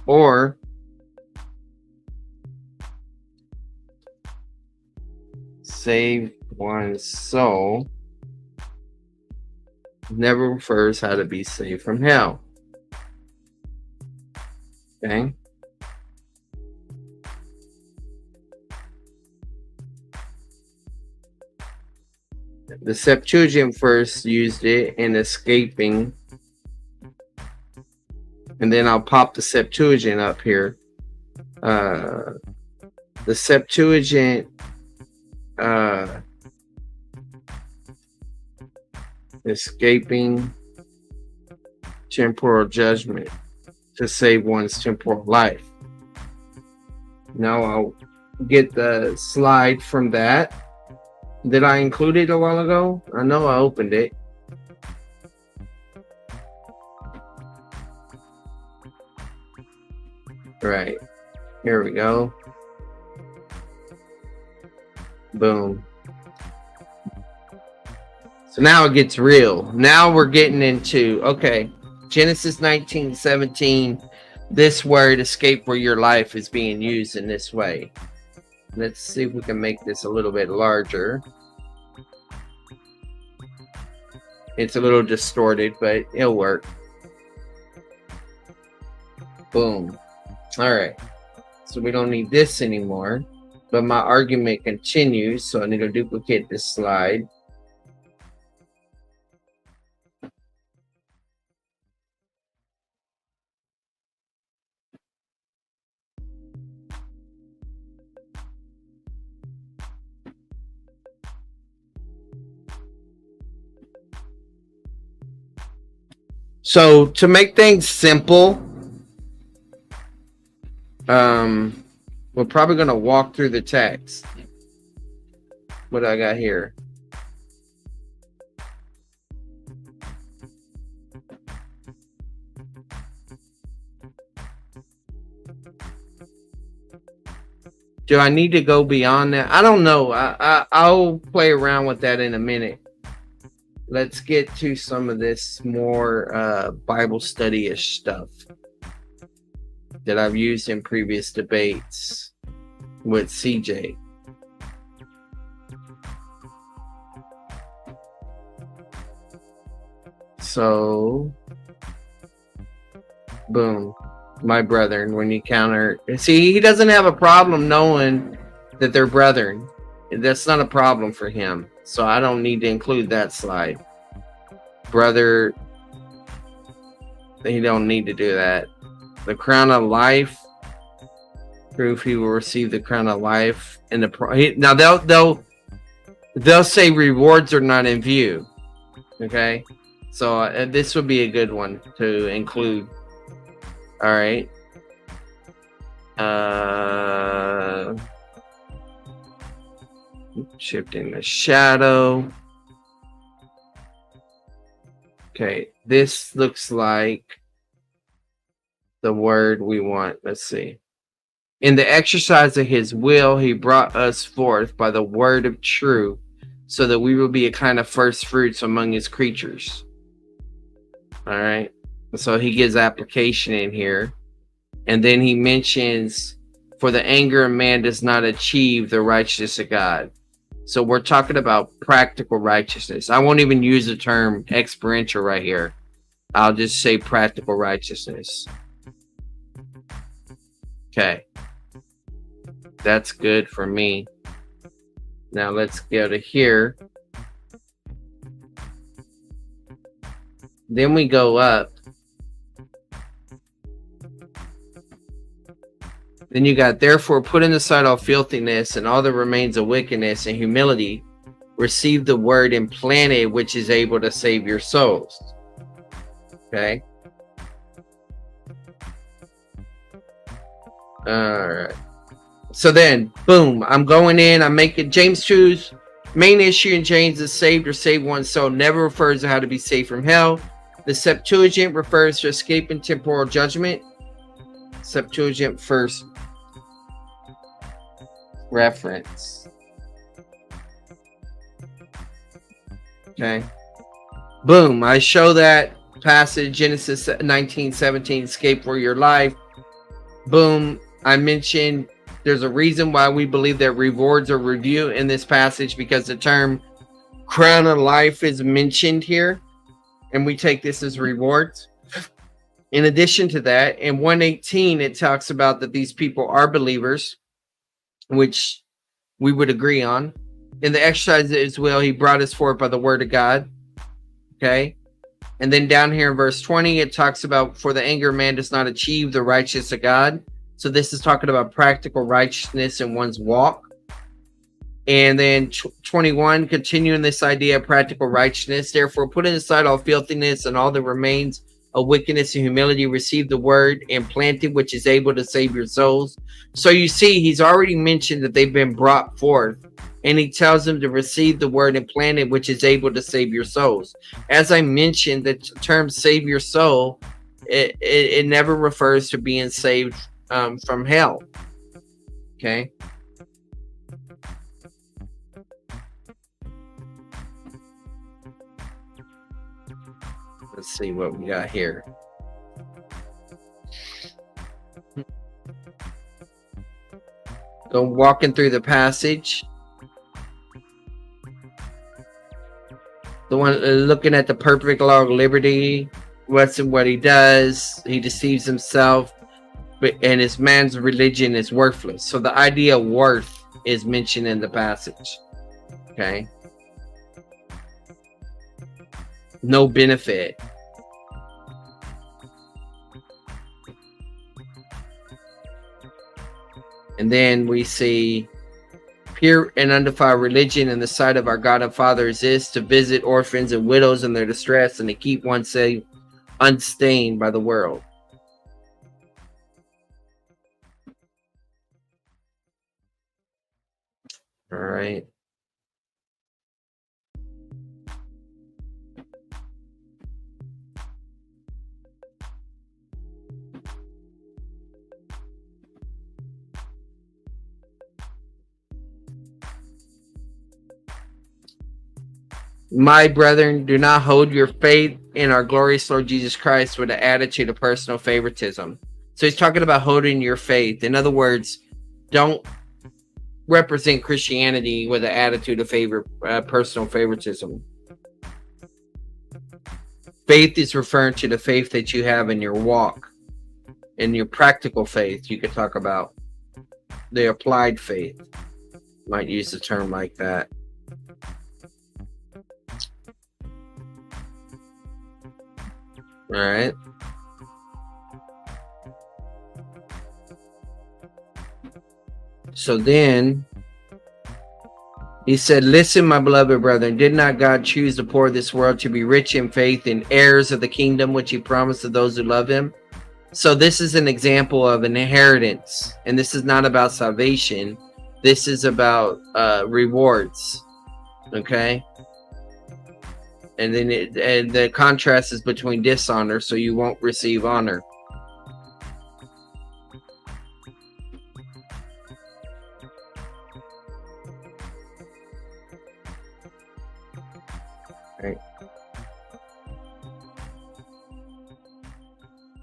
or save one soul never refers how to be saved from hell. Okay. The Septuagint first used it in escaping, and then I'll pop the Septuagint up here. The Septuagint escaping temporal judgment to save one's temporal life. Now I'll get the slide from that. Did I include it a while ago? I know I opened it. Right. Here we go. Boom. So now it gets real. Now we're getting into, okay, Genesis 19:17. This word escape for your life is being used in this way. Let's see if we can make this a little bit larger. It's a little distorted, but it'll work. Boom. All right. So we don't need this anymore, but my argument continues. So I need to duplicate this slide. So to make things simple, we're probably going to walk through the text. What do I got here? Do I need to go beyond that? I don't know. I'll play around with that in a minute. Let's get to some of this more Bible study-ish stuff that I've used in previous debates with CJ. So, boom. My brethren, when you counter... See, he doesn't have a problem knowing that they're brethren. That's not a problem for him. So I don't need to include that slide. Brother, he don't need to do that. The crown of life, proof he will receive the crown of life. Now they'll say rewards are not in view. Okay, so this would be a good one to include. All right. Shifting the shadow. Okay, this looks like the word we want. Let's see. In the exercise of his will, he brought us forth by the word of truth, so that we will be a kind of first fruits among his creatures. All right. So he gives application in here. And then he mentions, for the anger of man does not achieve the righteousness of God. So we're talking about practical righteousness. I won't even use the term experiential right here. I'll just say practical righteousness. Okay. That's good for me. Now let's go to here. Then we go up. Then you got, therefore, put aside all filthiness and all the remains of wickedness and humility. Receive the word implanted, which is able to save your souls. Okay. All right. So then, boom, I'm going in. I'm making James choose Main issue in James is saved or save one's soul never refers to how to be saved from hell. The Septuagint refers to escaping temporal judgment. Septuagint first reference. Okay. Boom. I show that passage, Genesis 19:17, escape for your life. Boom. I mentioned there's a reason why we believe that rewards are reviewed in this passage, because the term crown of life is mentioned here, and we take this as rewards. In addition to that, in 1:18, it talks about that these people are believers, which we would agree on. In the exercise as well, he brought us forth by the word of God. Okay. And then down here in verse 20, it talks about, for the anger of man does not achieve the righteousness of God. So this is talking about practical righteousness in one's walk. And then 21, continuing this idea of practical righteousness. Therefore, putting aside all filthiness and all that remains of wickedness and humility, receive the word and planted, which is able to save your souls. So you see, he's already mentioned that they've been brought forth. And he tells them to receive the word and plant it, which is able to save your souls. As I mentioned, the term save your soul, it never refers to being saved from hell. Okay. Let's see what we got here. So walking through the passage. The one looking at the perfect law of liberty, what's in what he does, he deceives himself, and his man's religion is worthless. So the idea of worth is mentioned in the passage. Okay. No benefit. And then we see pure and undefiled religion in the sight of our God and Father is this, to visit orphans and widows in their distress and to keep oneself unstained by the world. All right. My brethren, do not hold your faith in our glorious Lord Jesus Christ with an attitude of personal favoritism. So he's talking about holding your faith. In other words, don't represent Christianity with an attitude of personal favoritism. Faith is referring to the faith that you have in your walk, in your practical faith. You could talk about the applied faith. Might use the term like that. All right. So then he said, listen, my beloved brethren, did not God choose the poor of this world to be rich in faith and heirs of the kingdom which he promised to those who love him? So this is an example of an inheritance, and this is not about salvation. This is about rewards. Okay. And then and the contrast is between dishonor, so you won't receive honor. Right.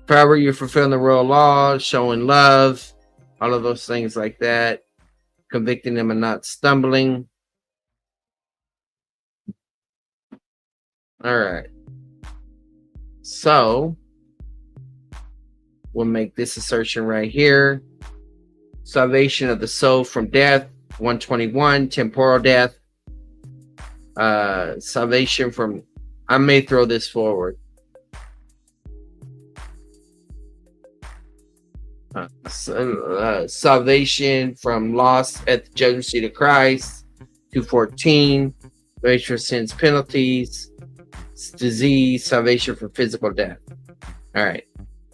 However, you're fulfilling the royal law, showing love, all of those things like that, convicting them of not stumbling. All right. So we'll make this assertion right here. Salvation of the soul from death, 121, temporal death. Salvation from, I may throw this forward. Salvation from loss at the judgment seat of Christ, 214. Salvation for sins, penalties, disease, salvation from physical death. All right,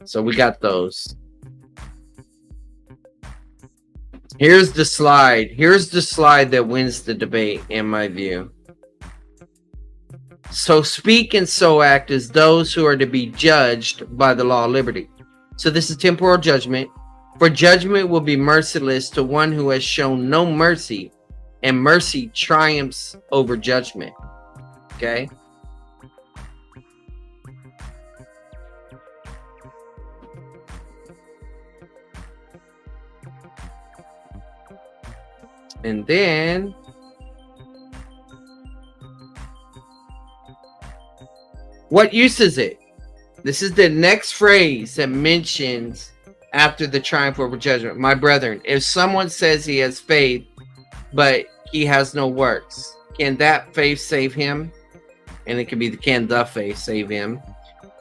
so we got those. Here's the slide. Here's the slide that wins the debate, in my view. So speak and so act as those who are to be judged by the law of liberty. So this is temporal judgment. For judgment will be merciless to one who has shown no mercy, and mercy triumphs over judgment. Okay? And then what use is it? This is the next phrase that mentions after the triumph over judgment. My brethren, if someone says he has faith, but he has no works, can that faith save him? And it could be can the faith save him?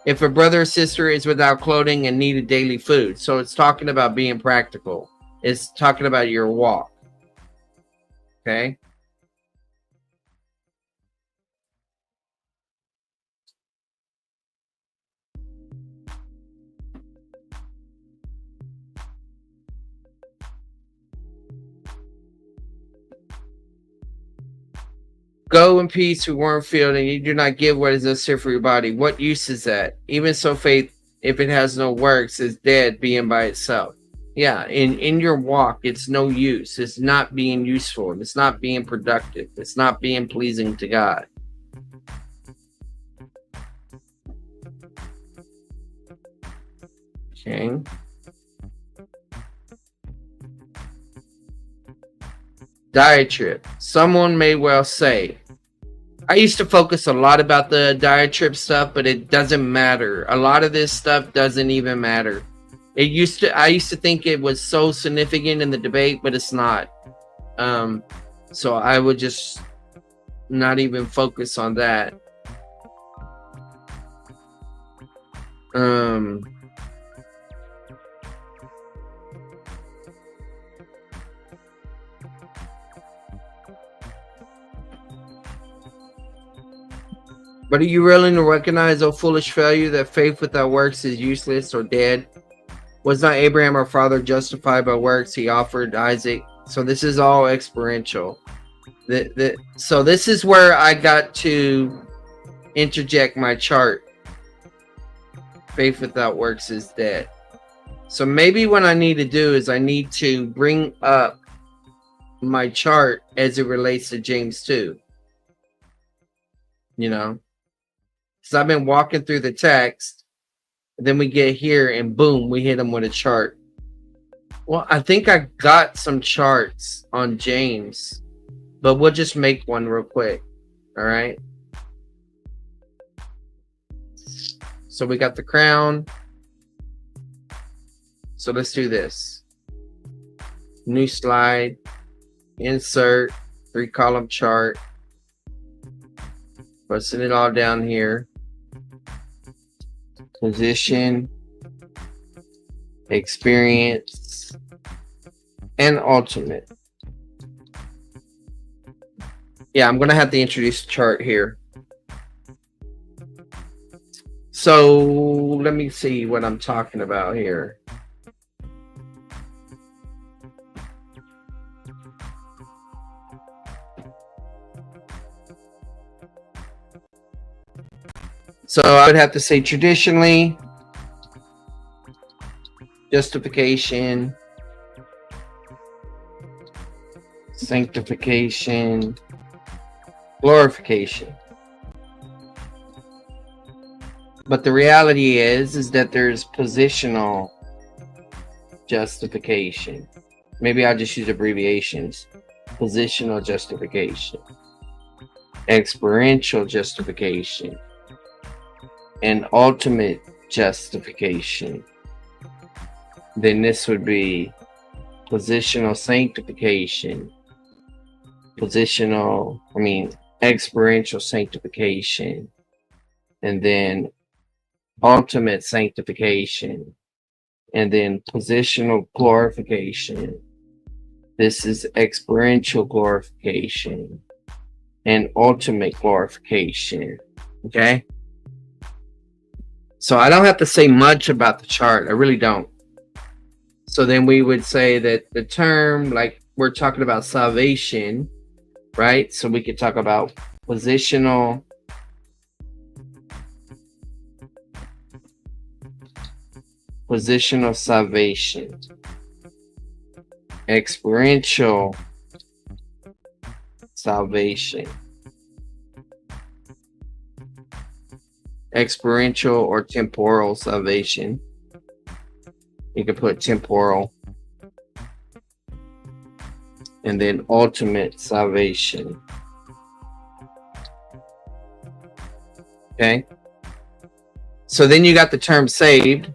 If a brother or sister is without clothing and needed daily food. So it's talking about being practical. It's talking about your walk. Okay? Go in peace who weren't filled, and you do not give what is necessary for your body. What use is that? Even so, faith, if it has no works, is dead, being by itself. Yeah, in your walk, it's no use. It's not being useful. It's not being productive. It's not being pleasing to God. Okay. Diatrib. Someone may well say, I used to focus a lot about the diatrib stuff, but it doesn't matter. A lot of this stuff doesn't even matter. I used to think it was so significant in the debate, but it's not. So I would just not even focus on that. But are you willing to recognize, O foolish failure, that faith without works is useless or dead? Was not Abraham our father justified by works? He offered Isaac. So this is all experiential. So this is where I got to interject my chart. Faith without works is dead. So maybe what I need to do is I need to bring up my chart as it relates to James 2. You know? Because I've been walking through the text, then we get here and boom, we hit them with a chart. Well, I think I got some charts on James, but we'll just make one real quick. All right. So we got the crown. So let's do this. New slide, insert, 3-column chart. Pressing it all down here. Position, experience, and ultimate. Yeah, I'm going to have to introduce the chart here. So let me see what I'm talking about here. So I would have to say traditionally, justification, sanctification, glorification. But the reality is that there's positional justification. Maybe I'll just use abbreviations. Positional justification, experiential justification, and ultimate justification. Then this would be positional sanctification, experiential sanctification, and then ultimate sanctification, and then positional glorification. This is experiential glorification and ultimate glorification. Okay? So I don't have to say much about the chart. I really don't. So then we would say that the term, like we're talking about salvation, right? So we could talk about positional salvation, experiential salvation, experiential or temporal salvation. You can put temporal, and then ultimate salvation. Okay. So then you got the term saved,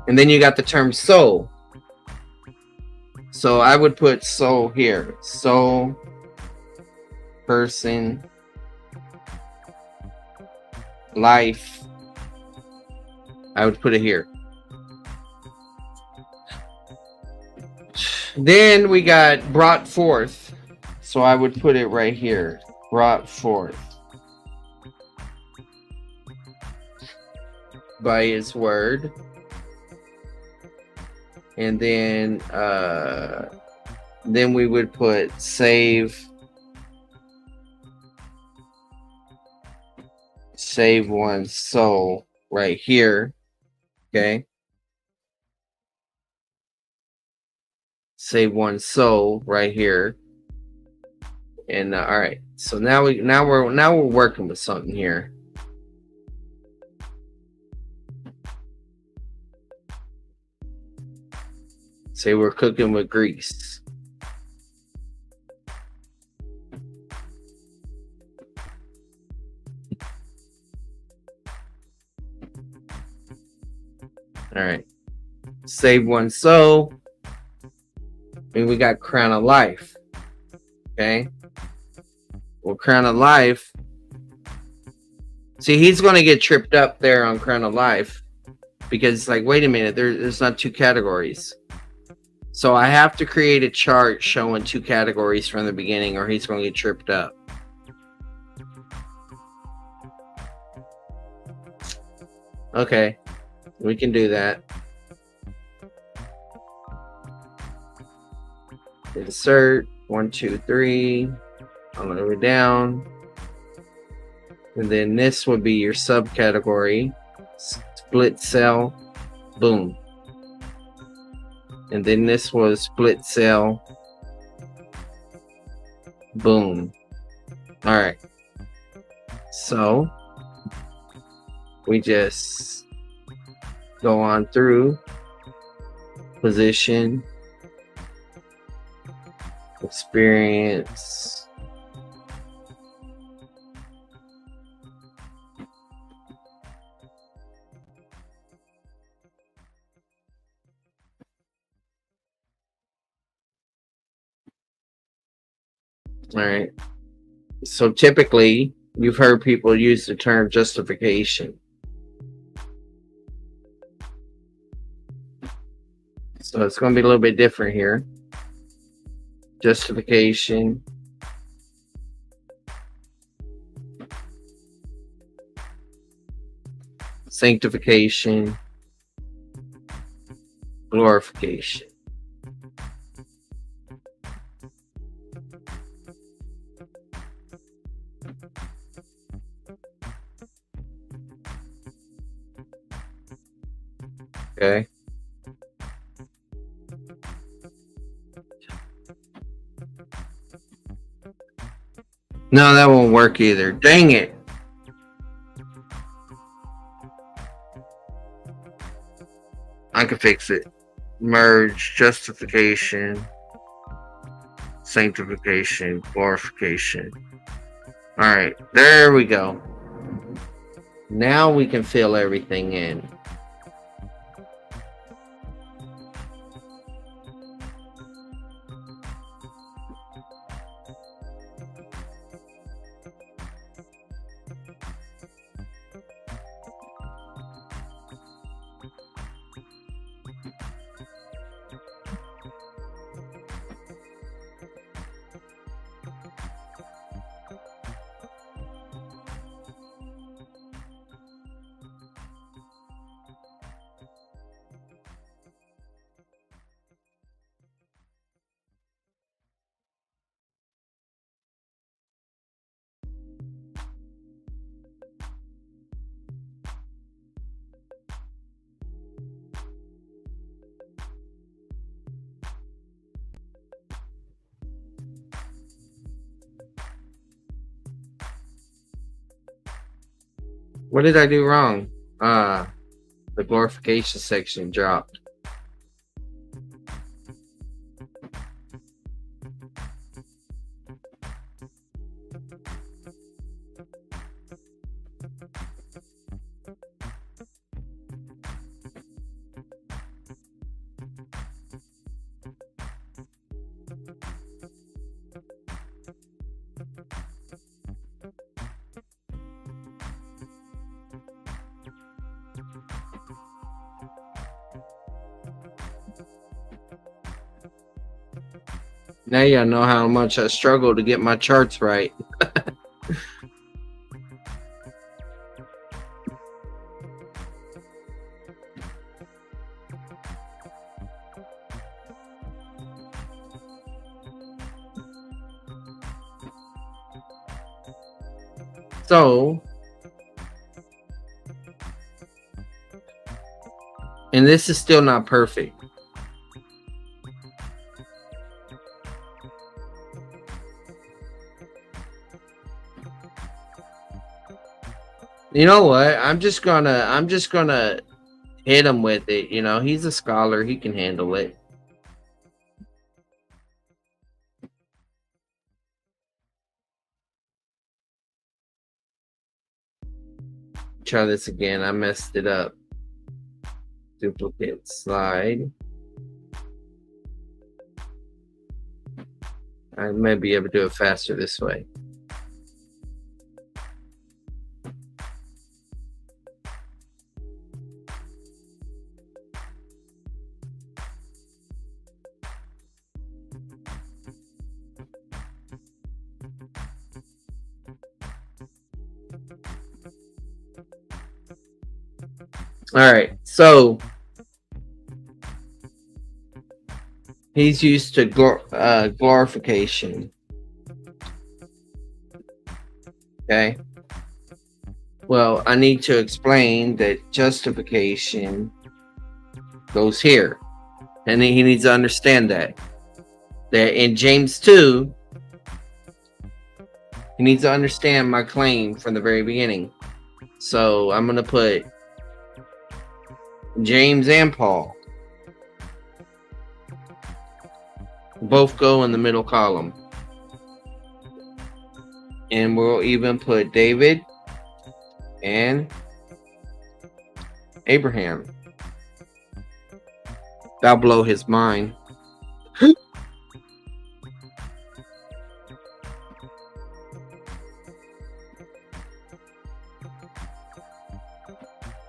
and then you got the term soul. So I would put soul here. Soul, person, life. I would put it here. Then we got brought forth. So I would put it right here. Brought forth by his word. And then we would put save one's soul right here. Okay. Save one's soul right here. And all right. So now we're working with something here. Say we're cooking with grease. All right. Save one soul. And we got crown of life. Okay. Well, crown of life. See, he's going to get tripped up there on crown of life. Because, like, wait a minute. There's not two categories. So I have to create a chart showing two categories from the beginning, or he's going to get tripped up. Okay, we can do that. Insert 1, 2, 3 all the way down, and then this would be your subcategory. Split cell, boom. And then this was split cell. Boom. All right. So we just go on through position, experience, all right. So typically, you've heard people use the term justification. So it's going to be a little bit different here. Justification. Sanctification. Glorification. Okay. No, that won't work either. Dang it. I can fix it. Merge, justification, sanctification, glorification. All right, there we go. Now we can fill everything in. What did I do wrong? The glorification section dropped. Now y'all know how much I struggle to get my charts right. So, and this is still not perfect. You know what? I'm just gonna hit him with it. You know, he's a scholar. He can handle it. Try this again. I messed it up. Duplicate slide. I may be able to do it faster this way. All right, so he's used to glorification. Okay. Well, I need to explain that justification goes here. And he needs to understand that in James 2, he needs to understand my claim from the very beginning. So I'm going to put James and Paul. Both go in the middle column. And we'll even put David and Abraham. That'll blow his mind.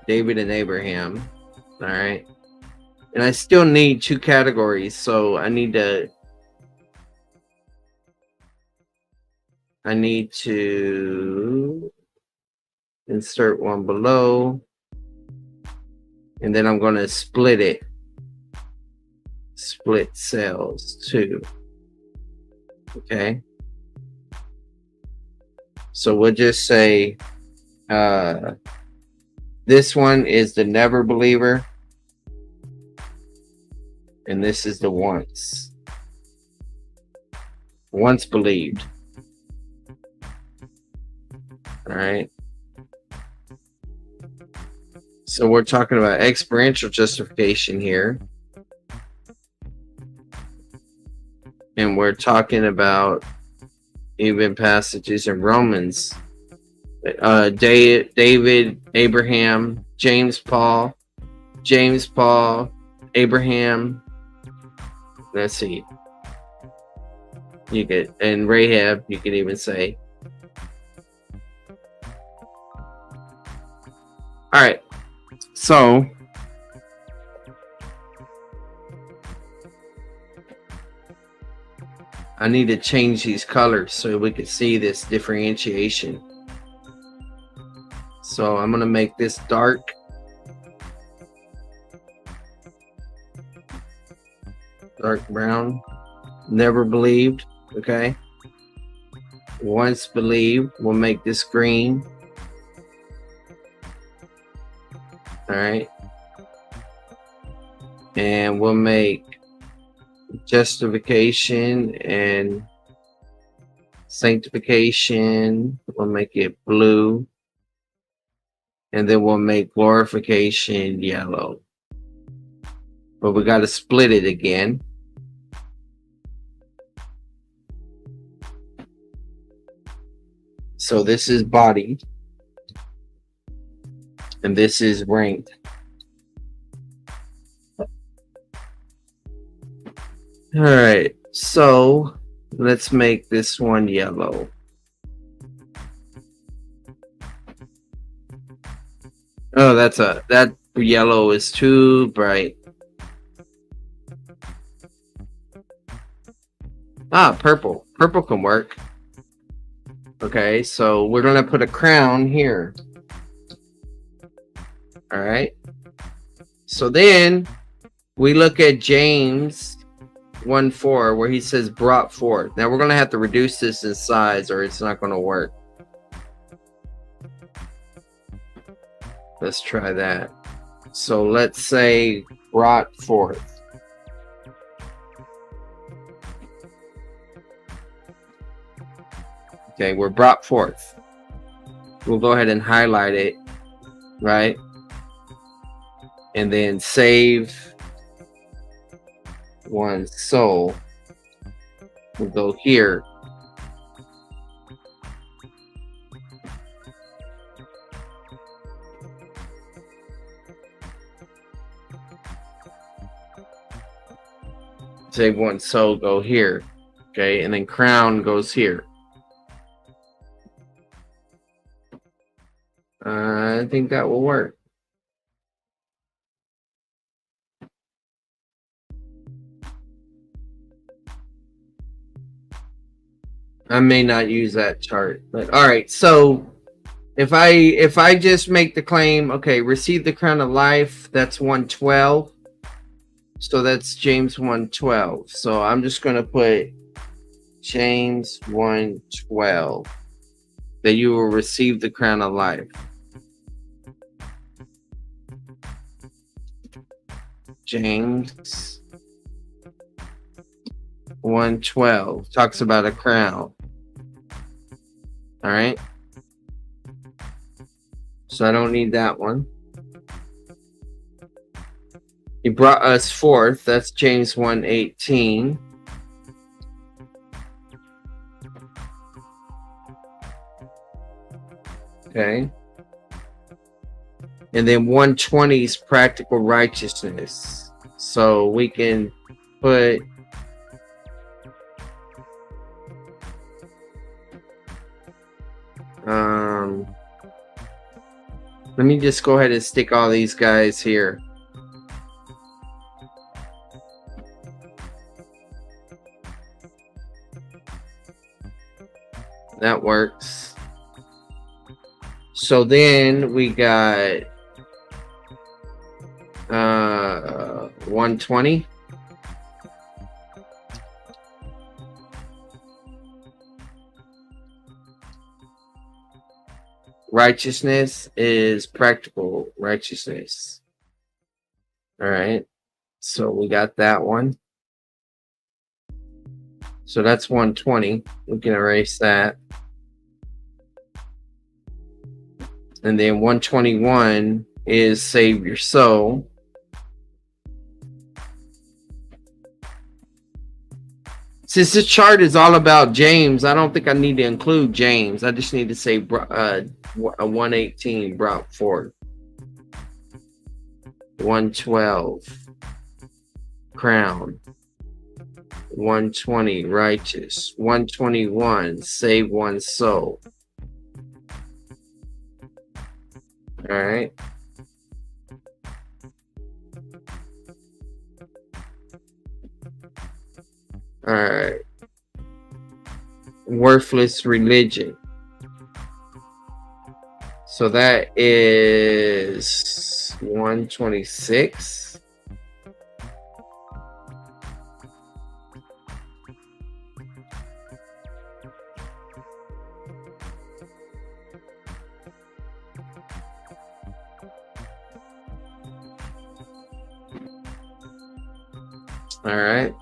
David and Abraham. All right. And I still need two categories, so I need to insert one below, and then I'm going to split it. Split cells too. Okay. So we'll just say this one is the never believer, and this is the once believed. All right. So we're talking about experiential justification here. And we're talking about even passages in Romans. David, Abraham, James, Paul, Abraham. Let's see. You could, and Rahab, you could even say. All right. So I need to change these colors so we can see this differentiation. So I'm going to make this dark. Dark brown. Never believed. Okay. Once believed. We'll make this green. All right. And we'll make justification and sanctification. We'll make it blue. And then we'll make glorification yellow. But we got to split it again. So this is body. And this is ranked. All right. So let's make this one yellow. Oh, that yellow is too bright. Ah, purple. Purple can work. Okay, so we're gonna put a crown here. All right. So then we look at James 1:4 where he says brought forth. Now we're gonna have to reduce this in size or it's not gonna work. Let's try that. So let's say brought forth. Okay, we're brought forth. We'll go ahead and highlight it, right? And then save one soul. We'll go here. Save one soul, go here. Okay, and then crown goes here. I think that will work. I may not use that chart, but all right. So if I just make the claim, okay, receive the crown of life, that's 112. So that's James 1:12. So I'm just gonna put James 1:12 that you will receive the crown of life. James 1:12 talks about a crown. All right. So I don't need that one. He brought us forth. That's James 1:18. Okay. And then 120 is practical righteousness. So we can put let me just go ahead and stick all these guys here. That works. So then we got 120. Righteousness is practical righteousness. All right. So we got that one. So that's 120. We can erase that. And then 121 is save your soul. Since this chart is all about James, I don't think I need to include James. I just need to say 118 brought forth. 112 crown. 120 righteous. 121 save one soul. All right. All right. Worthless religion. So that is 126. All right.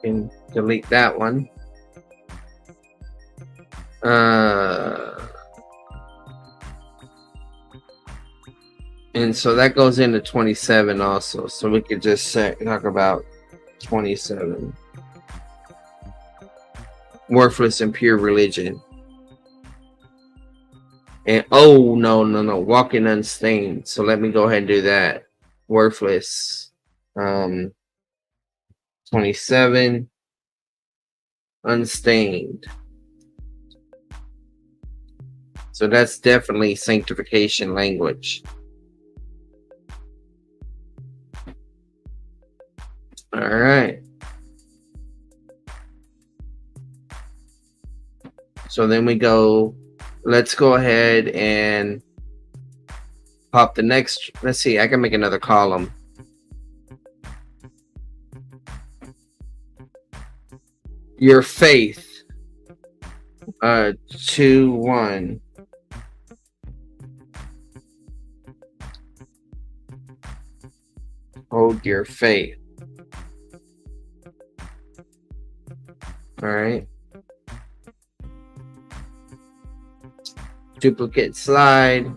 Can delete that one. And so that goes into 27 also. So we could just talk about 27. Worthless and pure religion. And oh, no. Walking unstained. So let me go ahead and do that. Worthless. 27. Unstained. So that's definitely sanctification language. All right. So then we go, let's go ahead and pop the next. Let's see, I can make another column. Your faith. 2, 1. Hold your faith. All right. Duplicate slide.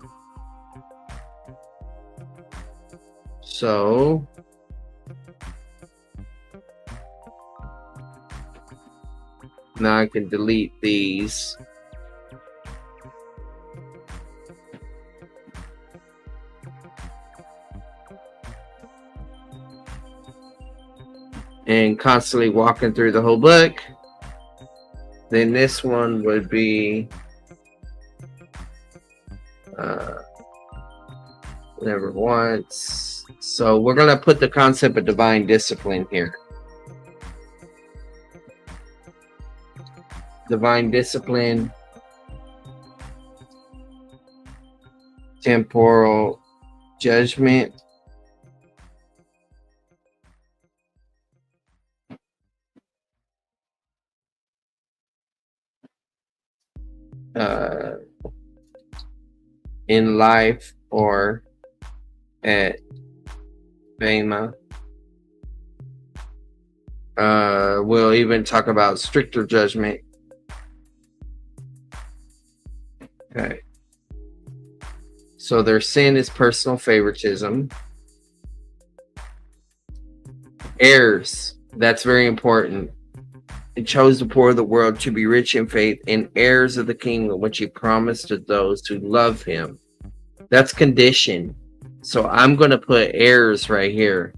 So now I can delete these. And constantly walking through the whole book. Then this one would be never once. So we're going to put the concept of divine discipline here. Divine discipline, temporal judgment, in life or at Bema. We'll even talk about stricter judgment. Okay. So their sin is personal favoritism. Heirs. That's very important. He chose the poor of the world to be rich in faith and heirs of the kingdom which he promised to those who love him. That's condition. So I'm going to put heirs right here.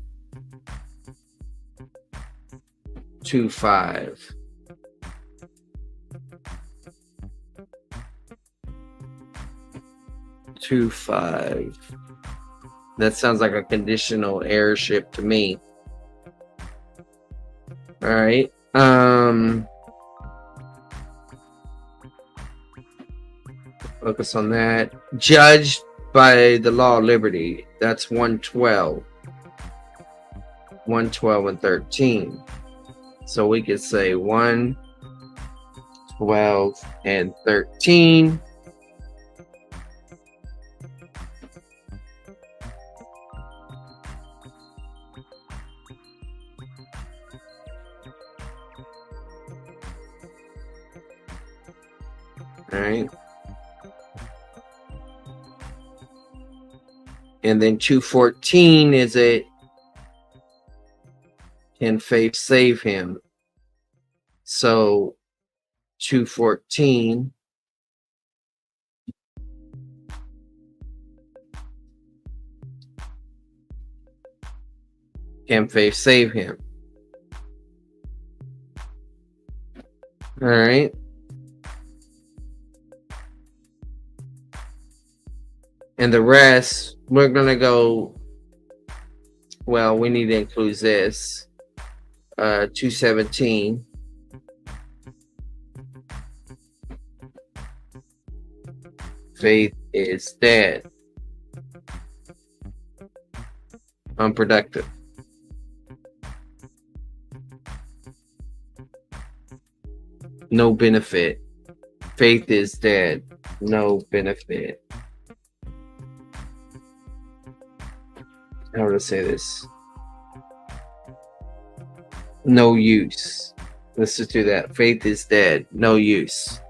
2-5. That sounds like a conditional heirship to me. All right. Focus on that. Judged by the law of liberty. That's 112. 112 and 13. So we could say 1, 12, and 13. All right. And then 2:14 is it, can faith save him? So 2:14 can faith save him? All right. And the rest, we're going to go, well, we need to include this. 2:17. Faith is dead. Unproductive. No benefit. Faith is dead. No benefit. How to say this? No use. Let's just do that. Faith is dead. No use.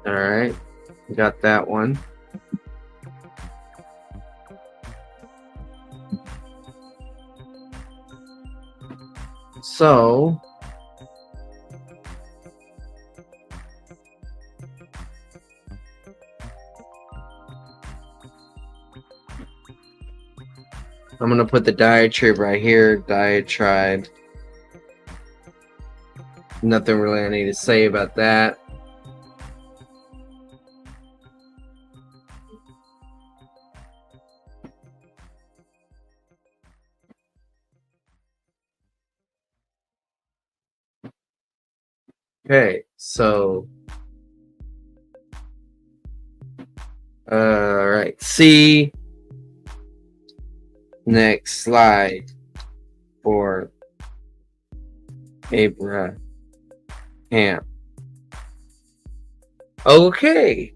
All right, got that one. So I'm gonna put the diatribe right here. Diatribe. Nothing really I need to say about that. Okay, so all right. See next slide for Abraham. Okay.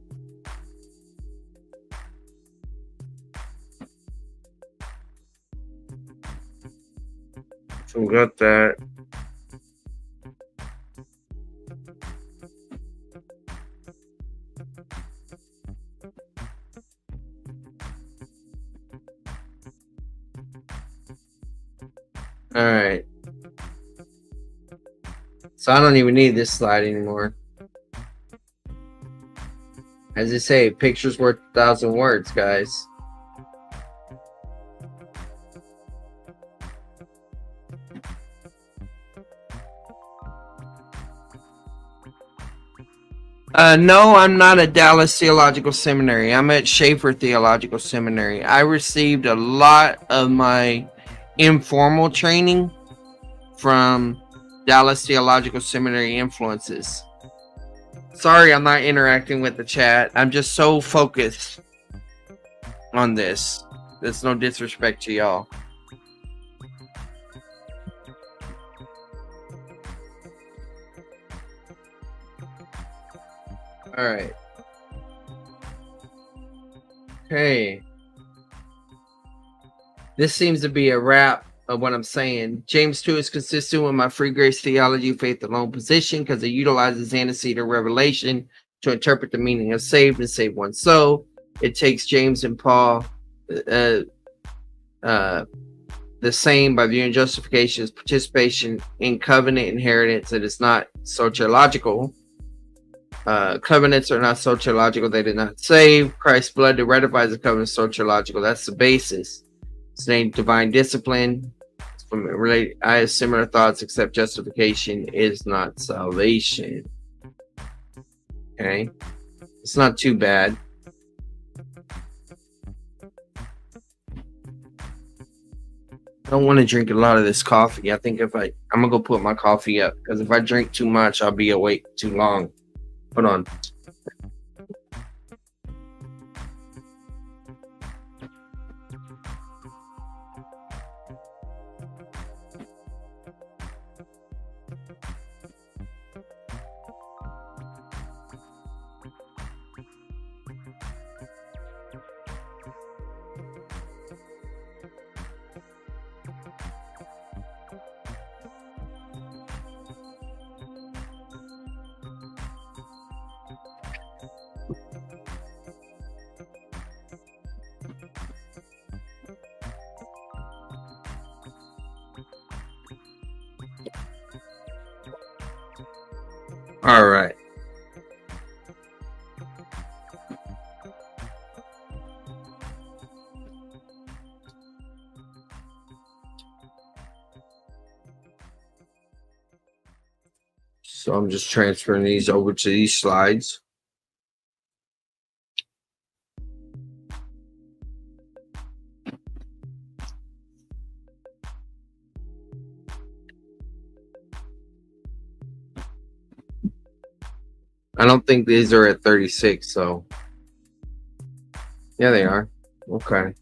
So we got that. All right. So I don't even need this slide anymore. As they say, picture's worth 1,000 words, guys. No, I'm not at Dallas Theological Seminary. I'm at Schaefer Theological Seminary. I received a lot of my informal training from Dallas Theological Seminary influences. Sorry, I'm not interacting with the chat. I'm just so focused on this. There's no disrespect to y'all. All right. Okay. This seems to be a wrap of what I'm saying. James 2 is consistent with my free grace theology, faith alone position because it utilizes antecedent revelation to interpret the meaning of saved and save one's soul. It takes James and Paul the same by viewing justification as participation in covenant inheritance. It is not soteriological. Covenants are not soteriological. They did not save. Christ's blood that ratifies the covenant is soteriological. That's the basis. It's named divine discipline. It's from related. I have similar thoughts, except justification is not salvation. Okay, it's not too bad. I don't want to drink a lot of this coffee. I think I'm gonna go put my coffee up because if I drink too much, I'll be awake too long. Hold on. All right. So I'm just transferring these over to these slides. I don't think these are at 36, so yeah, they are. Okay.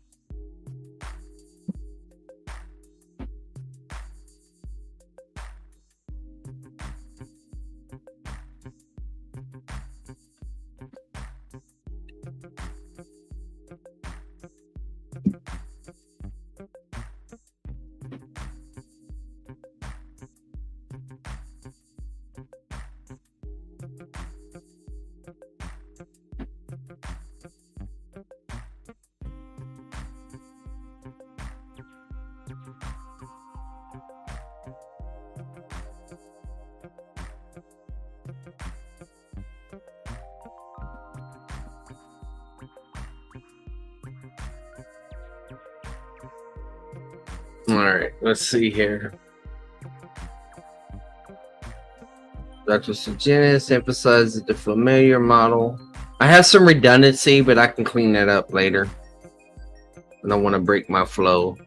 All right, let's see here. Dr. Sungenis emphasizes the familiar model. I have some redundancy, but I can clean that up later. I don't want to break my flow.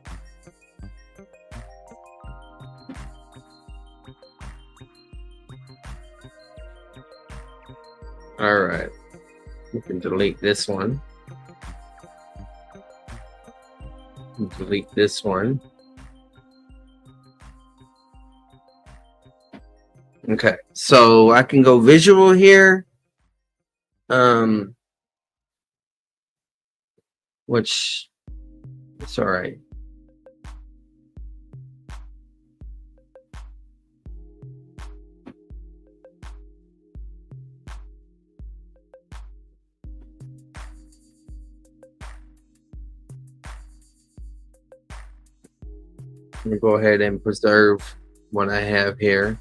All right, we can delete this one. Delete this one. Okay, so I can go visual here. Which it's all right. I'm gonna go ahead and preserve what I have here.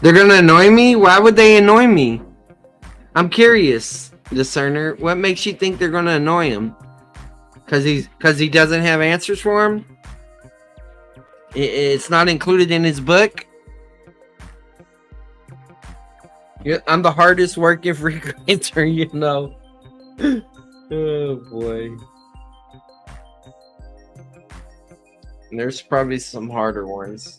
They're gonna annoy me? Why would they annoy me? I'm curious, discerner. What makes you think they're gonna annoy him? Cause he doesn't have answers for him? It's not included in his book? I'm the hardest working freelancer, you know. Oh boy. There's probably some harder ones.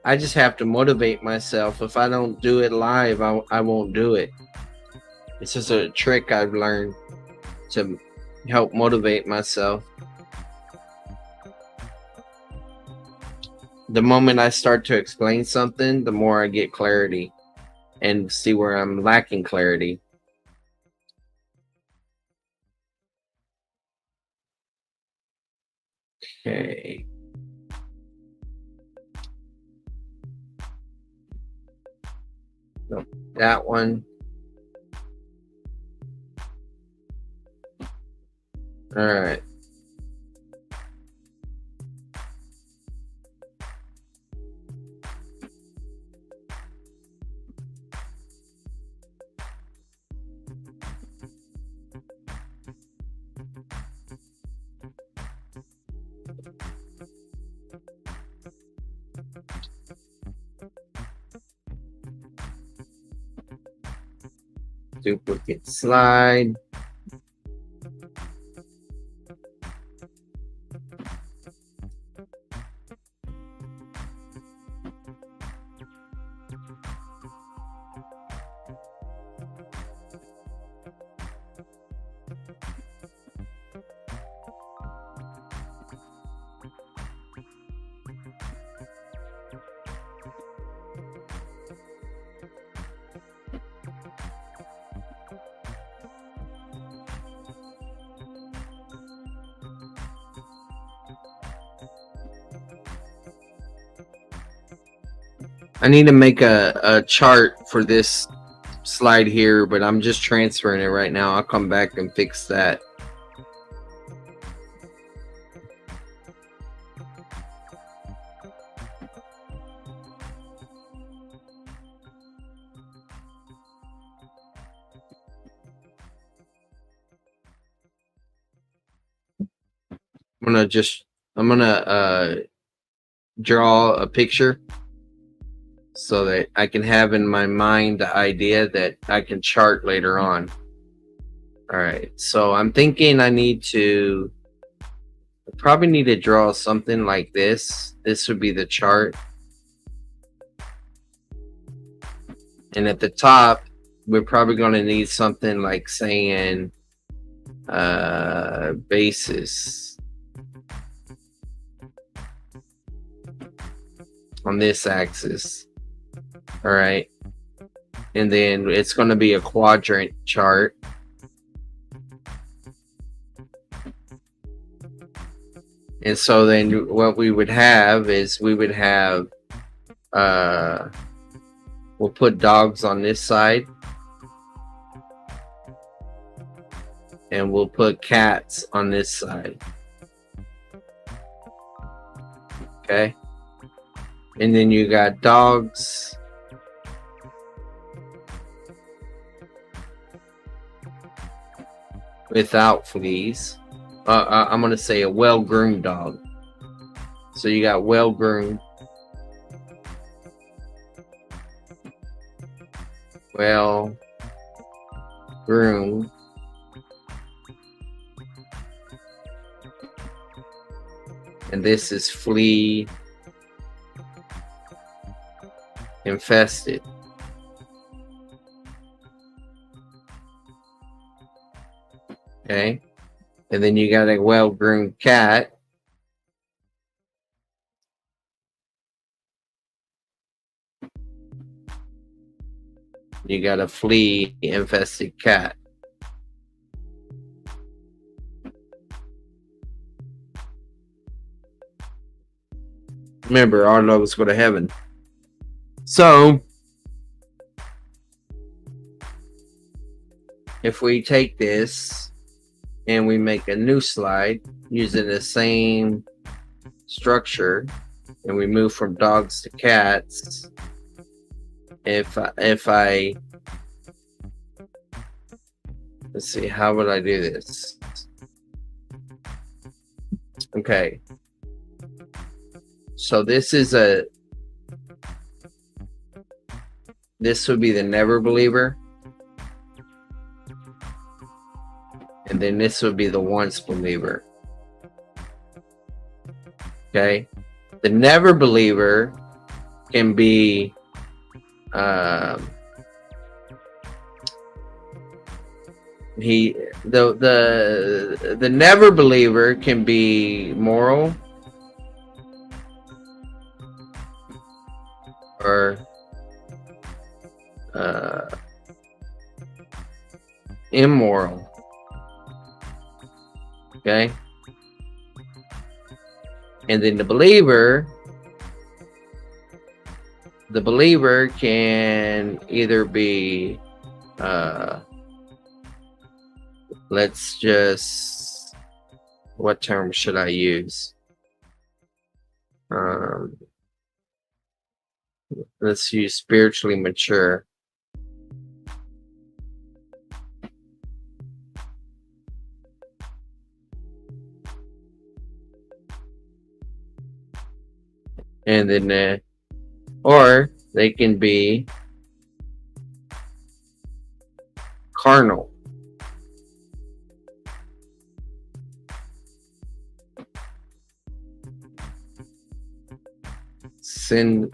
I just have to motivate myself. If I don't do it live, I won't do it. It's just a trick I've learned to help motivate myself. The moment I start to explain something, the more I get clarity and see where I'm lacking clarity. Okay. No, that one. All right. Duplicate slide. I need to make a chart for this slide here, but I'm just transferring it right now. I'll come back and fix that. I'm gonna draw a picture so that I can have in my mind the idea that I can chart later on. All right, so I'm thinking I probably need to draw something like this. This would be the chart. And at the top, we're probably going to need something like saying basis on this axis. All right, and then it's going to be a quadrant chart. And so then what we would have is we would have we'll put dogs on this side, and we'll put cats on this side. Okay. And then you got dogs. Without fleas. I'm going to say a well-groomed dog. So you got well-groomed. Well-groomed. And this is flea infested. Okay. And then you got a well-groomed cat. You got a flea infested cat. Remember, our dogs go to heaven. So, if we take this and we make a new slide using the same structure, and we move from dogs to cats, if I let's see, how would I do this? Okay. So this would be the never believer. And then this would be the once believer. Okay. The never believer can be the never believer can be moral or immoral. Okay. And then the believer can either be let's just, what term should I use? Let's use spiritually mature. And then, or they can be carnal. Sin,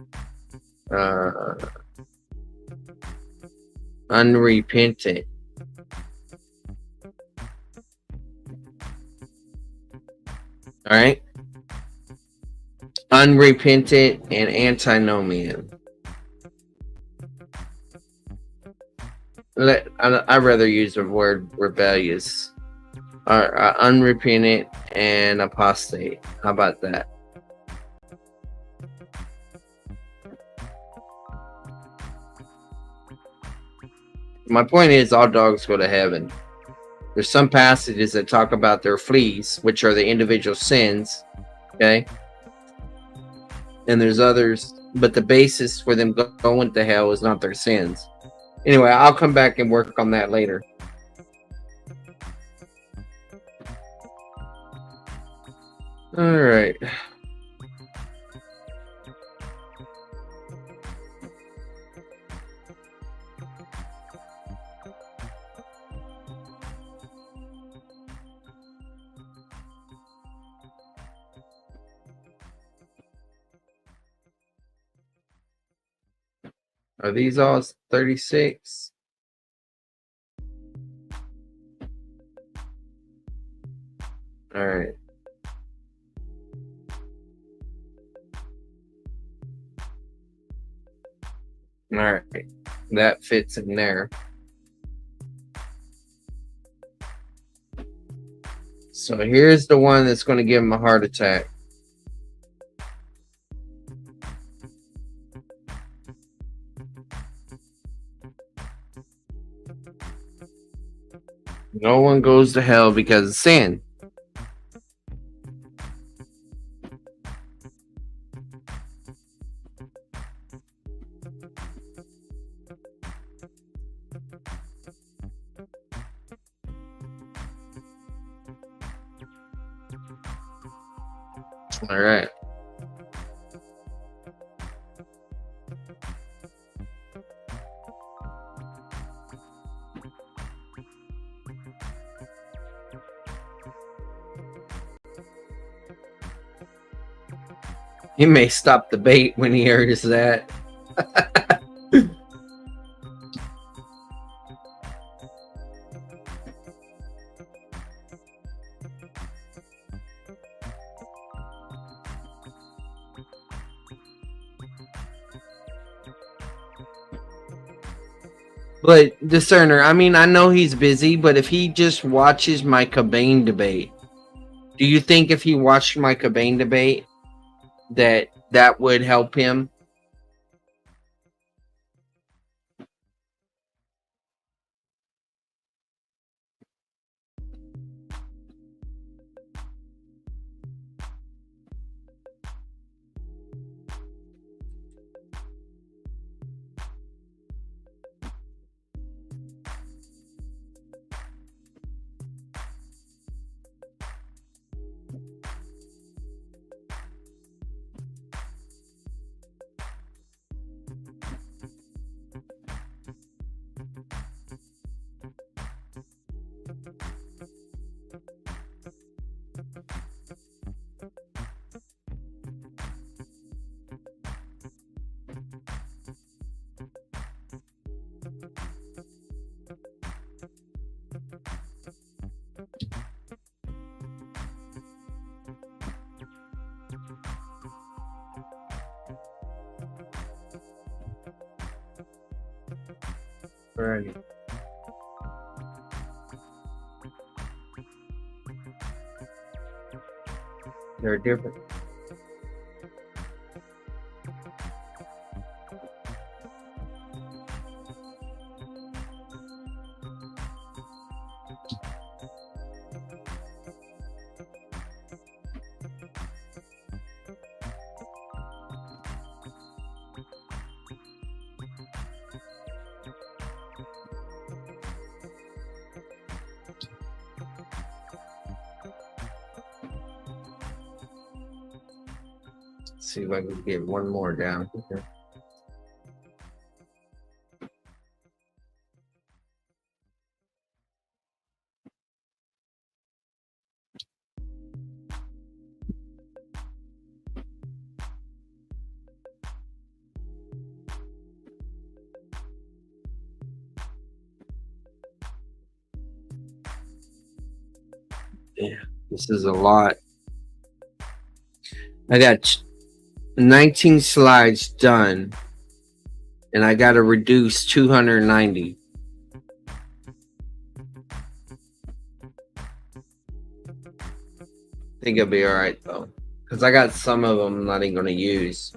unrepentant. All right. Unrepentant and antinomian. I'd rather use the word rebellious. Or unrepentant and apostate. How about that? My point is, all dogs go to heaven. There's some passages that talk about their fleas, which are the individual sins. Okay. And there's others, but the basis for them going to hell is not their sins. Anyway, I'll come back and work on that later. All right. Are these all 36? All right. All right. That fits in there. So here's the one that's going to give him a heart attack. No one goes to hell because of sin. All right. He may stop the bait when he hears that. But Discerner, I mean, I know he's busy, but if he just watches my Cobain debate, do you think if he watched my Cobain debate that would help him? Right. They're different. Let's see if I can get one more down here. Yeah, this is a lot. I got 19 slides done, and I got to reduce 290. I think it'll be all right though, because I got some of them I'm not even going to use.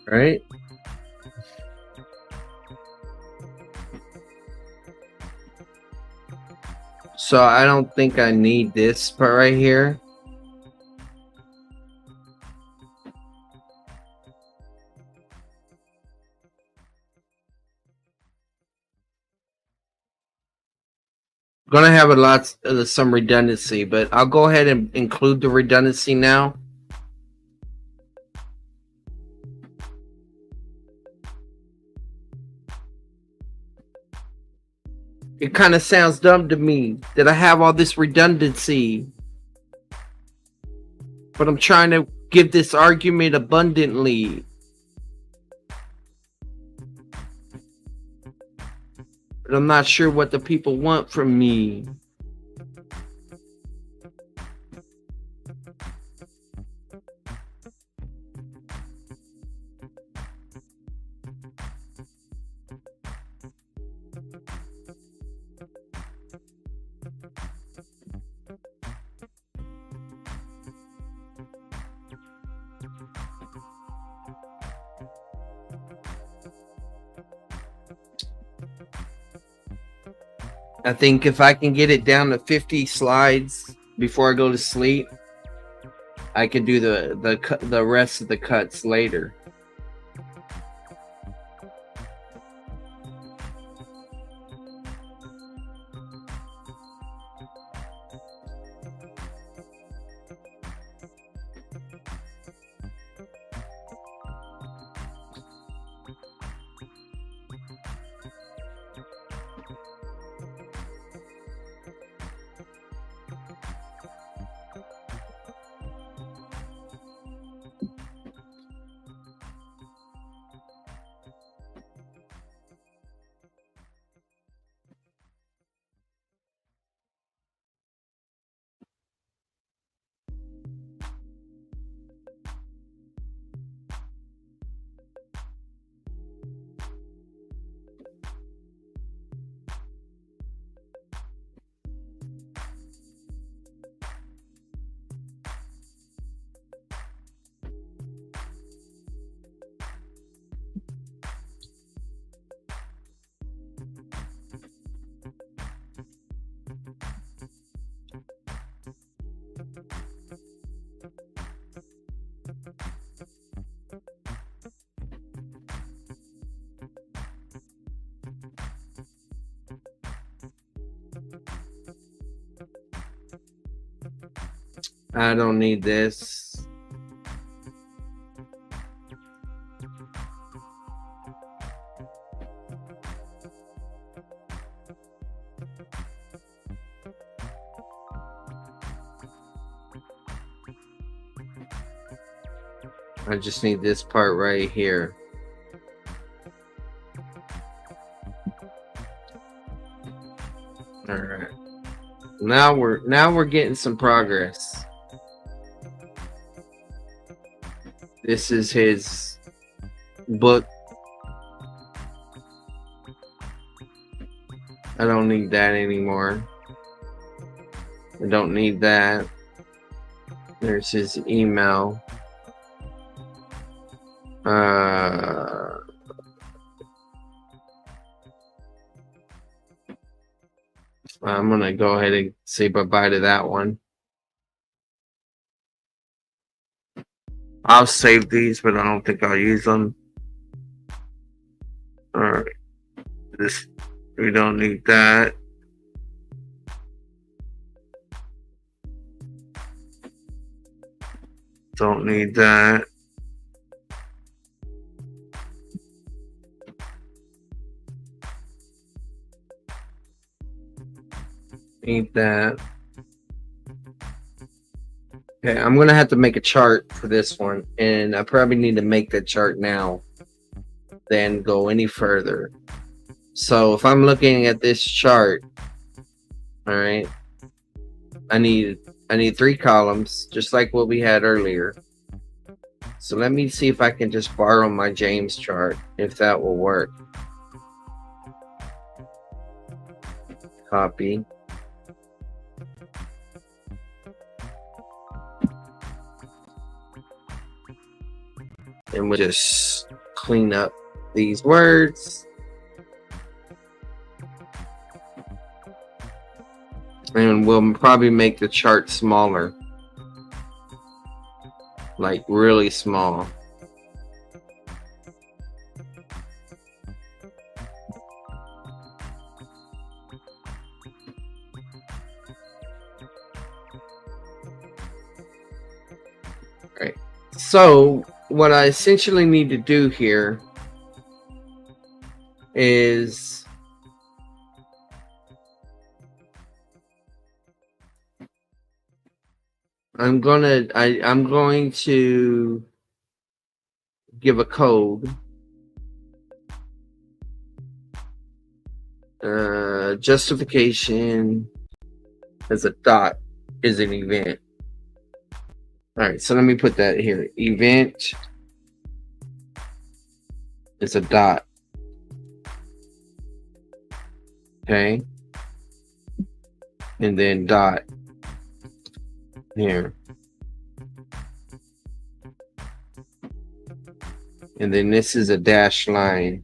Right? So I don't think I need this part right here. Gonna have a lot some redundancy, but I'll go ahead and include the redundancy now. It kind of sounds dumb to me that I have all this redundancy, but I'm trying to give this argument abundantly. But I'm not sure what the people want from me. I think if I can get it down to 50 slides before I go to sleep, I can do the rest of the cuts later. I don't need this. I just need this part right here. All right. Now we're getting some progress. This is his book. I don't need that anymore. I don't need that. There's his email. I'm gonna go ahead and say bye-bye to that one. I'll save these, but I don't think I'll use them. Alright. This, we don't need that. Don't need that. Need that. Okay, I'm gonna have to make a chart for this one, and I probably need to make the chart now, then go any further. So if I'm looking at this chart, all right, I need 3 columns, just like what we had earlier. So let me see if I can just borrow my James chart, if that will work. Copy. And we'll just clean up these words. And we'll probably make the chart smaller. Like really small. So what I essentially need to do here is I'm going to give a code. Justification as a dot is an event. All right, so let me put that here. Event is a dot. Okay. And then dot here. And then this is a dashed line.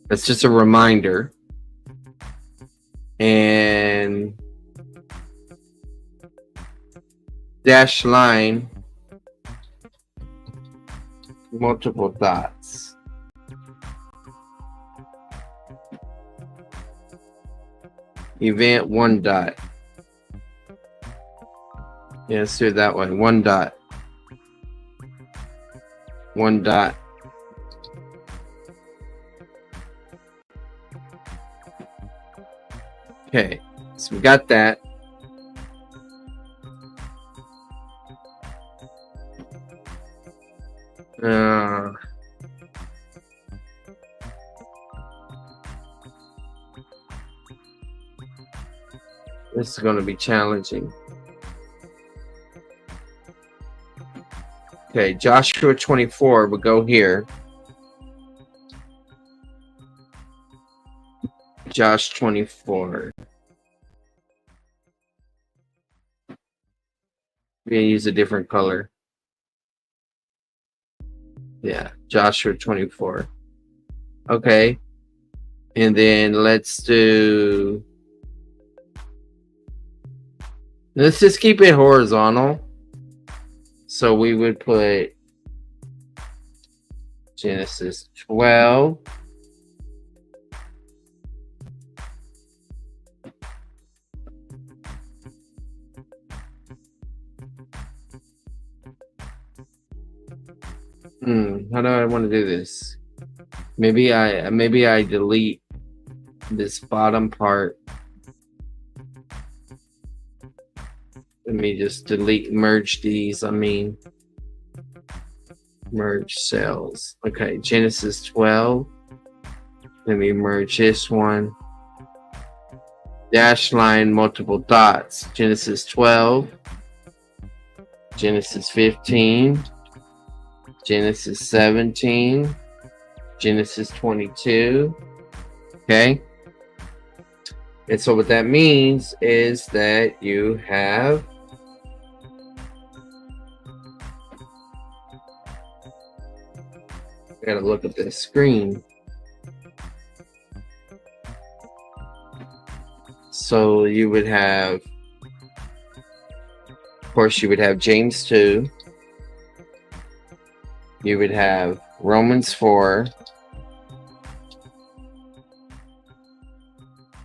That's just a reminder. And dashed line, multiple dots. Event one dot. Yeah, let's do it that way. One dot. One dot. Okay, so we got that. This is going to be challenging. Okay, Joshua 24 will go here. Josh 24. We're going to use a different color. Yeah, Joshua 24. Okay. And then let's just keep it horizontal. So we would put Genesis 12. How do I want to do this? Maybe I delete this bottom part. Let me just merge these. Merge cells. Okay, Genesis 12. Let me merge this one. Dash line, multiple dots. Genesis 12. Genesis 15. Genesis 17. Genesis 22. Okay. And so what that means is that you have gotta look at this screen. So you would have, of course, you would have James 2. You would have Romans 4.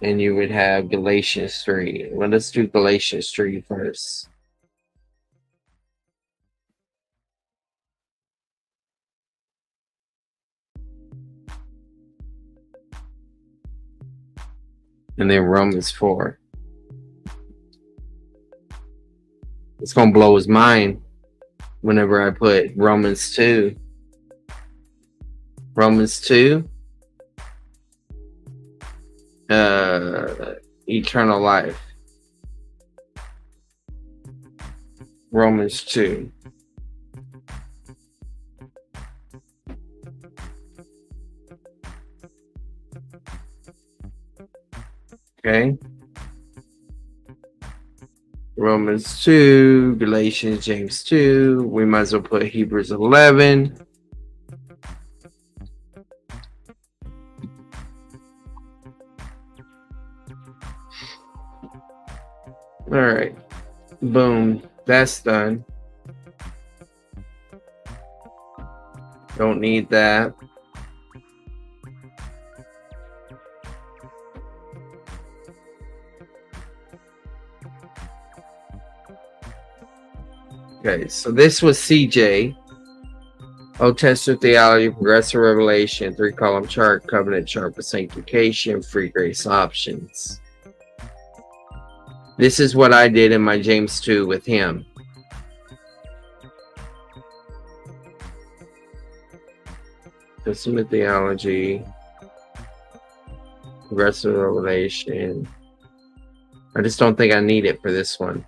And you would have Galatians 3. Well, let's do Galatians 3 first. And then Romans 4. It's going to blow his mind whenever I put Romans 2. Romans 2. Eternal life. Romans 2. Okay. Romans 2, Galatians, James 2. We might as well put Hebrews 11. All right. Boom. That's done. Don't need that. Okay, so this was CJ. Old Testament theology, progressive revelation, 3-column chart, covenant chart for sanctification, free grace options. This is what I did in my James 2 with him. Testament theology, progressive revelation. I just don't think I need it for this one.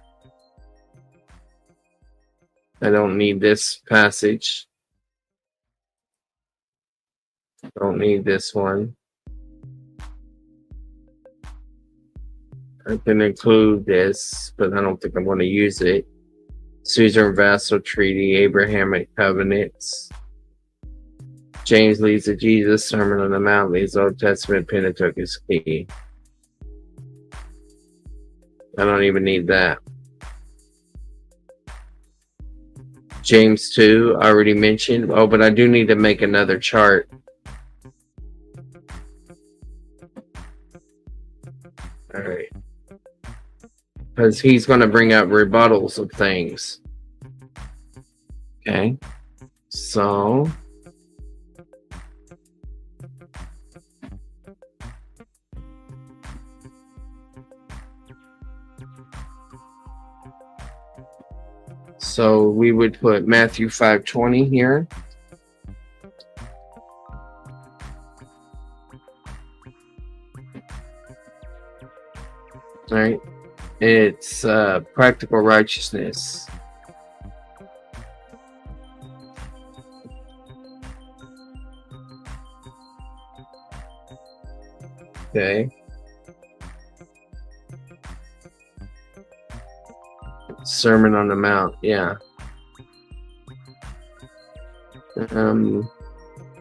I don't need this passage. Don't need this one. I can include this, but I don't think I'm going to use it. Caesar and Vassal Treaty, Abrahamic Covenants. James leads to Jesus, Sermon on the Mount leads Old Testament, Pentateuch is key. I don't even need that. James 2, I already mentioned. Oh, but I do need to make another chart. All right. Because he's going to bring up rebuttals of things. Okay. So. So we would put Matthew 5:20 here. All right. It's practical righteousness. Okay. Sermon on the Mount, yeah.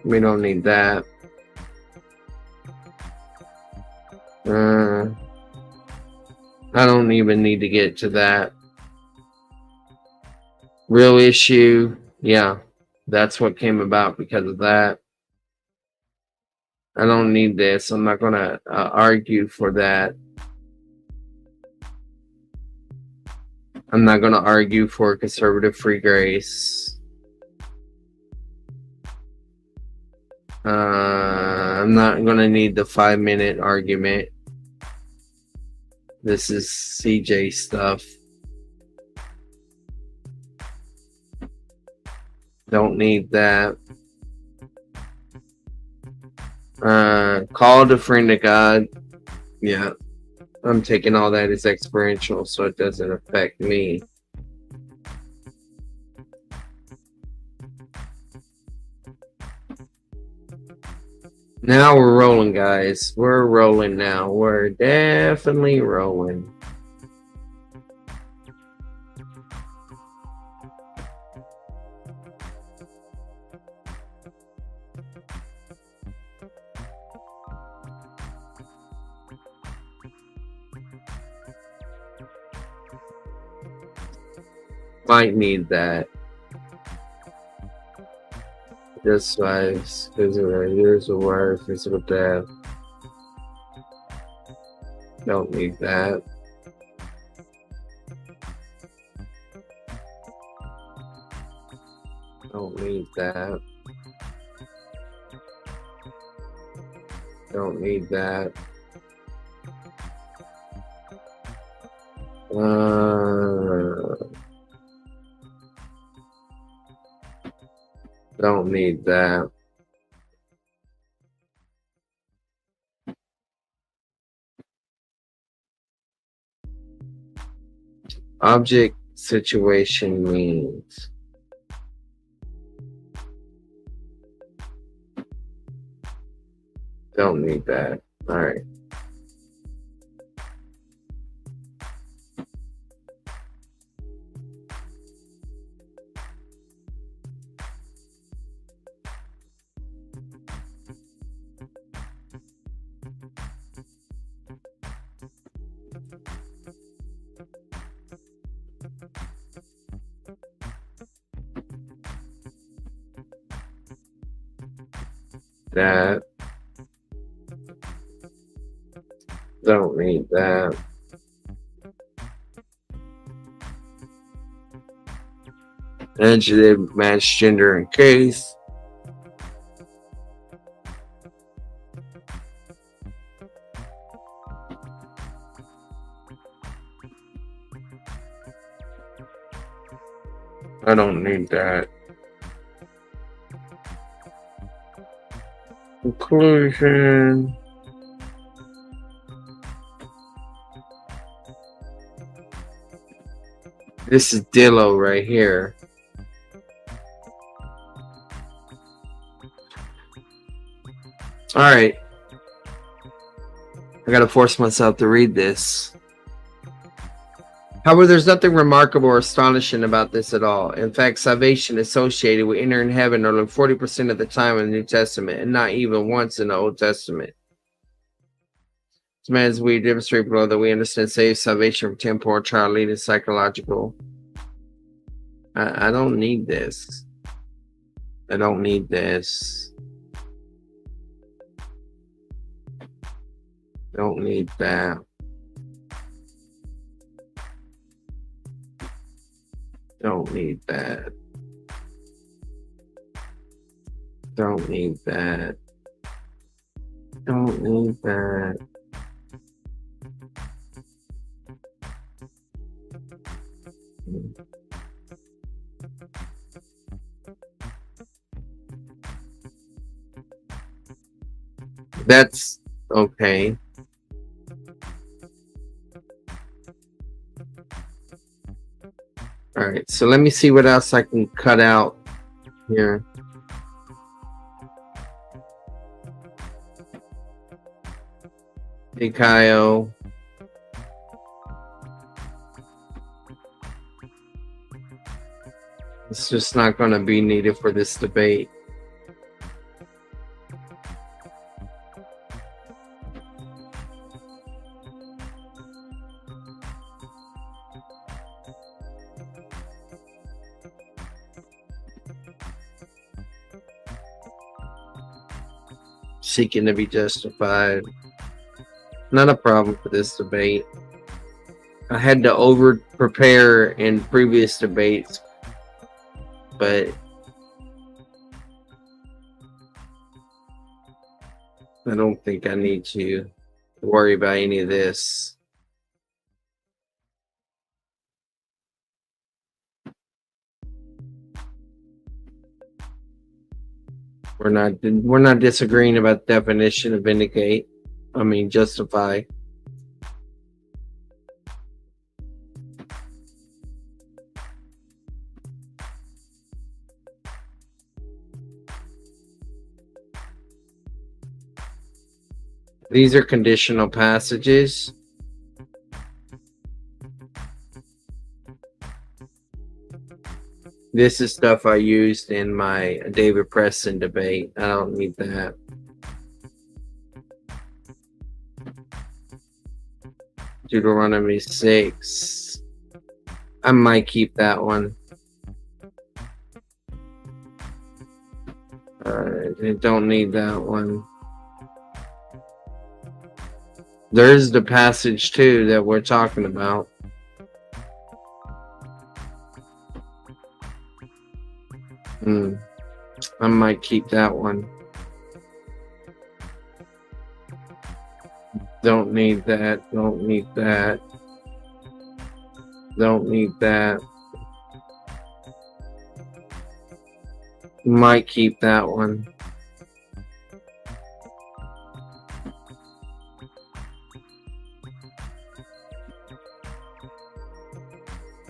We don't need that. I don't even need to get to that. Real issue, yeah. That's what came about because of that. I don't need this. I'm not going to argue for that. I'm not going to argue for conservative free grace. I'm not going to need the 5-minute argument. This is CJ stuff. Don't need that. Called a friend of God. Yeah. I'm taking all that as experiential, so it doesn't affect me. Now we're rolling, guys. We're rolling now. We're definitely rolling. Might need that. Just lives, physical years of work, physical death. Don't need that. Don't need that. Don't need that. Don't need that. Object situation means. Don't need that. All right. That. Don't need that. Adjective match gender and case. I don't need that. Conclusion. This is Dillo right here. All right. I gotta force myself to read this. However, there's nothing remarkable or astonishing about this at all. In fact, salvation associated with entering heaven only 40% of the time in the New Testament, and not even once in the Old Testament. This man's we demonstrate below that we understand saved salvation from temporal trial leading psychological. I don't need this. I don't need this. Don't need that. Don't need that. Don't need that. Don't need that. That's okay. All right, so let me see what else I can cut out here. Ikayo. It's just not going to be needed for this debate. Seeking to be justified. Not a problem for this debate. I had to over prepare in previous debates, but I don't think I need to worry about any of this. We're not disagreeing about the definition of vindicate. I mean justify. These are conditional passages. This is stuff I used in my David Preston debate. I don't need that. Deuteronomy 6. I might keep that one. I don't need that one. There's the passage too that we're talking about. I might keep that one. Don't need that. Don't need that. Don't need that. Might keep that one.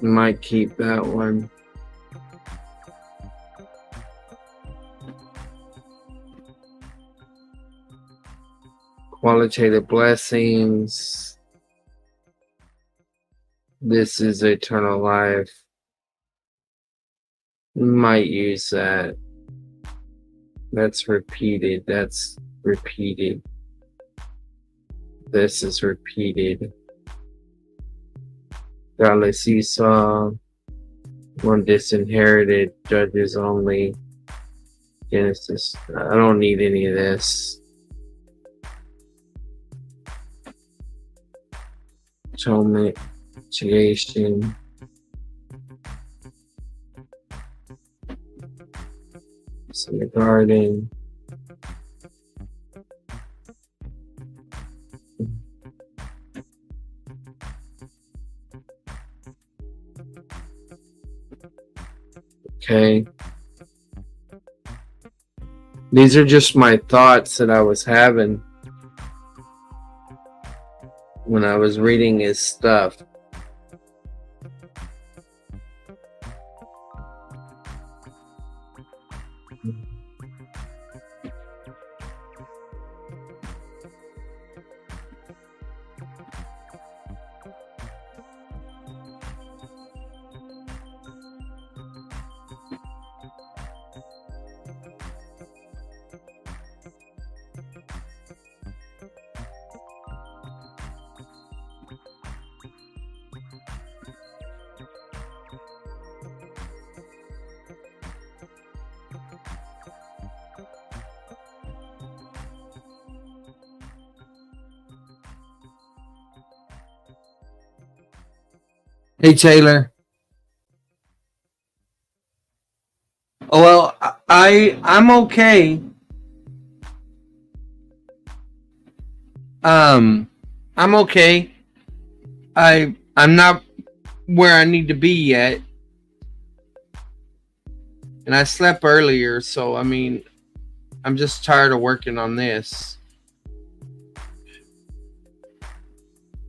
Might keep that one. Qualitative blessings. This is eternal life. Might use that. That's repeated. That's repeated. This is repeated. Godless Esau. One disinherited. Judges only. Genesis. I don't need any of this. Atonement, expiation. It's in the garden. Okay. These are just my thoughts that I was having when I was reading his stuff. Hey Taylor. Oh well, I'm okay. I'm okay. I'm not where I need to be yet, and I slept earlier, so I mean, I'm just tired of working on this.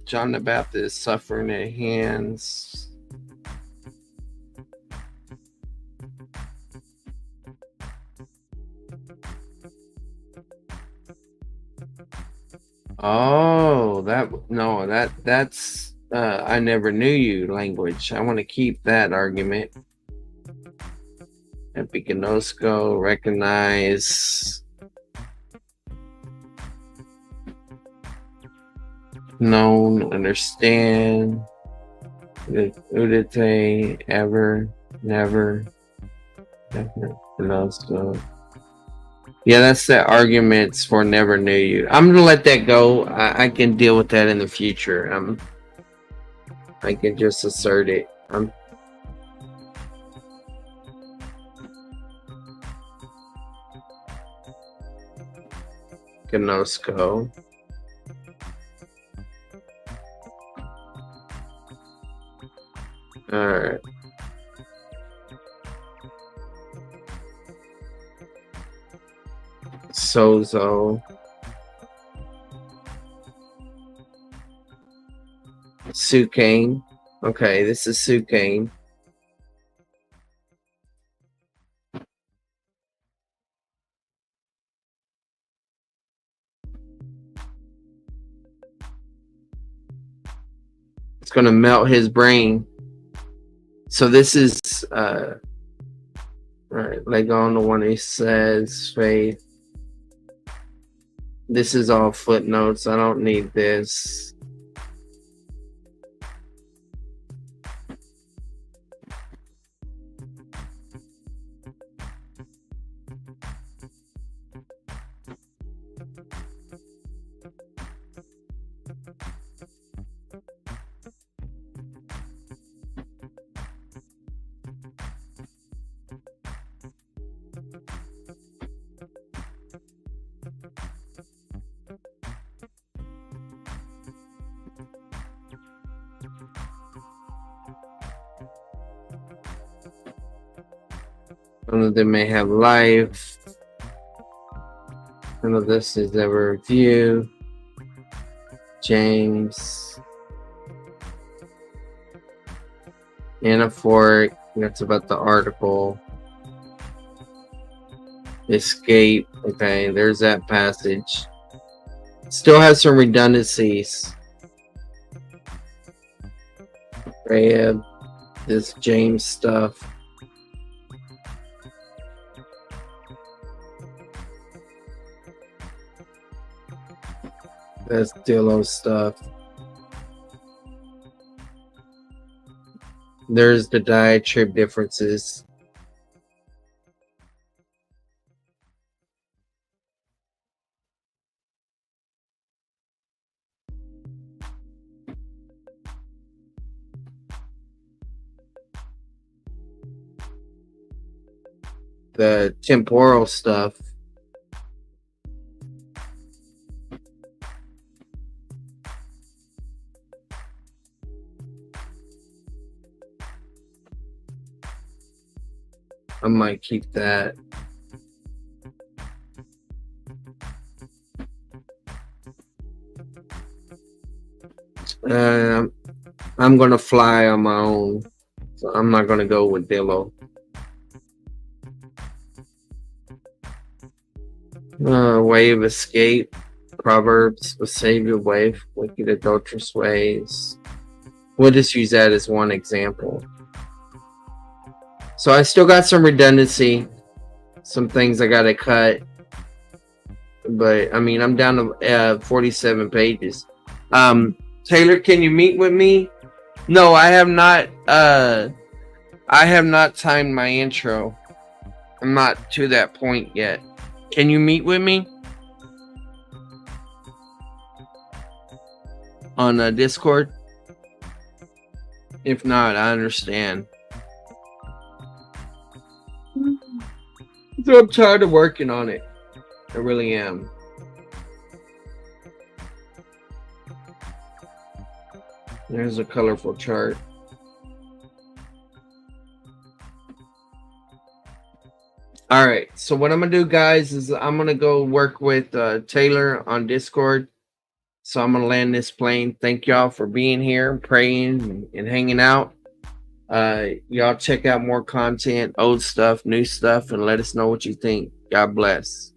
John the Baptist suffering at hands. Oh, that's I never knew you language. I want to keep that argument. Epigenosko, recognize, known, understand, udite, ever, never, Epigenosko. Yeah, that's the arguments for never knew you. I'm gonna let that go. I can deal with that in the future. I can just assert it. I'm Gnosko. Alright. Sozo. Sucane. Okay, this is Sucane. It's gonna melt his brain. So this is right, like on the one he says faith. This is all footnotes. I don't need this. None of them may have life. None of this is ever review. James. Anaphoric. That's about the article. Escape. Okay, there's that passage. Still has some redundancies. Rahab. This James stuff. That's Dillo stuff. There's the diatribe differences. the temporal stuff. I might keep that. I'm gonna fly on my own, so I'm not gonna go with Dillo. Wave escape. Proverbs will save your way from wicked adulterous ways. We'll just use that as one example. So I still got some redundancy, some things I gotta cut, but I mean I'm down to 47 pages. Taylor, can you meet with me? No, I have not. I have not timed my intro. I'm not to that point yet. Can you meet with me on Discord? If not, I understand. So I'm tired of working on it. I really am. There's a colorful chart. All right. So what I'm going to do, guys, is I'm going to go work with Taylor on Discord. So I'm going to land this plane. Thank y'all for being here, praying, and hanging out. Y'all check out more content, old stuff, new stuff, and let us know what you think. God bless.